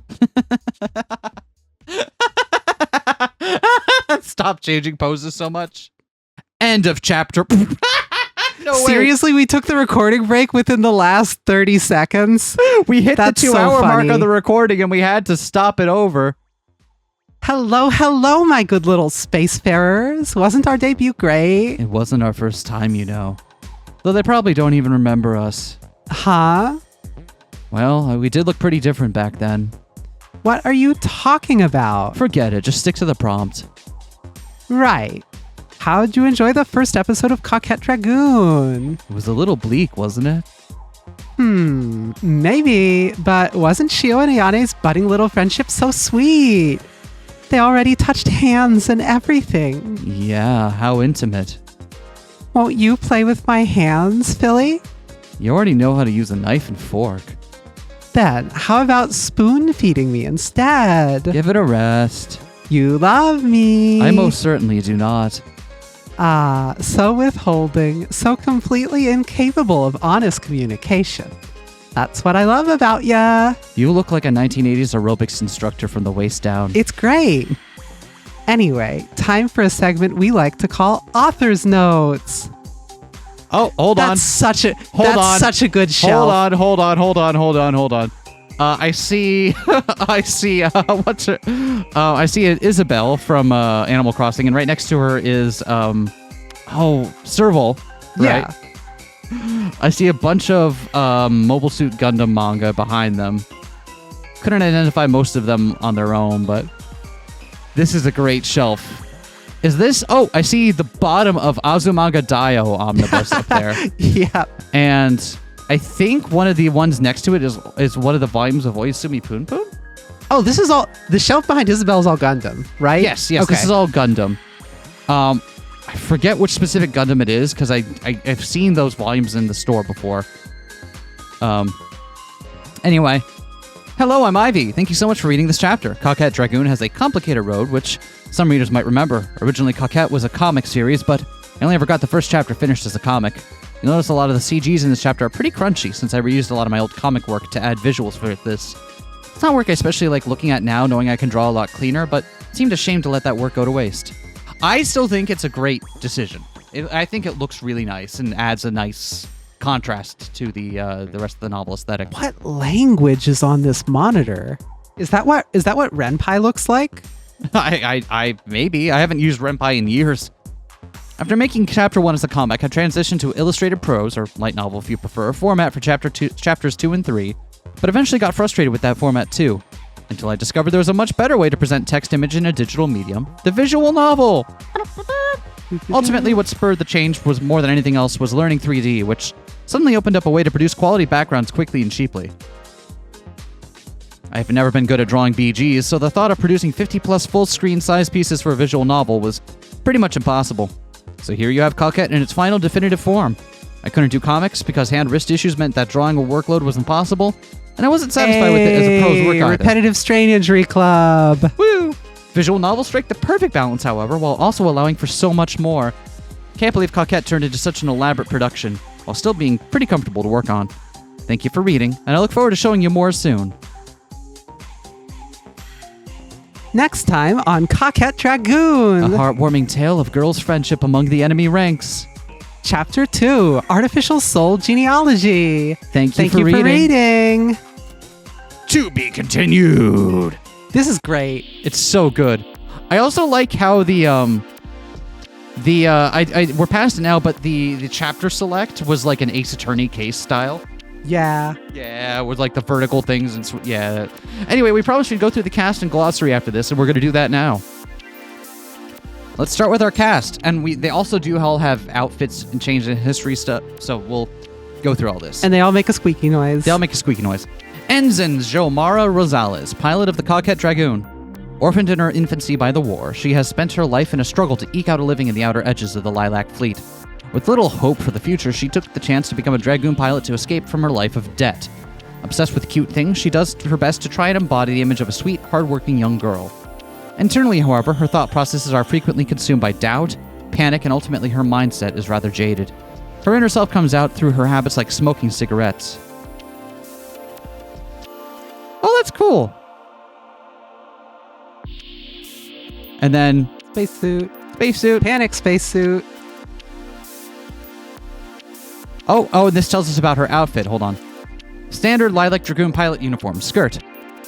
Stop changing poses so much. End of chapter. No way. Seriously, we took the recording break within the last 30 seconds? We hit That's the 2 so hour mark funny. of the recording and we had to stop it over. Hello, my good little spacefarers. Wasn't our debut great? It wasn't our first time, you know. Though they probably don't even remember us. Huh? Well, we did look pretty different back then. What are you talking about? Forget it, just stick to the prompt. Right. How'd you enjoy the first episode of Coquette Dragoon? It was a little bleak, wasn't it? Maybe, but wasn't Shio and Ayane's budding little friendship so sweet? They already touched hands and everything. Yeah, how intimate. Won't you play with my hands, Philly? You already know how to use a knife and fork. Then, how about spoon feeding me instead? Give it a rest. You love me. I most certainly do not. Ah, so withholding, so completely incapable of honest communication. That's what I love about ya. You look like a 1980s aerobics instructor from the waist down. It's great. Anyway, time for a segment we like to call Author's Notes. Oh, hold on. That's such a good show. Hold on. I see I see Isabel from Animal Crossing, and right next to her is Serval, right? Yeah. I see a bunch of Mobile Suit Gundam manga behind them. Couldn't identify most of them on their own, but this is a great shelf. Is this? Oh, I see the bottom of Azumanga Daioh omnibus up there. Yeah. And I think one of the ones next to it is one of the volumes of Oizumi Poon Poon? Oh, this is all, the shelf behind Isabel is all Gundam, right? Yes, Okay. this is all Gundam. I forget which specific Gundam it is, because I've seen those volumes in the store before. Anyway. Hello, I'm Ivy. Thank you so much for reading this chapter. Coquette Dragoon has a complicated road, which some readers might remember. Originally, Coquette was a comic series, but I only ever got the first chapter finished as a comic. You'll notice a lot of the CGs in this chapter are pretty crunchy, since I reused a lot of my old comic work to add visuals for this. It's not work I especially like looking at now, knowing I can draw a lot cleaner, but it seemed a shame to let that work go to waste. I still think it's a great decision. I think it looks really nice and adds a nice contrast to the rest of the novel aesthetic. What language is on this monitor? Is that what Renpai looks like? I maybe. I haven't used Renpai in years. After making Chapter 1 as a comic, I transitioned to illustrated prose, or light novel if you prefer, format for chapters 2 and 3, but eventually got frustrated with that format too, until I discovered there was a much better way to present text image in a digital medium, the visual novel. Ultimately, what spurred the change was more than anything else was learning 3D, which suddenly opened up a way to produce quality backgrounds quickly and cheaply. I have never been good at drawing BGs, so the thought of producing 50+ full-screen size pieces for a visual novel was pretty much impossible. So here you have Coquette in its final definitive form. I couldn't do comics because hand-wrist issues meant that drawing a workload was impossible, and I wasn't satisfied with it as a prose work either. Repetitive strain injury club. Woo! Visual novels strike the perfect balance, however, while also allowing for so much more. Can't believe Coquette turned into such an elaborate production, while still being pretty comfortable to work on. Thank you for reading, and I look forward to showing you more soon. Next time on Coquette Dragoon. A heartwarming tale of girls' friendship among the enemy ranks. Chapter 2, Artificial Soul Genealogy. Thank you Thank for you for reading. reading. To be continued. This is great. It's so good. I also like how we're past it now, but the chapter select was like an Ace Attorney case style. Yeah. Yeah, with like the vertical things and yeah. Anyway, we probably should go through the cast and glossary after this, and we're gonna do that now. Let's start with our cast, and they also do all have outfits and change in history stuff, so we'll go through all this. And they all make a squeaky noise. They all make a squeaky noise. Ensign Xiomara Rosales, pilot of the Coquette Dragoon. Orphaned in her infancy by the war, she has spent her life in a struggle to eke out a living in the outer edges of the Lilac Fleet. With little hope for the future, she took the chance to become a Dragoon pilot to escape from her life of debt. Obsessed with cute things, she does her best to try and embody the image of a sweet, hardworking young girl. Internally, however, her thought processes are frequently consumed by doubt, panic, and ultimately her mindset is rather jaded. Her inner self comes out through her habits like smoking cigarettes. Oh, that's cool. And then... Spacesuit. Spacesuit. Panic spacesuit. Oh, and this tells us about her outfit. Hold on. Standard Lilac Dragoon pilot uniform. Skirt.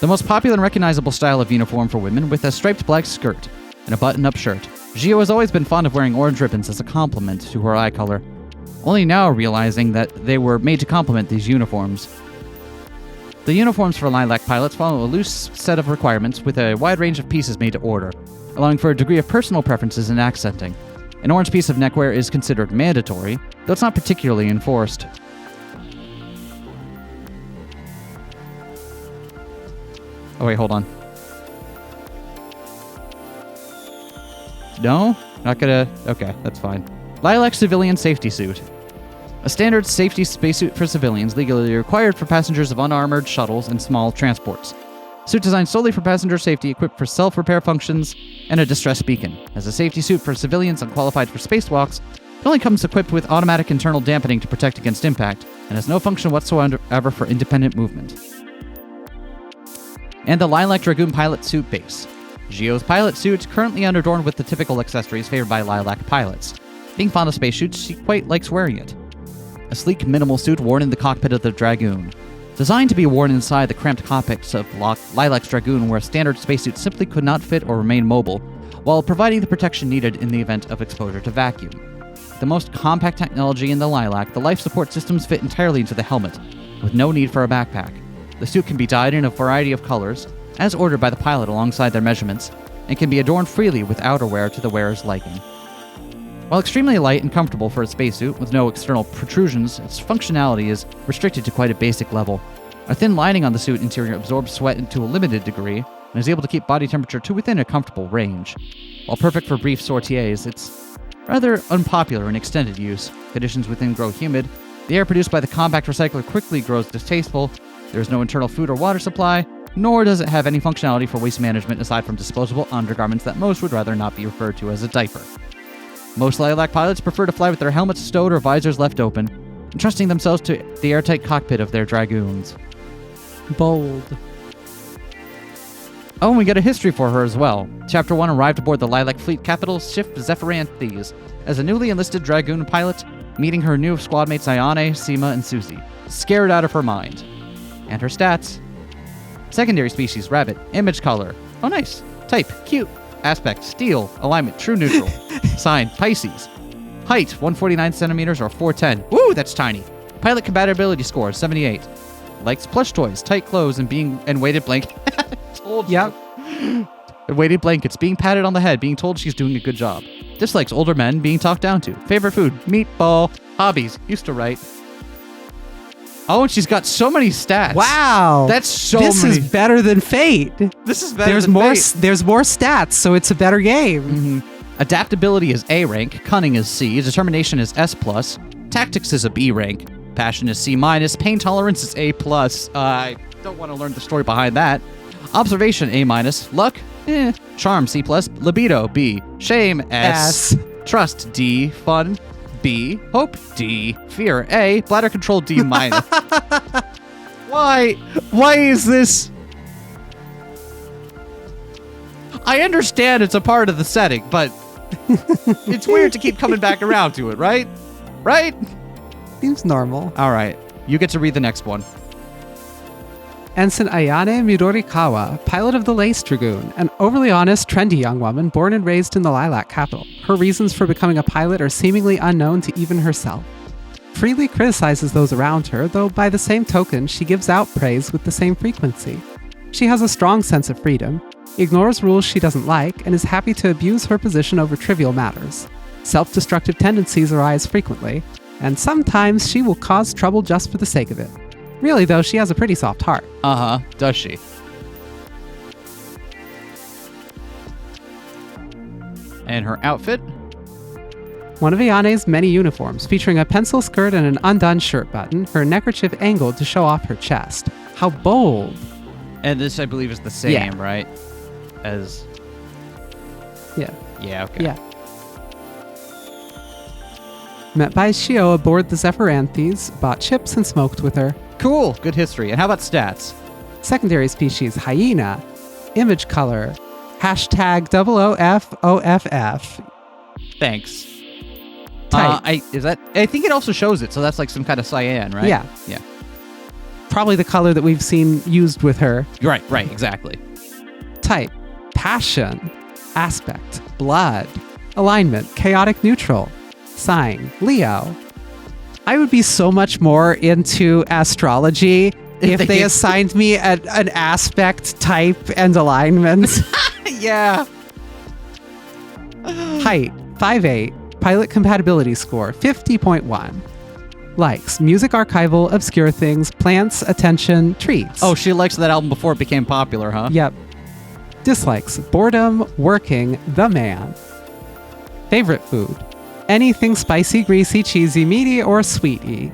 The most popular and recognizable style of uniform for women, with a striped black skirt and a button-up shirt. Gio has always been fond of wearing orange ribbons as a compliment to her eye color, only now realizing that they were made to complement these uniforms. The uniforms for Lilac pilots follow a loose set of requirements with a wide range of pieces made to order, allowing for a degree of personal preferences in accenting. An orange piece of neckwear is considered mandatory, though it's not particularly enforced. Oh wait, hold on. No? Not gonna... Okay, that's fine. Lilac Civilian Safety Suit. A standard safety spacesuit for civilians legally required for passengers of unarmored shuttles and small transports. Suit designed solely for passenger safety, equipped for self-repair functions, and a distress beacon. As a safety suit for civilians unqualified for spacewalks, it only comes equipped with automatic internal dampening to protect against impact, and has no function whatsoever for independent movement. And the Lilac Dragoon pilot suit base. Gio's pilot suit, currently unadorned with the typical accessories favored by Lilac pilots. Being fond of spacesuits, she quite likes wearing it. A sleek, minimal suit worn in the cockpit of the Dragoon. Designed to be worn inside the cramped cockpits of Lilac's Dragoon, where standard spacesuits simply could not fit or remain mobile, while providing the protection needed in the event of exposure to vacuum. The most compact technology in the Lilac, the life support systems fit entirely into the helmet, with no need for a backpack. The suit can be dyed in a variety of colors, as ordered by the pilot alongside their measurements, and can be adorned freely with outerwear to the wearer's liking. While extremely light and comfortable for a spacesuit with no external protrusions, its functionality is restricted to quite a basic level. A thin lining on the suit interior absorbs sweat to a limited degree, and is able to keep body temperature to within a comfortable range. While perfect for brief sorties, it's rather unpopular in extended use. Conditions within grow humid, the air produced by the compact recycler quickly grows distasteful, there is no internal food or water supply, nor does it have any functionality for waste management aside from disposable undergarments that most would rather not be referred to as a diaper. Most Lilac pilots prefer to fly with their helmets stowed or visors left open, entrusting themselves to the airtight cockpit of their Dragoons. Bold. Oh, and we get a history for her as well. Chapter 1 arrived aboard the Lilac Fleet capital ship Zephyranthes as a newly enlisted Dragoon pilot, meeting her new squad mates Ayane, Seema, and Susie, scared out of her mind. And her stats. Secondary species, rabbit. Image color. Oh, nice. Type, cute. Aspect, steel. Alignment, true neutral. Sign, Pisces. Height, 149 centimeters or 4'10". Woo, that's tiny. Pilot compatibility score, 78. Likes plush toys, tight clothes, and weighted blanket. Yep. Weighted blankets, being patted on the head, being told she's doing a good job. Dislikes older men, being talked down to. Favorite food, meatball. Hobbies, used to write. Oh, and she's got so many stats. Wow. That's so this many. This is better than Fate. This is better there's than more Fate. There's more stats, so it's a better game. Mm-hmm. Adaptability is A rank, cunning is C, determination is S+, Tactics is a B rank. Passion is C-. Pain tolerance is A+. I don't want to learn the story behind that. Observation A-. Luck? Charm C+. Libido B. Shame S. Trust D. Fun B. Hope D. Fear A. Bladder control D-. Why is this? I understand it's a part of the setting, but it's weird to keep coming back around to it, right? Right? Seems normal. All right. You get to read the next one. Ensign Ayane Midorikawa, pilot of the Lace Dragoon, an overly honest, trendy young woman born and raised in the Lilac capital. Her reasons for becoming a pilot are seemingly unknown to even herself. Freely criticizes those around her, though by the same token, she gives out praise with the same frequency. She has a strong sense of freedom, ignores rules she doesn't like, and is happy to abuse her position over trivial matters. Self-destructive tendencies arise frequently, and sometimes she will cause trouble just for the sake of it. Really, though, she has a pretty soft heart. Uh-huh. Does she? And her outfit? One of Ayane's many uniforms, featuring a pencil skirt and an undone shirt button, her neckerchief angled to show off her chest. How bold! And this, I believe, is the same, Yeah. right? As... Yeah. Yeah, okay. Yeah. Met by Shio aboard the Zephyranthes, bought chips and smoked with her. Cool. Good history. And how about stats? Secondary species, hyena. Image color, hashtag OOFOFF. Thanks. Type. I think it also shows it, so that's like some kind of cyan, right? Yeah. Yeah. Probably the color that we've seen used with her. Right, exactly. Type, passion. Aspect, blood. Alignment, chaotic neutral. Sign, Leo. I would be so much more into astrology if they they did- assigned me an aspect, type, and alignment. Yeah. Height, 5'8". Pilot compatibility score, 50.1. Likes, music archival, obscure things, plants, attention, treats. Oh, she likes that album before it became popular, huh? Yep. Dislikes, boredom, working, the man. Favorite food, anything spicy, greasy, cheesy, meaty, or sweety.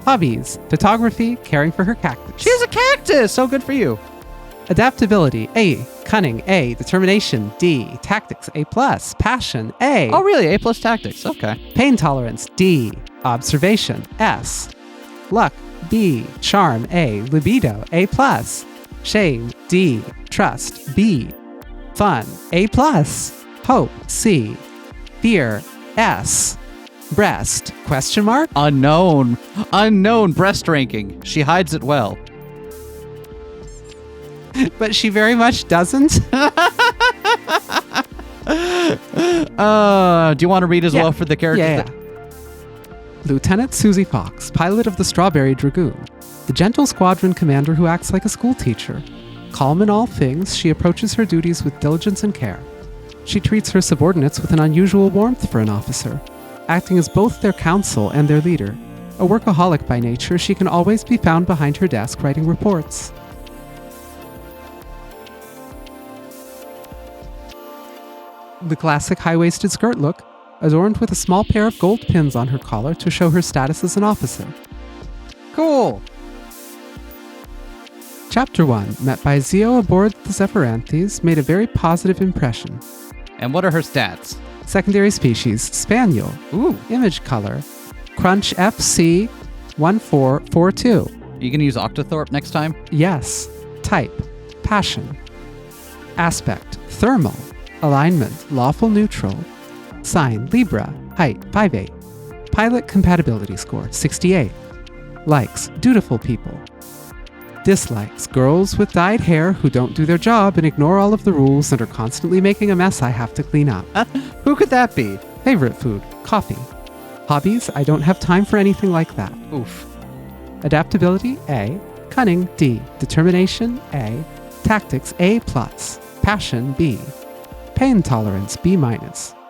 Hobbies, photography, caring for her cactus. She has a cactus. So good for you. Adaptability, A. Cunning, A. Determination, D. Tactics, A+. Passion, A. Oh, really? A+ tactics. Okay. Pain tolerance, D. Observation, S. Luck, B. Charm, A. Libido, A+. Shame, D. Trust, B. Fun, A+. Hope, C. Fear, S. Breast, question mark? Unknown breast ranking. She hides it well. But she very much doesn't. Do you want to read as Yeah. well for the characters? Yeah. Lieutenant Susie Fox, pilot of the Strawberry Dragoon, the gentle squadron commander who acts like a school teacher. Calm in all things, she approaches her duties with diligence and care. She treats her subordinates with an unusual warmth for an officer, acting as both their counsel and their leader. A workaholic by nature, she can always be found behind her desk writing reports. The classic high-waisted skirt look, adorned with a small pair of gold pins on her collar to show her status as an officer. Cool. Chapter 1, met by Zio aboard the Zephyranthes, made a very positive impression. And what are her stats? Secondary species, Spaniel. Ooh. Image color, Crunch FC 1442. Are you going to use Octothorpe next time? Yes. Type, passion. Aspect, thermal. Alignment, lawful neutral. Sign, Libra. Height, 5'8". Pilot compatibility score, 68. Likes, dutiful people. Dislikes, girls with dyed hair who don't do their job and ignore all of the rules and are constantly making a mess I have to clean up. Who could that be? Favorite food, coffee. Hobbies, I don't have time for anything like that. Oof. Adaptability, A. Cunning, D. Determination, A. Tactics, A+. Passion, B. Pain tolerance, B-.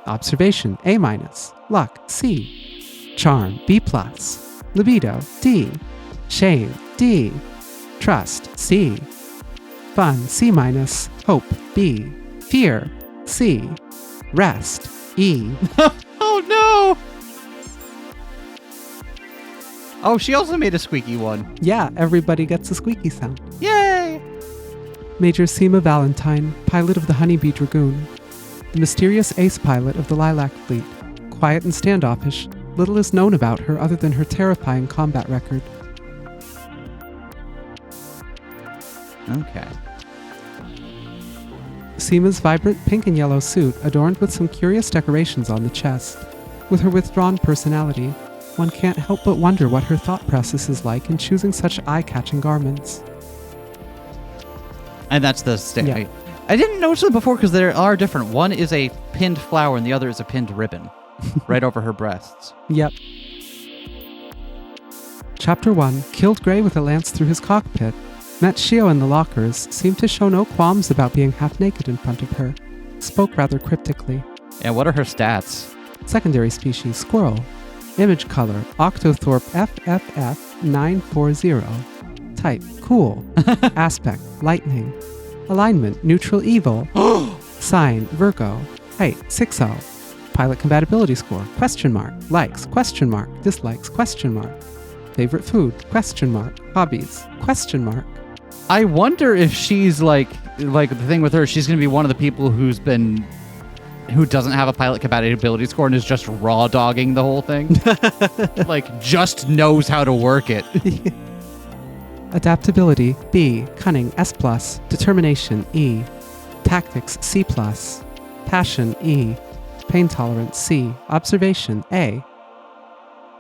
Observation, A-. Luck, C. Charm, B+. Libido, D. Shame, D. Trust, C. Fun, C-. Hope, B. Fear, C. Rest, E. Oh, no. Oh, she also made a squeaky one. Yeah, everybody gets a squeaky sound. Yay! Major Seema Valentine, pilot of the Honeybee Dragoon. The mysterious ace pilot of the Lilac Fleet. Quiet and standoffish, little is known about her other than her terrifying combat record. Okay. Seema's vibrant pink and yellow suit adorned with some curious decorations on the chest. With her withdrawn personality, one can't help but wonder what her thought process is like in choosing such eye-catching garments. And that's the state. Yeah. I didn't notice it before because there are different. One is a pinned flower and the other is a pinned ribbon right over her breasts. Yep. Chapter 1, killed Gray with a lance through his cockpit. Met Shio in the lockers, seemed to show no qualms about being half-naked in front of her. Spoke rather cryptically. And what are her stats? Secondary species, squirrel. Image color, Octothorpe FFF940. Type, cool. Aspect, lightning. Alignment, neutral evil. Sign, Virgo. Height, 6'0". Pilot compatibility score, question mark. Likes, question mark. Dislikes, question mark. Favorite food, question mark. Hobbies, question mark. I wonder if she's like the thing with her, she's going to be one of the people who doesn't have a pilot compatibility score and is just raw dogging the whole thing. Like, just knows how to work it. Adaptability, B. Cunning, S+. Determination, E. Tactics, C+. Passion, E. Pain tolerance, C. Observation, A.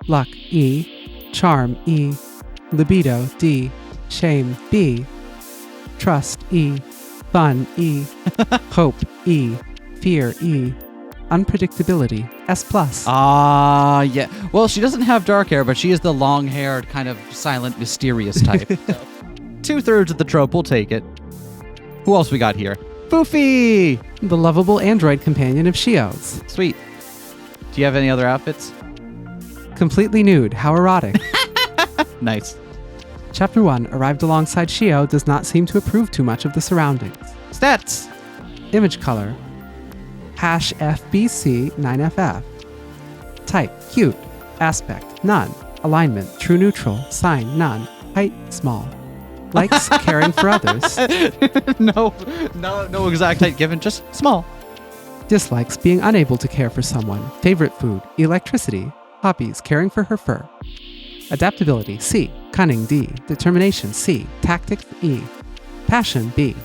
Luck, E. Charm, E. Libido, D. Shame, B. Trust, E. Fun, E. Hope, E. Fear, E. Unpredictability, S+. Yeah. Well, she doesn't have dark hair, but she is the long-haired, kind of silent, mysterious type. So, 2/3 of the trope, we'll take it. Who else we got here? Foofy! The lovable android companion of Shio's. Sweet. Do you have any other outfits? Completely nude, how erotic. Nice. Chapter 1, arrived alongside Shio, does not seem to approve too much of the surroundings. Stats! Image color, #FBC9FF. Type, cute. Aspect, none. Alignment, true neutral. Sign, none. Height, small. Likes, caring for others. No exact height given, just small. Dislikes, being unable to care for someone. Favorite food, electricity. Hobbies, caring for her fur. Adaptability, C. Cunning, D. Determination, C. Tactics, E. Passion, B.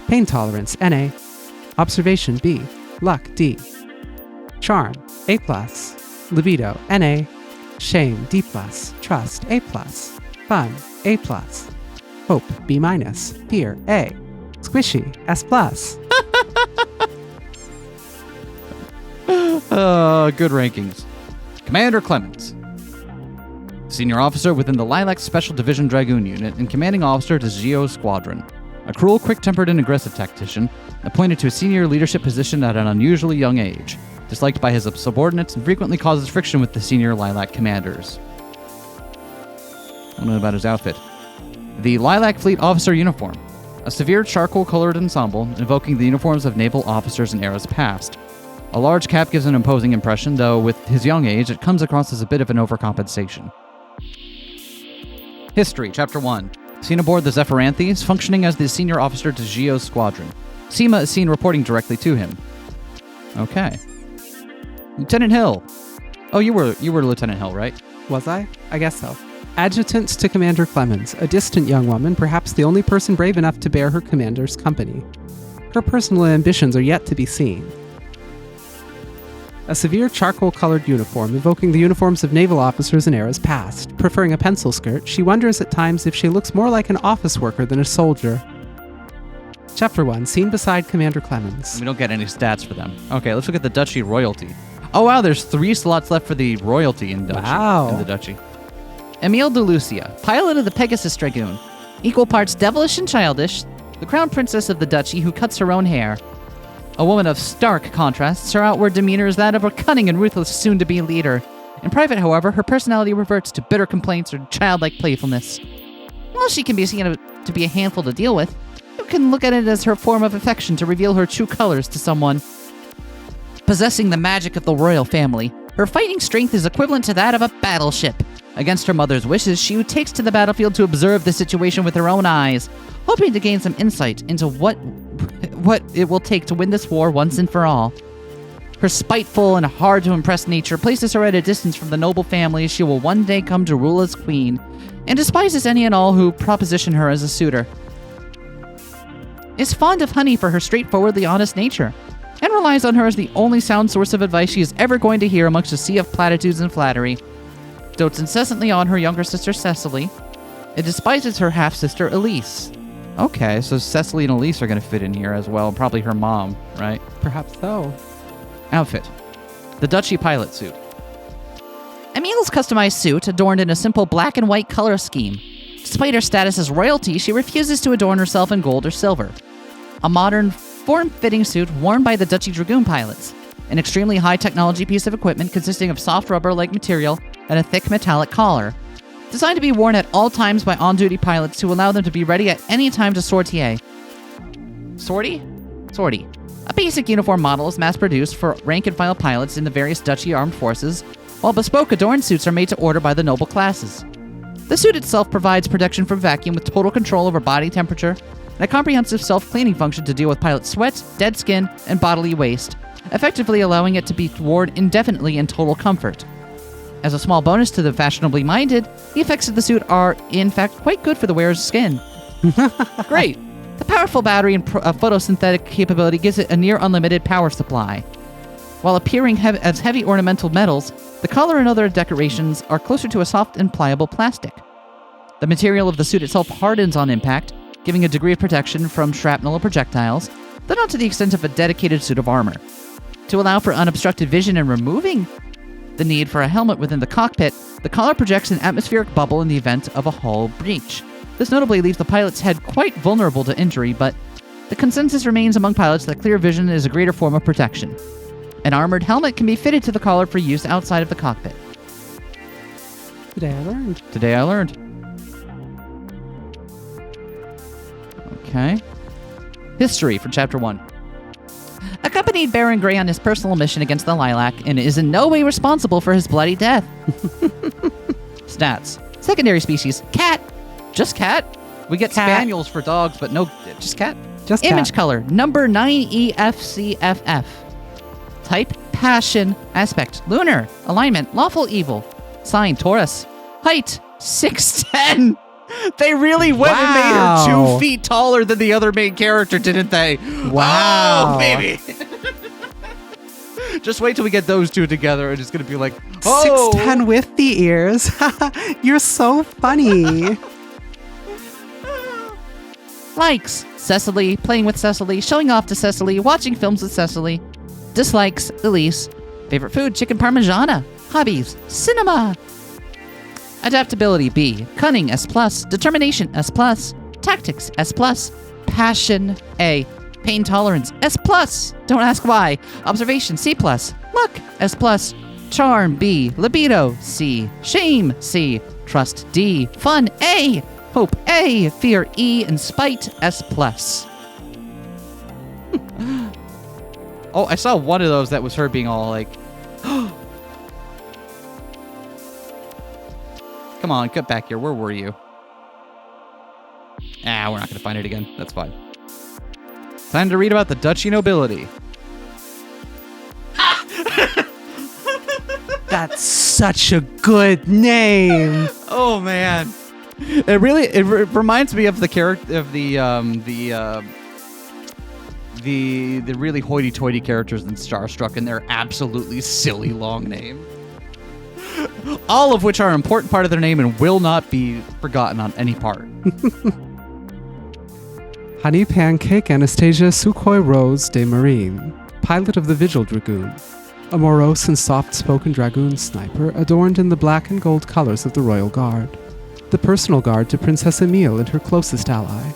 Pain tolerance, NA. Observation, B. Luck, D. Charm, A+. Libido, NA. Shame, D+. Trust, A+. Fun, A+. Hope, B-. Fear, A. Squishy, S+. Good rankings. Commander Clemens. Senior officer within the Lilac Special Division Dragoon Unit and commanding officer to Zio's squadron. A cruel, quick-tempered, and aggressive tactician, appointed to a senior leadership position at an unusually young age. Disliked by his subordinates and frequently causes friction with the senior Lilac commanders. I don't know about his outfit. The Lilac Fleet officer uniform. A severe charcoal-colored ensemble invoking the uniforms of naval officers in eras past. A large cap gives an imposing impression, though with his young age, it comes across as a bit of an overcompensation. History, Chapter 1. Seen aboard the Zephyranthes, functioning as the senior officer to Zio's squadron. Seema is seen reporting directly to him. Okay. Lieutenant Hill. Oh, you were Lieutenant Hill, right? Was I? I guess so. Adjutant to Commander Clemens, a distant young woman, perhaps the only person brave enough to bear her commander's company. Her personal ambitions are yet to be seen. A severe charcoal-colored uniform, evoking the uniforms of naval officers in eras past. Preferring a pencil skirt, she wonders at times if she looks more like an office worker than a soldier. Chapter 1, seen beside Commander Clemens. We don't get any stats for them. Okay, let's look at the Duchy royalty. Oh wow, there's 3 slots left for the royalty in Duchy. Wow. In the Duchy. Emile de Lucia, pilot of the Pegasus Dragoon. Equal parts devilish and childish. The crown princess of the Duchy who cuts her own hair. A woman of stark contrasts, her outward demeanor is that of a cunning and ruthless soon-to-be leader. In private, however, her personality reverts to bitter complaints or childlike playfulness. While she can be seen to be a handful to deal with, you can look at it as her form of affection to reveal her true colors to someone. Possessing the magic of the royal family, her fighting strength is equivalent to that of a battleship. Against her mother's wishes, she takes to the battlefield to observe the situation with her own eyes, hoping to gain some insight into what it will take to win this war once and for all. Her spiteful and hard-to-impress nature places her at a distance from the noble family she will one day come to rule as queen, and despises any and all who proposition her as a suitor. Is fond of Honey for her straightforwardly honest nature, and relies on her as the only sound source of advice she is ever going to hear amongst a sea of platitudes and flattery. Dotes incessantly on her younger sister Cecily, and despises her half-sister Elise. Okay, so Cecily and Elise are going to fit in here as well, probably her mom, right? Perhaps so. Outfit. The Duchy pilot suit. Emile's customized suit, adorned in a simple black and white color scheme. Despite her status as royalty, she refuses to adorn herself in gold or silver. A modern, form-fitting suit worn by the Duchy Dragoon pilots. An extremely high-technology piece of equipment consisting of soft rubber-like material and a thick metallic collar. Designed to be worn at all times by on-duty pilots to allow them to be ready at any time to sortie. Sortie? Sortie. A basic uniform model is mass-produced for rank-and-file pilots in the various Duchy armed forces, while bespoke adorned suits are made to order by the noble classes. The suit itself provides protection from vacuum with total control over body temperature, and a comprehensive self-cleaning function to deal with pilot sweat, dead skin, and bodily waste, effectively allowing it to be worn indefinitely in total comfort. As a small bonus to the fashionably minded, the effects of the suit are, in fact, quite good for the wearer's skin. Great! The powerful battery and photosynthetic capability gives it a near unlimited power supply. While appearing as heavy ornamental metals, the collar and other decorations are closer to a soft and pliable plastic. The material of the suit itself hardens on impact, giving a degree of protection from shrapnel or projectiles, though not to the extent of a dedicated suit of armor. To allow for unobstructed vision and removing the need for a helmet within the cockpit, the collar projects an atmospheric bubble in the event of a hull breach. This notably leaves the pilot's head quite vulnerable to injury, but the consensus remains among pilots that clear vision is a greater form of protection. An armored helmet can be fitted to the collar for use outside of the cockpit. Today I learned. Okay. History for Chapter 1. Accompanied Baron Grey on his personal mission against the Lilac and is in no way responsible for his bloody death. Stats. Secondary species, cat. Just cat. We get Cat. spaniels for dogs, but no, just cat. Just Image cat. color, number 9EFCFF. Type, passion. Aspect, lunar. Alignment, lawful evil. Sign, Taurus. Height, 6'10". They really went and made her Wow. 2 feet taller than the other main character, didn't they? Wow. Oh, baby. Just wait till we get those two together and it's going to be like, oh. 6'10" with the ears. You're so funny. Likes, Cecily, playing with Cecily, showing off to Cecily, watching films with Cecily. Dislikes, Elise. Favorite food, chicken parmigiana. Hobbies, cinema. Adaptability, B. Cunning, S+. Determination, S+. Tactics, S+. Passion, A. Pain tolerance, S+. Don't ask why. Observation, C+. Luck, S+. Charm, B. Libido, C. Shame, C. Trust, D. Fun, A. Hope, A. Fear, E. And spite, S+. Oh, I saw one of those that was her being all like, come on, get back here. Where were you? Ah, we're not going to find it again. That's fine. Time to read about the Duchy nobility. That's such a good name. Oh, man. It reminds me of the character of the really hoity-toity characters in Starstruck and their absolutely silly long name. All of which are an important part of their name and will not be forgotten on any part. Honey Pancake Anastasia Sukhoi Rose de Marine, pilot of the Vigil Dragoon, a morose and soft-spoken Dragoon sniper adorned in the black and gold colors of the Royal Guard, the personal guard to Princess Emile and her closest ally.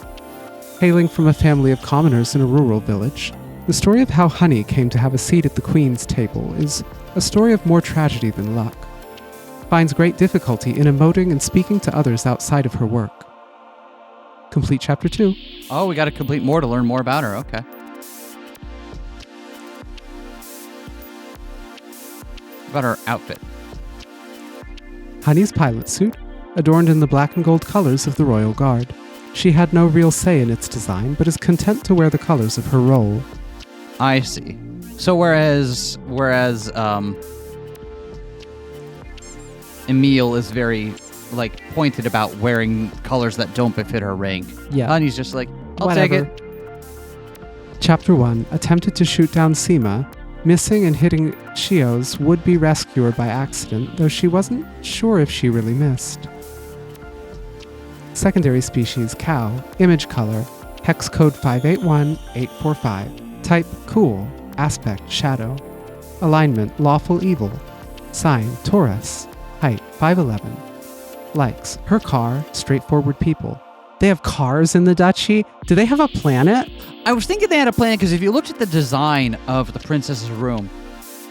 Hailing from a family of commoners in a rural village, the story of how Honey came to have a seat at the Queen's table is a story of more tragedy than luck. Finds great difficulty in emoting and speaking to others outside of her work. Complete Chapter 2. Oh, we got to complete more to learn more about her. Okay. About her outfit. Honey's pilot suit, adorned in the black and gold colors of the Royal Guard. She had no real say in its design, but is content to wear the colors of her role. I see. So whereas Emile is very pointed about wearing colors that don't befit her rank. Yeah. Honey's just like, I'll Whatever. take it. Chapter 1 attempted to shoot down Seema, missing and hitting Shio's would-be rescuer by accident, though she wasn't sure if she really missed. Secondary species cow, image color, hex code 581845, type cool, aspect shadow, alignment lawful evil, sign Taurus, height 5'11", likes her car, straightforward people. They have cars in the Duchy? Do they have a planet? I was thinking they had a planet because if you looked at the design of the princess's room,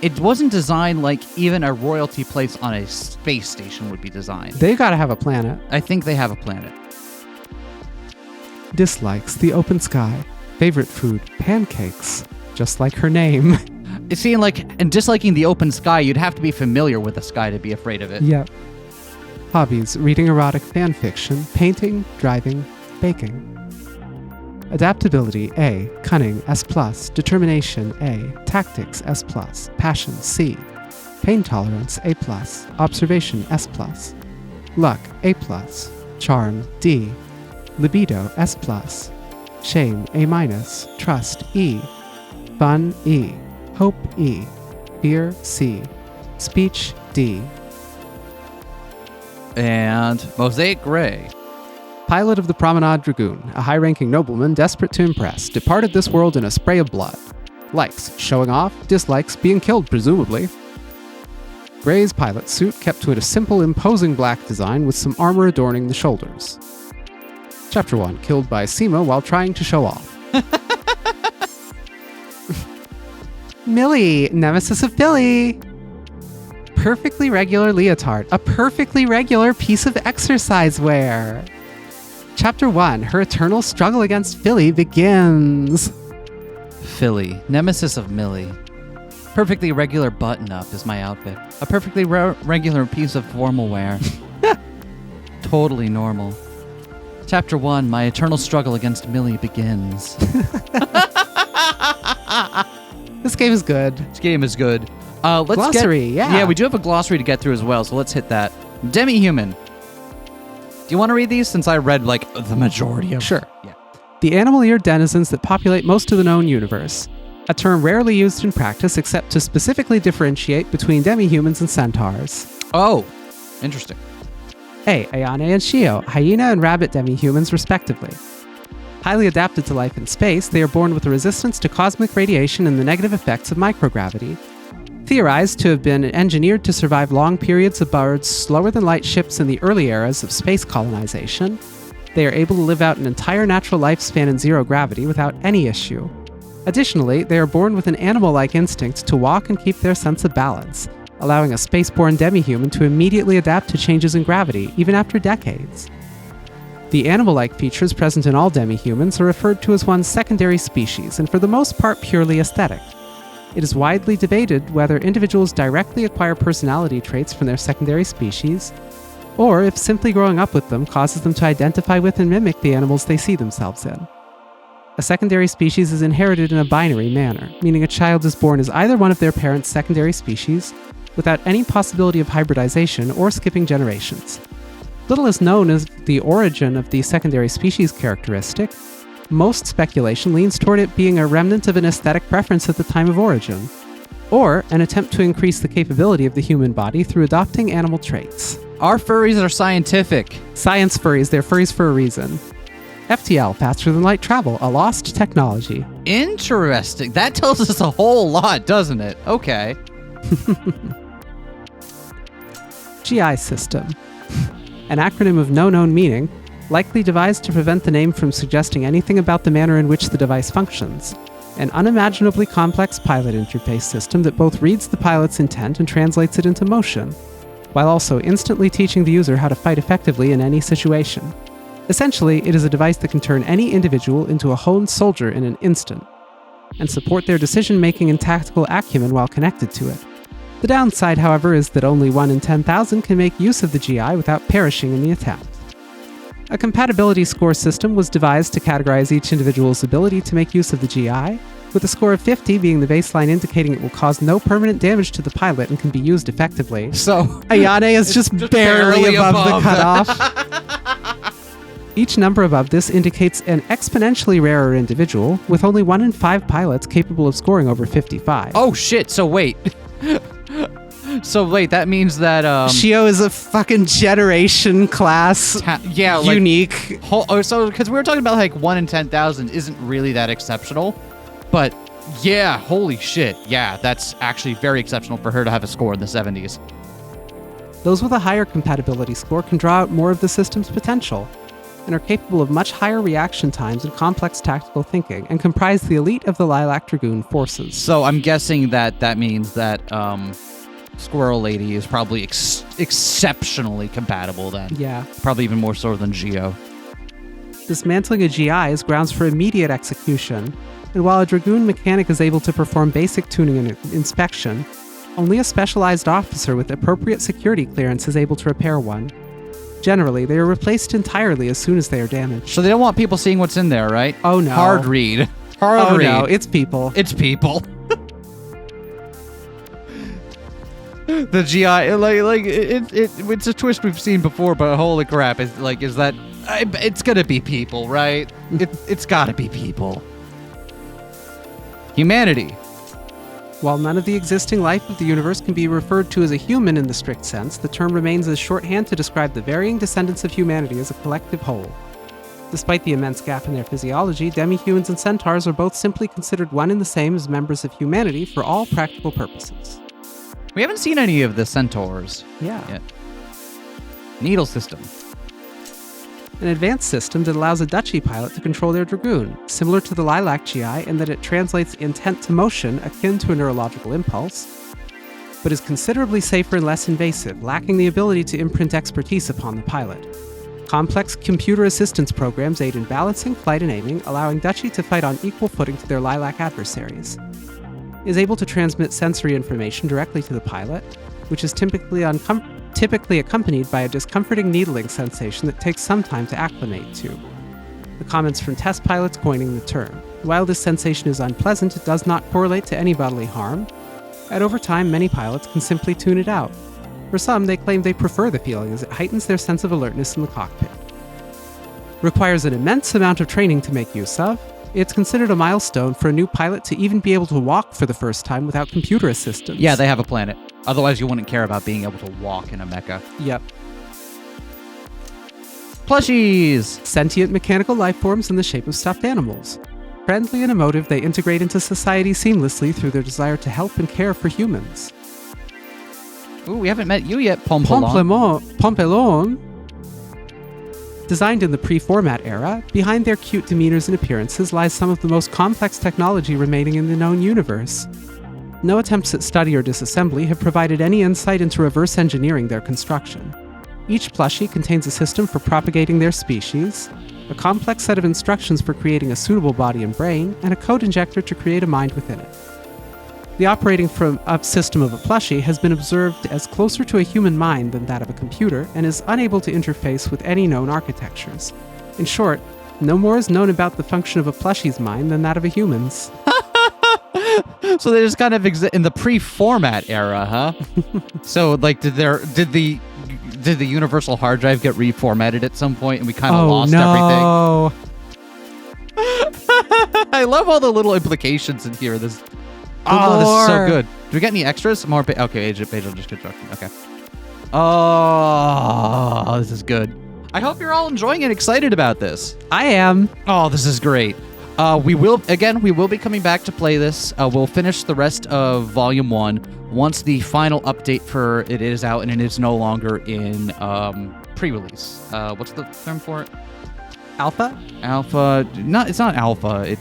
it wasn't designed like even a royalty place on a space station would be designed. They gotta have a planet. I think they have a planet. Dislikes the open sky. Favorite food, pancakes. Just like her name. See, and disliking the open sky, you'd have to be familiar with the sky to be afraid of it. Yep. Hobbies, reading erotic fan fiction, painting, driving, baking. Adaptability, A. Cunning, S+. Determination, A. Tactics, S+. Passion, C. Pain tolerance, A+. Observation, S+. Luck, A+. Charm, D. Libido, S+. Shame, A-. Trust, E. Fun, E. Hope, E. Fear, C. Speech, D. And Mosaic Gray. Pilot of the Promenade Dragoon, a high-ranking nobleman desperate to impress, departed this world in a spray of blood. Likes, showing off, dislikes, being killed presumably. Gray's pilot suit kept to a simple, imposing black design with some armor adorning the shoulders. Chapter 1, killed by Seema while trying to show off. Millie, nemesis of Billy. Perfectly regular leotard, a perfectly regular piece of exercise wear. Chapter 1, her eternal struggle against Philly begins. Philly, nemesis of Millie. Perfectly regular button-up is my outfit. A perfectly regular piece of formal wear. Totally normal. Chapter 1, my eternal struggle against Millie begins. This game is good. This game is good. Let's Glossary, yeah. Yeah, we do have a glossary to get through as well, so let's hit that. Demi-human. Do you want to read these since I read, the majority of Sure. Yeah. The animal-eared denizens that populate most of the known universe. A term rarely used in practice except to specifically differentiate between demi-humans and centaurs. Oh, interesting. A. Ayane and Shio, hyena and rabbit demi-humans respectively. Highly adapted to life in space, they are born with a resistance to cosmic radiation and the negative effects of microgravity. Theorized to have been engineered to survive long periods aboard slower-than-light ships in the early eras of space colonization, they are able to live out an entire natural lifespan in zero gravity without any issue. Additionally, they are born with an animal-like instinct to walk and keep their sense of balance, allowing a spaceborne demi-human to immediately adapt to changes in gravity, even after decades. The animal-like features present in all demi-humans are referred to as one's secondary species, and for the most part purely aesthetic. It is widely debated whether individuals directly acquire personality traits from their secondary species, or if simply growing up with them causes them to identify with and mimic the animals they see themselves in. A secondary species is inherited in a binary manner, meaning a child is born as either one of their parents' secondary species, without any possibility of hybridization or skipping generations. Little is known as the origin of the secondary species characteristic. Most speculation leans toward it being a remnant of an aesthetic preference at the time of origin, or an attempt to increase the capability of the human body through adopting animal traits. Our furries are scientific. Science furries, they're furries for a reason. FTL, faster than light travel, a lost technology. Interesting. That tells us a whole lot, doesn't it? Okay. GI system. An acronym of no known meaning, likely devised to prevent the name from suggesting anything about the manner in which the device functions. An unimaginably complex pilot interface system that both reads the pilot's intent and translates it into motion, while also instantly teaching the user how to fight effectively in any situation. Essentially, it is a device that can turn any individual into a honed soldier in an instant, and support their decision-making and tactical acumen while connected to it. The downside, however, is that only 1 in 10,000 can make use of the GI without perishing in the attempt. A compatibility score system was devised to categorize each individual's ability to make use of the GI, with a score of 50 being the baseline indicating it will cause no permanent damage to the pilot and can be used effectively. So Ayane is just barely above the cutoff. Each number above this indicates an exponentially rarer individual, with only 1 in 5 pilots capable of scoring over 55. Oh shit, so wait. That means that Shio is a fucking generation class unique. So because we were talking about like 1 in 10,000 isn't really that exceptional, but yeah, holy shit, yeah, that's actually very exceptional for her to have a score in the 70s. Those with a higher compatibility score can draw out more of the system's potential, and are capable of much higher reaction times and complex tactical thinking, and comprise the elite of the Lilac Dragoon forces. So I'm guessing that means that Squirrel Lady is probably exceptionally compatible then. Yeah. Probably even more so than Geo. Dismantling a GI is grounds for immediate execution, and while a Dragoon mechanic is able to perform basic tuning and inspection, only a specialized officer with appropriate security clearance is able to repair one. Generally, they are replaced entirely as soon as they are damaged. So they don't want people seeing what's in there, right? Oh no. Hard read. Oh no, it's people. It's people. The GI, it's a twist we've seen before, but holy crap, it's gonna be people, right? It's gotta be people. Humanity. While none of the existing life of the universe can be referred to as a human in the strict sense, the term remains as shorthand to describe the varying descendants of humanity as a collective whole. Despite the immense gap in their physiology, demi-humans and centaurs are both simply considered one and the same as members of humanity for all practical purposes. We haven't seen any of the centaurs Yeah. yet. Needle system. An advanced system that allows a Duchy pilot to control their Dragoon, similar to the Lilac GI in that it translates intent to motion akin to a neurological impulse, but is considerably safer and less invasive, lacking the ability to imprint expertise upon the pilot. Complex computer assistance programs aid in balancing, flight, and aiming, allowing Duchy to fight on equal footing to their Lilac adversaries. Is able to transmit sensory information directly to the pilot, which is typically accompanied by a discomforting needling sensation that takes some time to acclimate to. The comments from test pilots coining the term. While this sensation is unpleasant, it does not correlate to any bodily harm, and over time many pilots can simply tune it out. For some, they claim they prefer the feeling as it heightens their sense of alertness in the cockpit. Requires an immense amount of training to make use of. It's considered a milestone for a new pilot to even be able to walk for the first time without computer assistance. Yeah, they have a planet. Otherwise, you wouldn't care about being able to walk in a mecha. Yep. Plushies! Sentient mechanical life forms in the shape of stuffed animals. Friendly and emotive, they integrate into society seamlessly through their desire to help and care for humans. Ooh, we haven't met you yet, Pompelon. Pompelon. Designed in the pre-format era, behind their cute demeanors and appearances lies some of the most complex technology remaining in the known universe. No attempts at study or disassembly have provided any insight into reverse engineering their construction. Each plushie contains a system for propagating their species, a complex set of instructions for creating a suitable body and brain, and a code injector to create a mind within it. The operating system of a plushie has been observed as closer to a human mind than that of a computer, and is unable to interface with any known architectures. In short, no more is known about the function of a plushie's mind than that of a human's. So they just kind of exist in the pre-format era, huh? So, like, did the universal hard drive get reformatted at some point, and we kind of lost everything? I love all the little implications in here. This is so good. Do we get any extras? More okay, age of just construction. Okay. Oh, this is good. I hope you're all enjoying and excited about this. I am. Oh, this is great. We will be coming back to play this. We'll finish the rest of Volume 1 once the final update for it is out and it is no longer in pre-release. What's the term for it? Alpha? Alpha. It's not alpha.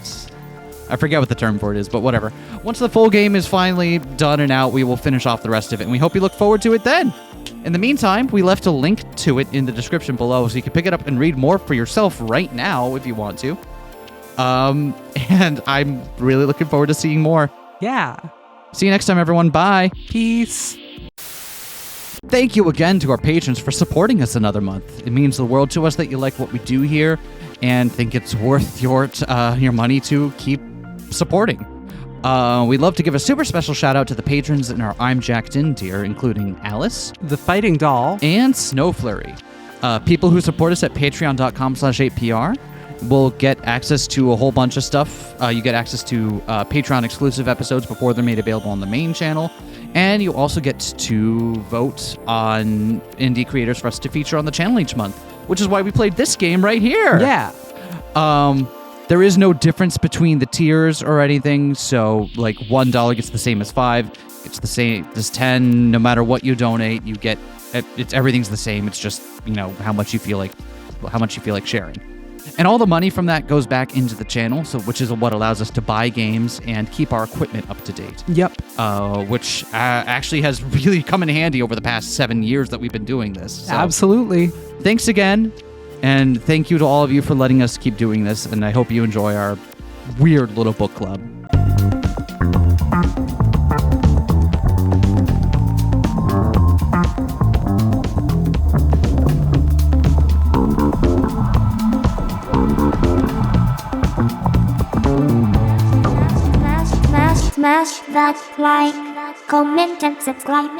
I forget what the term for it is, but whatever. Once the full game is finally done and out, we will finish off the rest of it, and we hope you look forward to it then. In the meantime, we left a link to it in the description below, so you can pick it up and read more for yourself right now if you want to. And I'm really looking forward to seeing more. Yeah. See you next time, everyone. Bye. Peace. Thank you again to our patrons for supporting us another month. It means the world to us that you like what we do here and think it's worth your money to keep supporting. We'd love to give a super special shout out to the patrons in our I'm Jacked In tier, including Alice, The Fighting Doll, and Snowflurry. People who support us at patreon.com/8pr will get access to a whole bunch of stuff. You get access to Patreon exclusive episodes before they're made available on the main channel. And you also get to vote on indie creators for us to feature on the channel each month, which is why we played this game right here. Yeah. There is no difference between the tiers or anything. So like $1 gets the same as $5. It's the same as 10. No matter what you donate, you get everything's the same. It's just, how much you feel like sharing. And all the money from that goes back into the channel, which is what allows us to buy games and keep our equipment up to date. Yep. Which actually has really come in handy over the past 7 years that we've been doing this. So, Absolutely. thanks again, and thank you to all of you for letting us keep doing this, and I hope you enjoy our weird little book club. Smash that like, comment and subscribe.